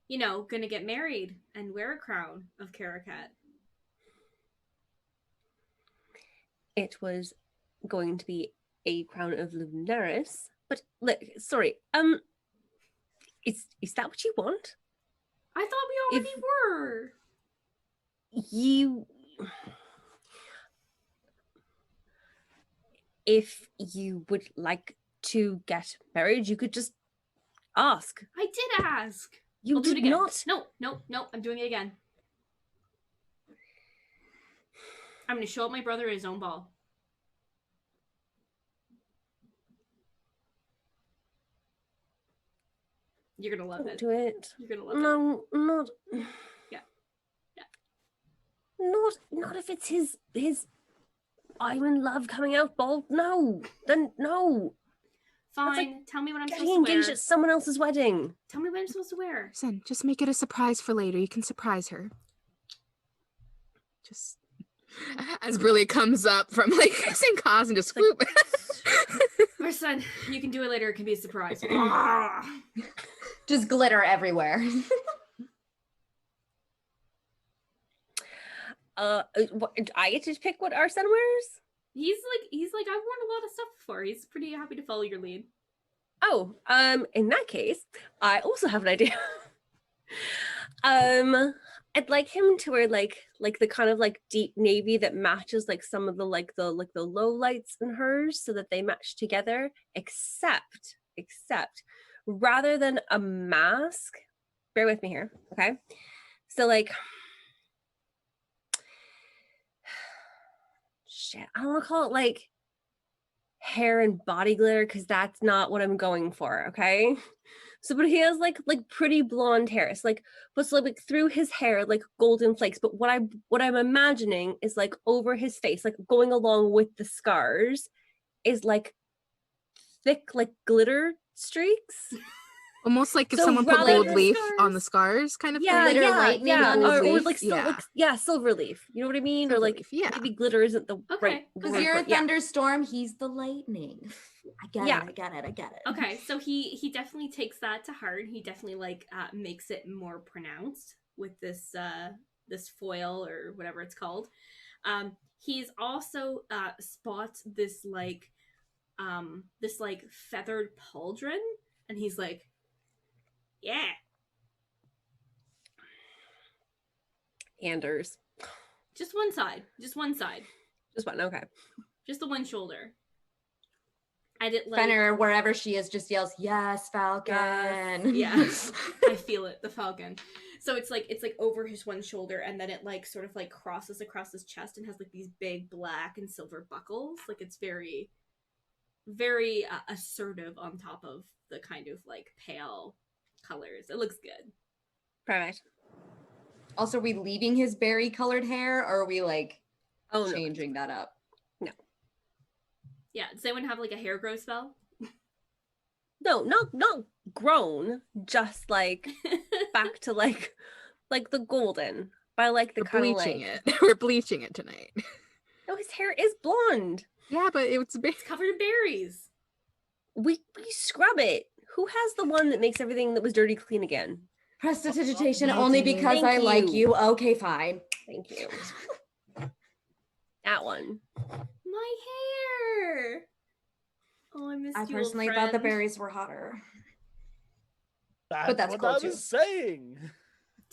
gonna get married and wear a crown of Caracat? It was going to be a crown of Lunaris, but look, sorry, is that what you want? I thought we already were. If you would like to get married, you could just ask. I did ask. You I'll do it did again. not. No, I'm doing it again. I'm gonna show up my brother his own ball. You're gonna love it. Do it. You're gonna love No, not. Yeah. Not if it's his I'm in love coming out ball. No, then no. Fine. Like tell me what I'm getting supposed to wear. engaged at someone else's wedding. Tell me what I'm supposed to wear. Listen, just make it a surprise for later. You can surprise her. Just as Brilia comes up from like St. Cos and just swoop. My son, you can do it later. It can be a surprise. Just glitter everywhere. I get to pick what Arsen wears? He's like, I've worn a lot of stuff before. He's pretty happy to follow your lead. Oh, in that case, I also have an idea. I'd like him to wear like the kind of like deep navy that matches like some of the the low lights in hers, so that they match together, except rather than a mask, bear with me here, okay? So like shit, I don't want to call it like hair and body glitter because that's not what I'm going for, okay? So, but he has like pretty blonde hair. It's like, but so like through his hair, like golden flakes. But what I'm imagining is like over his face, like going along with the scars, is like thick like glitter streaks. Almost like if So someone put rather gold than leaf on the scars? scars kind of Yeah, thing. Glitter yeah, lightning yeah, gold or leaf, like silver leaf. You know what I mean? Silver or like leaf, yeah. maybe glitter isn't the Okay, right Because word. you're a but yeah. thunderstorm, he's the lightning. I get Yeah. it. I get it. I get it. Okay, so he definitely takes that to heart. He definitely like makes it more pronounced with this foil or whatever it's called. He's also spots this like feathered pauldron, and he's like, yeah. Anders. Just one side. Just one side. Just one. Okay. Just the one shoulder. I did like Fenner, wherever she is, just yells, "Yes, Falcon!" Yes. I feel it, the falcon. So it's like over his one shoulder, and then it like sort of like crosses across his chest and has like these big black and silver buckles. Like it's very, very assertive on top of the kind of like pale colors. It looks good. Perfect. Also, are we leaving his berry-colored hair, or are we like Oh no. changing that up? Yeah. Does anyone have like a hair growth spell? No, not grown. Just like back to like the golden. By like the We're kind of bleaching like. it. We're bleaching it tonight. No, his hair is blonde. Yeah, but it's It's covered in berries. We scrub it. Who has the one that makes everything that was dirty clean again? Prestidigitation Thank only you. because Thank I like you. you. Okay, fine. Thank you. That one. My hair. Oh, I missed I you, old personally thought the friend. berries were hotter. That's, that's what cool, I too. was saying.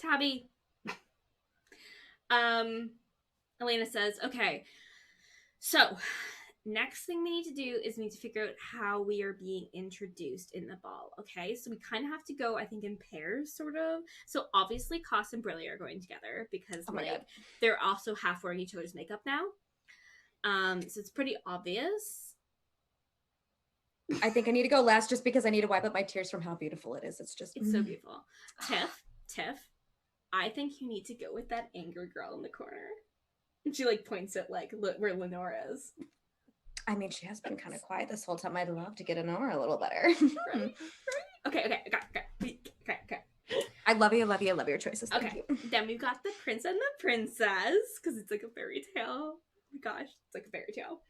Taabi. Elena says, okay, so next thing we need to do is we need to figure out how we are being introduced in the ball. Okay, so we kind of have to go, I think, in pairs, sort of. So obviously Kos and Brilia are going together because Oh my God. they're also half wearing each other's makeup now. So it's pretty obvious. I think I need to go last just because I need to wipe up my tears from how beautiful it is. It's So beautiful. Tiff, I think you need to go with that angry girl in the corner. And she like points at like where Lenora is. I mean, she has been kind of quiet this whole time. I'd love to get to know her a little better. Right? Okay. I love you. I love you. I love your choices. Thank Okay. you. Then we've got the prince and the princess because it's like a fairy tale. Oh my gosh, it's like a fairy tale.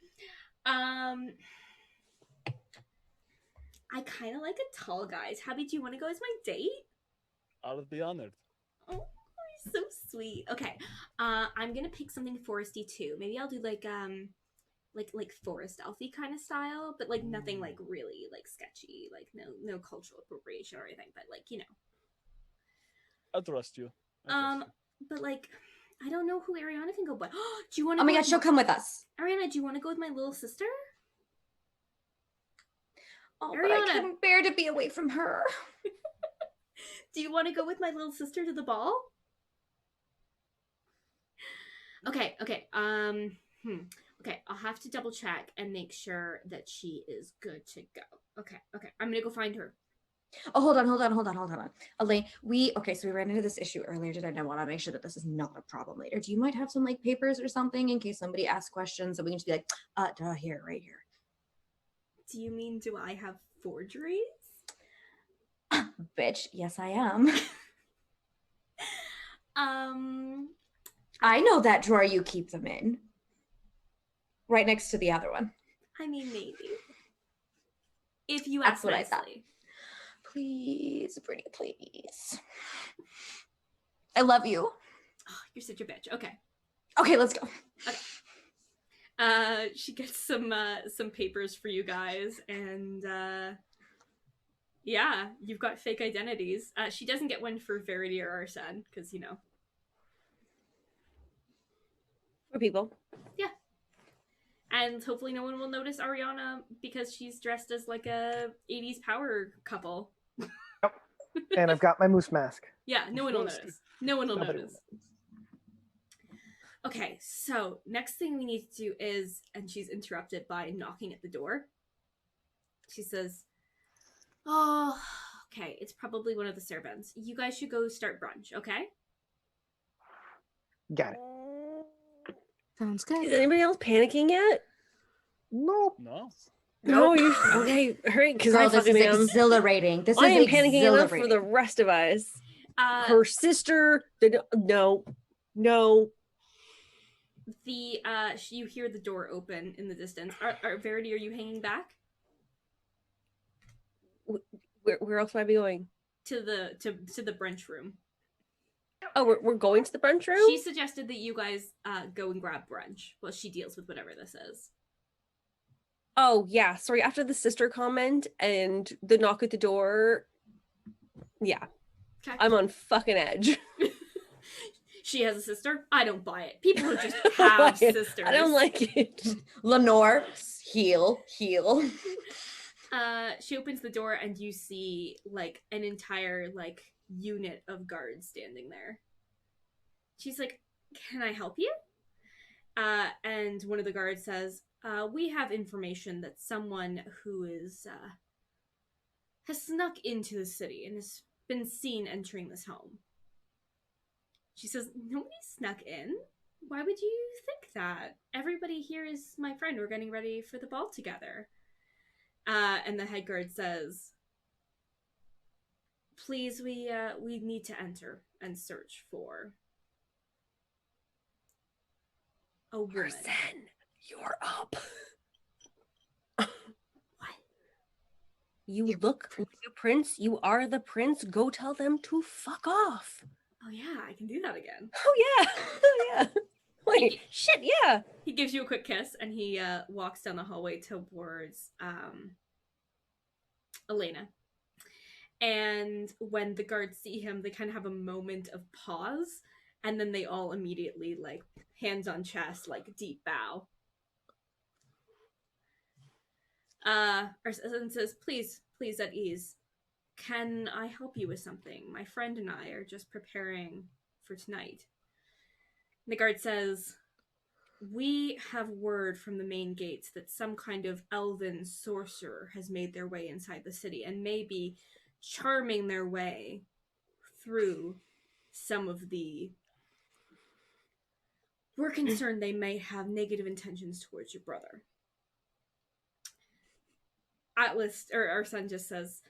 I kind of like a tall guy. Tabby, do you want to go as my date? I would be honored. Oh, you're so sweet. Okay, I'm gonna pick something foresty too. Maybe I'll do like forest elfy kind of style, but like nothing like really like sketchy, like no cultural appropriation or anything, but like, you know. I trust you. I trust you. But like, I don't know who Ariana can go by. Do you want to? Oh my God, she'll come with us. Ariana, do you want to go with my little sister? Oh, Ariana. but I couldn't bear to be away from her. Do you want to go with my little sister to the ball? Okay. Okay, I'll have to double check and make sure that she is good to go. Okay. I'm gonna go find her. Oh, hold on. Elaine, we ran into this issue earlier today, and I want to make sure that this is not a problem later. Do you might have some like papers or something in case somebody asks questions that we can just be like, here, right here. Do you mean, do I have forgeries? Bitch, yes I am. I I know that drawer you keep them in. Right next to the other one. I mean, maybe. If you That's ask what I thought. nicely. Please, Brittany, please. I love you. Oh, you're such a bitch. Okay. Okay, let's go. She gets some papers for you guys, and yeah, you've got fake identities. She doesn't get one for Verity or Arsen, because, you know. For people. Yeah. And hopefully no one will notice Ariana because she's dressed as like a 80s power couple. Yep. And I've got my moose mask. Yeah, no one will notice. No one will Nobody notice. Okay, so next thing we need to do is, and she's interrupted by knocking at the door. She says, oh, okay, it's probably one of the servants. You guys should go start brunch, okay? Got it. Sounds Is good. anybody else panicking yet? Nope. No. No, Nope. you okay? Hurry, because I Girl, this fucking is am. exhilarating. This I is am panicking enough for the exhilarating. rest of us. Uh, Her sister. No. you hear the door open in the distance. Verity, are you hanging back Where else might I be going? to the brunch room? Oh, we're going to the brunch room? She suggested that you guys go and grab brunch while she deals with whatever this is. Oh, yeah. Sorry, after the sister comment and the knock at the door. Yeah. Okay. I'm on fucking edge. She has a sister? I don't buy it. People who just have sisters. I don't like it. Lenore, heal. She opens the door and you see like an entire like unit of guards standing there. She's like, "Can I help you?" And one of the guards says, "We have information that someone who has snuck into the city and has been seen entering this home." She says, "Nobody snuck in. Why would you think that? Everybody here is my friend. We're getting ready for the ball together." And the head guard says, "Please, we need to enter and search for a woman." Arsen, you're up. What? You look like the prince. You are the prince. Go tell them to fuck off. Oh yeah, I can do that again. Oh yeah. Oh yeah. Wait, shit, yeah. He gives you a quick kiss and he walks down the hallway towards Elena. And when the guards see him, they kind of have a moment of pause, and then they all immediately, like, hands on chest, like, deep bow. Arsen says, please, at ease. Can I help you with something? My friend and I are just preparing for tonight. And the guard says, we have word from the main gates that some kind of elven sorcerer has made their way inside the city and may be charming their way through some of the... We're concerned they may have negative intentions towards your brother. Arsen just says,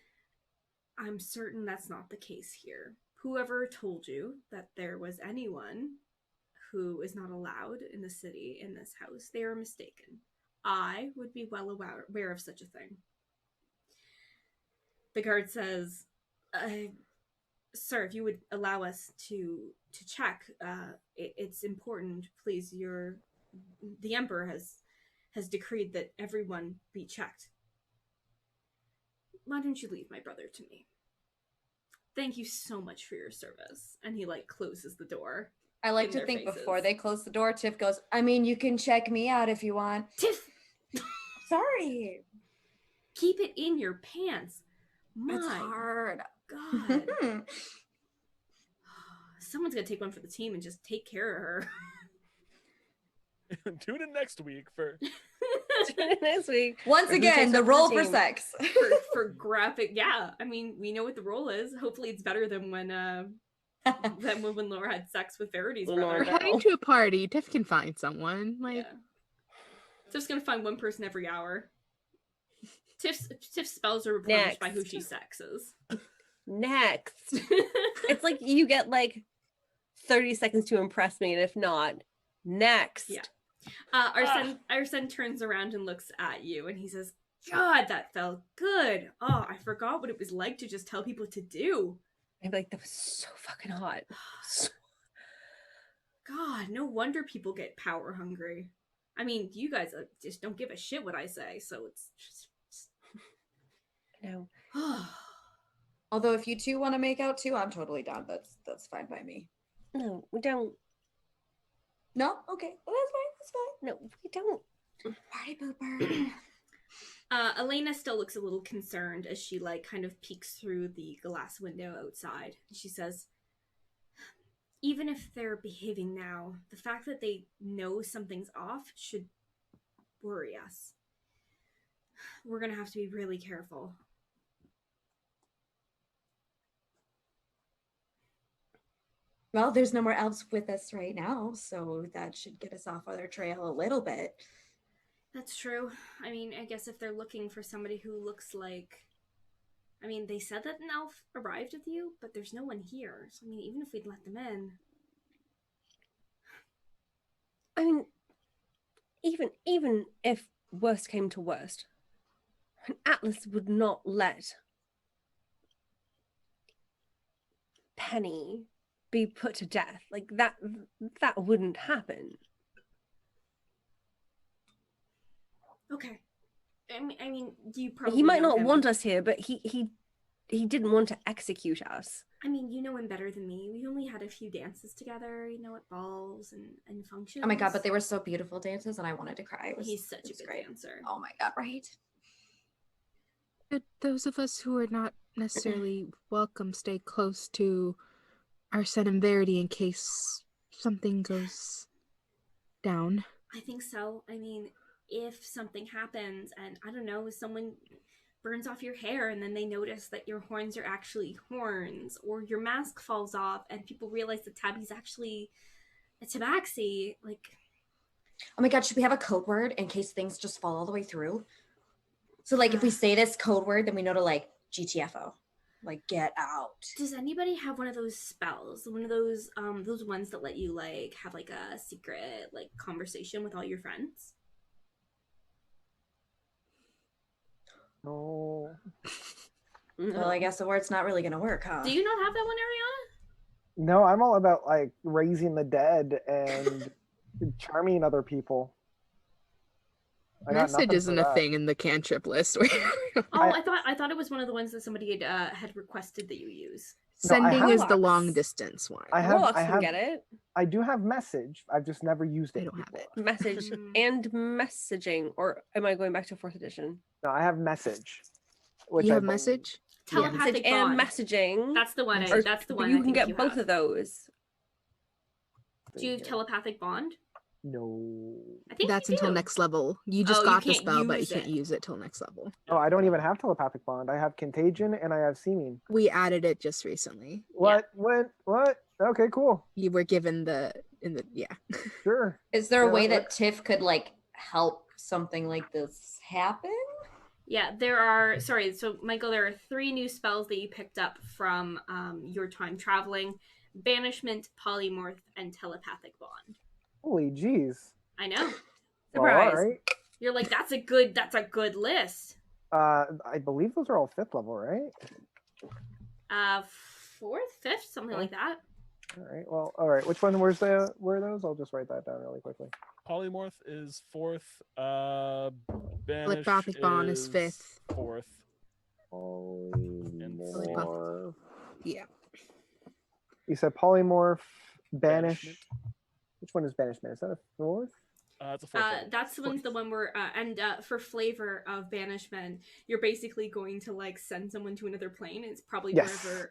I'm certain that's not the case here. Whoever told you that there was anyone who is not allowed in the city, in this house, they are mistaken. I would be well aware of such a thing. The guard says, sir, if you would allow us to check, it's important, please. The Emperor has decreed that everyone be checked. Why don't you leave my brother to me? Thank you so much for your service. And he, like, closes the door. I like to think before they close the door, Tiff goes, I mean, you can check me out if you want. Tiff! Sorry. Keep it in your pants. My It's hard. God. Someone's gonna take one for the team and just take care of her. Tune in next week for Next week. Once again, the role for sex. for graphic. Yeah, I mean, we know what the role is. Hopefully it's better than when Laura had sex with Verity's brother. We're heading to a party. Tiff can find someone. Like, Yeah. Tiff's gonna find one person every hour. Tiff's spells are replenished by who she sexes. Next. It's like you get like 30 seconds to impress me, and if not, next. Yeah. Arsen turns around and looks at you, and he says, God, that felt good. Oh, I forgot what it was like to just tell people what to do. I'm like, that was so fucking hot. God, no wonder people get power hungry. I mean, you guys just don't give a shit what I say, so it's just... No. Although if you two want to make out too, I'm totally down. That's fine by me. No, we don't. No? Okay. Well, that's fine. No, we don't. Party pooper. Elena still looks a little concerned as she, like, kind of peeks through the glass window outside. She says, even if they're behaving now, the fact that they know something's off should worry us. We're gonna have to be really careful. Well, there's no more elves with us right now, so that should get us off our trail a little bit. That's true. I mean, I guess if they're looking for somebody who looks like... I mean, they said that an elf arrived with you, but there's no one here. So, I mean, even if we'd let them in... I mean, even if worst came to worst, Atlas would not let Penny be put to death. Like that wouldn't happen. Okay. I mean, you probably He might know not him. want us here, but he didn't want to execute us. I mean, you know him better than me. We only had a few dances together, at balls and functions. Oh my god, but they were so beautiful dances, and I wanted to cry. He's such a good great dancer. Oh my god, right? But those of us who are not necessarily welcome stay close to Arsen and Verity in case something goes down. I think so. I mean, if something happens and, I don't know, someone burns off your hair and then they notice that your horns are actually horns, or your mask falls off and people realize that Taabi's actually a Tabaxi, like... Oh my god, should we have a code word in case things just fall all the way through? So like if we say this code word, then we know to like GTFO. Like get out. Does anybody have one of those spells? One of those ones that let you like have like a secret like conversation with all your friends? No. Well, I guess the word's not really gonna work, huh? Do you not have that one, Ariana? No, I'm all about like raising the dead and charming other people. I got Message nothing isn't for a that. thing in the cantrip list. Oh, I thought it was one of the ones that somebody had requested that you use. No, I Sending have- is the long distance one. I have, Warlocks I can have, get it. I do have message. I've just never used it. I don't have before. it. Message and messaging. Or am I going back to 4th edition? No, I have message. Which You I have believe- message? Telepathic Message bond. and messaging. That's the one. Or- That's the but one. you I can think get you both have. of those. Do you have telepathic bond? No. I think That's you until do. next level. You just Oh, you got the can't spell, but you use can't it. use it till next level. Oh, I don't even have telepathic bond. I have contagion and I have seeming. We added it just recently. What? What? Okay, cool. You were given yeah. Sure. Is there a Yeah, way that that Tiff could like help something like this happen? Yeah, there are. Sorry, so Michael, there are 3 new spells that you picked up from your time traveling: banishment, polymorph, and telepathic bond. Holy jeez. I know. Well, all Surprise. right. You're like, that's a good list. I believe those are all 5th level, right? 4th, 5th, something like that. All right. Well, all right. Which one were those? I'll just write that down really quickly. Polymorph is 4th. Banish Telepathic bond is 5th. 4th. Polymorph. Yeah. You said polymorph, banish. Banishment. Which one is banishment? Is that a 4th? It's a 4th. level. That's the one's the one where for flavor of banishment, you're basically going to like send someone to another plane. It's probably Yes. wherever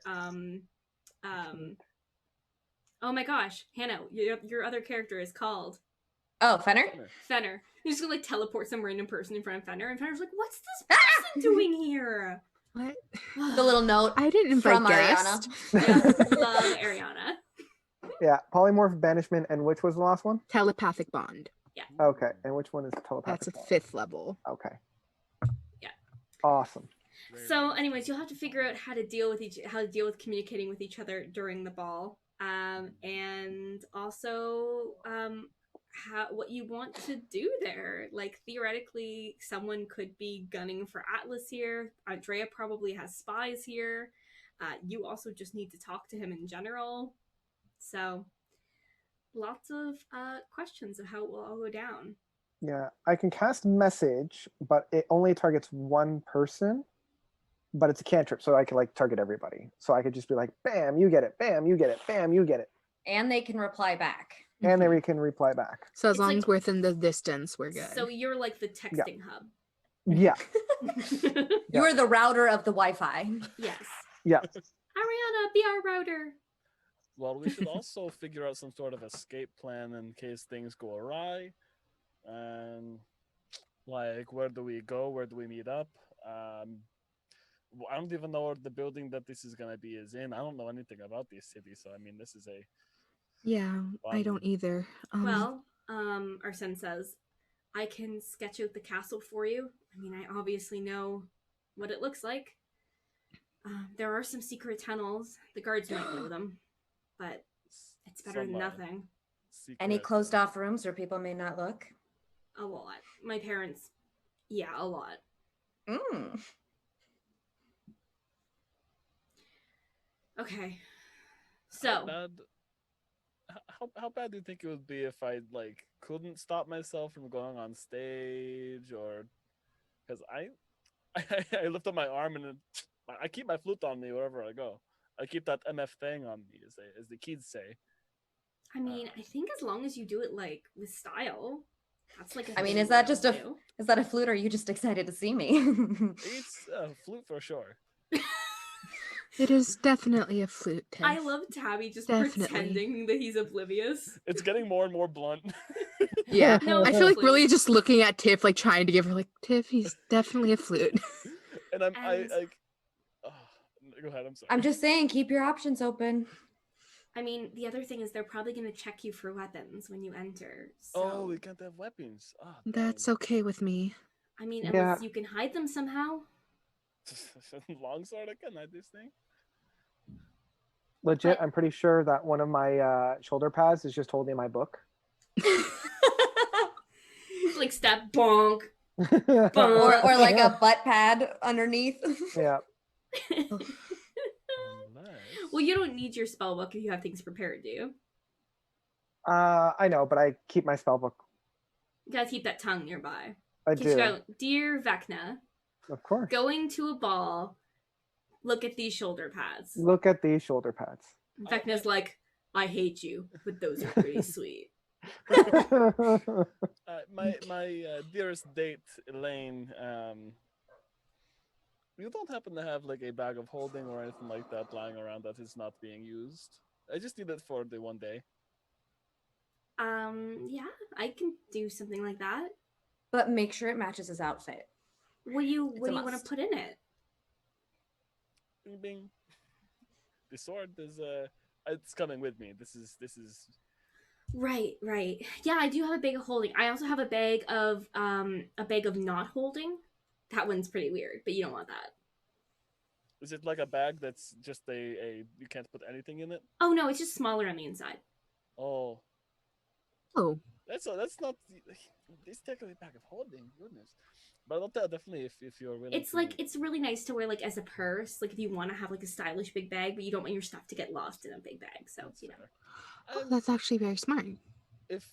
oh my gosh, Hannah, your other character is called Oh, Fenner? Fenner. You're just gonna like teleport some random person in front of Fenner, and Fenner's like, "What's this person doing here?" What? The little note I didn't invite from guests. Ariana. Yeah, love Ariana. Yeah, polymorph, banishment, and which was the last one? Telepathic bond. Okay, and which one is telepathic? That's a bond? 5th level. Okay. Yeah. Awesome. So, anyways, you'll have to figure out how to deal with communicating with each other during the ball, and also what you want to do there. Like theoretically, someone could be gunning for Atlas here. Andrea probably has spies here. You also just need to talk to him in general. So, lots of questions of how it will all go down. Yeah, I can cast message, but it only targets one person. But it's a cantrip, so I can like target everybody. So I could just be like, "Bam, you get it! Bam, you get it! Bam, you get it!" And they can reply back. And then we can reply back. So as It's long like- as we're within the distance, we're good. So you're like the texting hub. Yeah, You're the router of the Wi-Fi. Yes. yeah. Ariana, be our router. Well, we should also figure out some sort of escape plan in case things go awry. Like, where do we go? Where do we meet up? I don't even know what the building that this is gonna be is in. I don't know anything about this city, so I mean, this is a yeah, I don't either. Well, Arsen says, I can sketch out the castle for you. I mean, I obviously know what it looks like. There are some secret tunnels. The guards might know them, but it's better than nothing. Any Secret. closed off rooms where people may not look? A lot. My parents, yeah, a lot. Mm. Okay. How So, bad? How bad do you think it would be if I like couldn't stop myself from going on stage, or because I lift up my arm and I keep my flute on me wherever I go. I keep that MF thing on me, as the kids say. I mean, I think as long as you do it like with style, that's like. I mean, is that a flute, or are you just excited to see me? It's a flute for sure. It is definitely a flute, Tiff. I love Taabi just Definitely. pretending that he's oblivious. It's getting more and more blunt. Yeah. No, I feel like seriously. really just looking at Tiff, like trying to give her like, Tiff, he's definitely a flute. And And- oh, go ahead. I'm sorry. I'm just saying, keep your options open. I mean, the other thing is they're probably going to check you for weapons when you enter. So, Oh, we can't have weapons. Oh, That's okay with me. I mean, Yeah. unless you can hide them somehow. Longsword. I can hide this thing. Legit, But- I'm pretty sure that one of my shoulder pads is just holding my book. Like step bonk. or like a butt pad underneath. Yeah. Well, you don't need your spell book if you have things prepared, do you? I know, but I keep my spell book. You gotta keep that tongue nearby. I Okay, so do. go, Dear Vecna, Of course. going to a ball, look at these shoulder pads. Look at these shoulder pads. Vecna's like, I hate you, but those are pretty sweet. My dearest date, Elaine. You don't happen to have like a bag of holding or anything like that lying around that is not being used? I just need it for the one day. Yeah, I can do something like that. But make sure it matches his outfit. What do you It's a want to must. put in it? Bing, bing. The sword is it's coming with me. This is Right. Yeah, I do have a bag of holding. I also have a bag of not holding. That one's pretty weird, but you don't want that. Is it like a bag that's just a you can't put anything in it? Oh no, it's just smaller on the inside. Oh, Oh, that's not. It's technically a bag of holding. Goodness, but I'll definitely if you're willing. It's like it's really nice to wear like as a purse, like if you want to have like a stylish big bag, but you don't want your stuff to get lost in a big bag. So That's you know. fair. that's actually very smart. If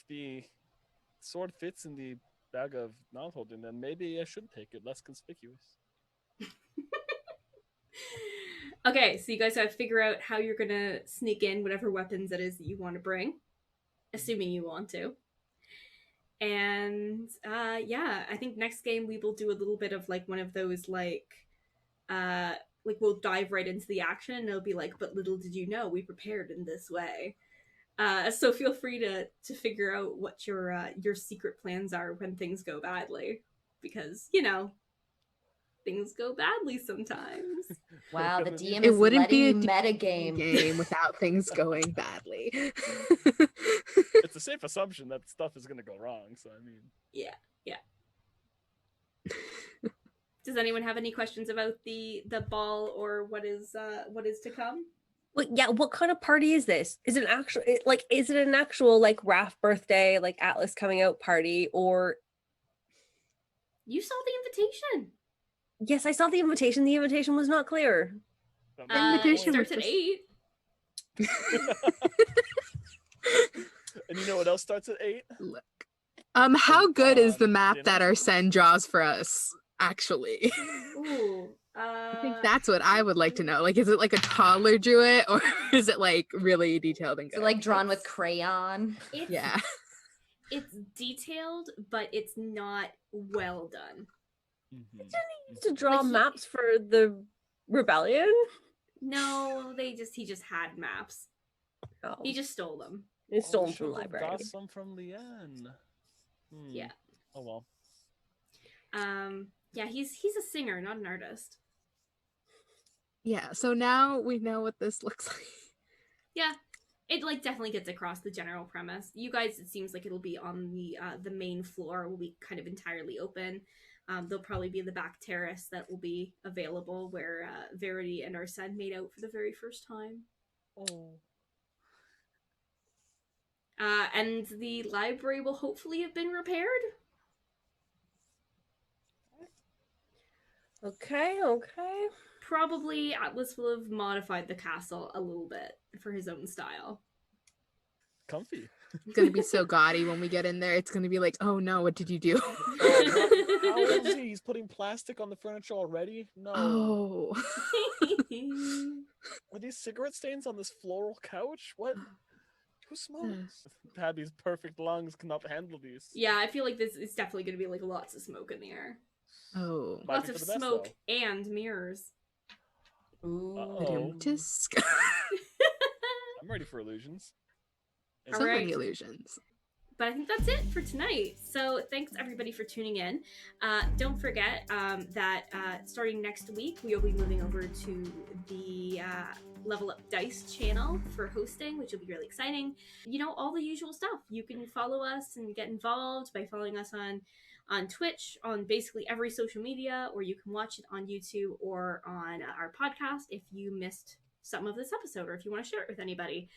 the sword fits in the bag of not holding, then maybe I should take it. Less conspicuous. Okay, so you guys have to figure out how you're gonna sneak in whatever weapons it is that you want to bring, assuming you want to. And yeah, I think next game we will do a little bit of like one of those like we'll dive right into the action and it'll be like, but little did you know we prepared in this way. So feel free to figure out what your secret plans are when things go badly, because you know things go badly sometimes. Wow, the DM It is wouldn't be a letting you metagame. game without things going badly. It's a safe assumption that stuff is gonna go wrong. So I mean, Yeah. Does anyone have any questions about the ball or what is to come? Well, yeah, what kind of party is this? Is it an actual like Raph birthday, like Atlas coming out party, or You saw the invitation. yes, I saw the invitation. The invitation was not clear. that It might be the invitation point. starts at was 8. just- And you know what else starts at 8? Look. How good is the map dinner? that Arsen draws for us, actually? Ooh. I think that's what I would like to know. Like, is it like a toddler drew it, or is it like really detailed and Is good? it like drawn with crayon? It's, Yeah. It's detailed, but it's not well done. To draw Like, maps for the rebellion. No, he just had maps. Oh, He just stole them. it's stolen should from the have library. got some from Leanne. Yeah. Oh well. Yeah, he's a singer, not an artist. Yeah. So now we know what this looks like. Yeah. it like definitely gets across the general premise. You guys, it seems like it'll be on the main floor, will be kind of entirely open. There'll probably be the back terrace that will be available where Verity and Arsen made out for the very first time. Oh. And the library will hopefully have been repaired. Okay. Probably Atlas will have modified the castle a little bit for his own style. Comfy. It's gonna be so gaudy when we get in there. It's gonna be like, oh no, what did you do? How old is he? He's putting plastic on the furniture already? No. Oh. Are these cigarette stains on this floral couch? What? Who smokes? Tabby's perfect lungs cannot handle these. Yeah, I feel like this is definitely going to be like lots of smoke in the air. Oh. Might Lots be of for the best, smoke though. and mirrors. Uh-oh. Just I'm ready for illusions. All so right. many illusions. But I think that's it for tonight. So thanks everybody for tuning in. Don't forget that starting next week, we will be moving over to the Level Up Dice channel for hosting, which will be really exciting. You know, all the usual stuff. You can follow us and get involved by following us on Twitch, on basically every social media, or you can watch it on YouTube or on our podcast if you missed some of this episode, or if you want to share it with anybody.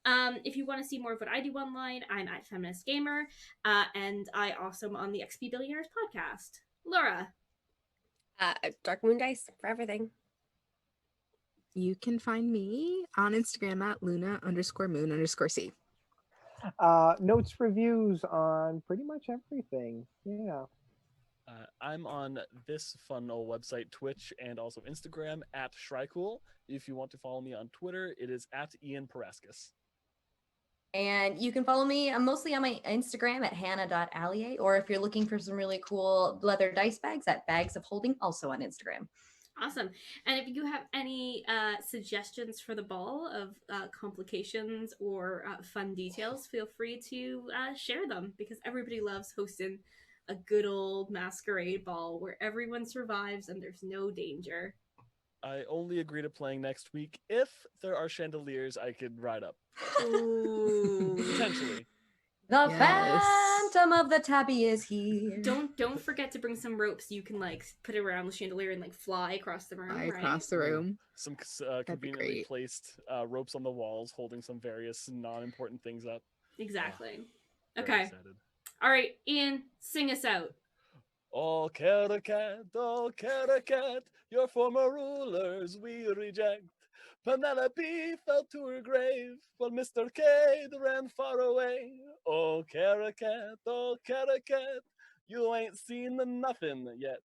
If you want to see more of what I do online, I'm at Feminist Gamer, and I also am on the XP Billionaires podcast. Laura. Dark Moon Dice for everything. You can find me on Instagram at Luna_moon_C. Notes, reviews on pretty much everything. Yeah. I'm on this fun old website, Twitch, and also Instagram at Shrycool. If you want to follow me on Twitter, it is at Ian Paraskis. And you can follow me. I'm mostly on my Instagram at hannah.allier, or if you're looking for some really cool leather dice bags, at Bags of Holding, also on Instagram. Awesome. And if you have any suggestions for the ball of complications or fun details, feel free to share them, because everybody loves hosting a good old masquerade ball where everyone survives and there's no danger. I only agree to playing next week if there are chandeliers I could ride up. Ooh. Potentially. The Yes. Phantom of the Taabi is here. Don't forget to bring some ropes you can like put around the chandelier and like fly across the room. Fly right? across the room. Some be conveniently great. placed ropes on the walls holding some various non-important things up. Exactly. Very Okay. excited. All right, Ian, sing us out. Oh, Caracat, your former rulers we reject. Penelope fell to her grave, while Mr. Cade ran far away. Oh, Caracat, you ain't seen nothing yet.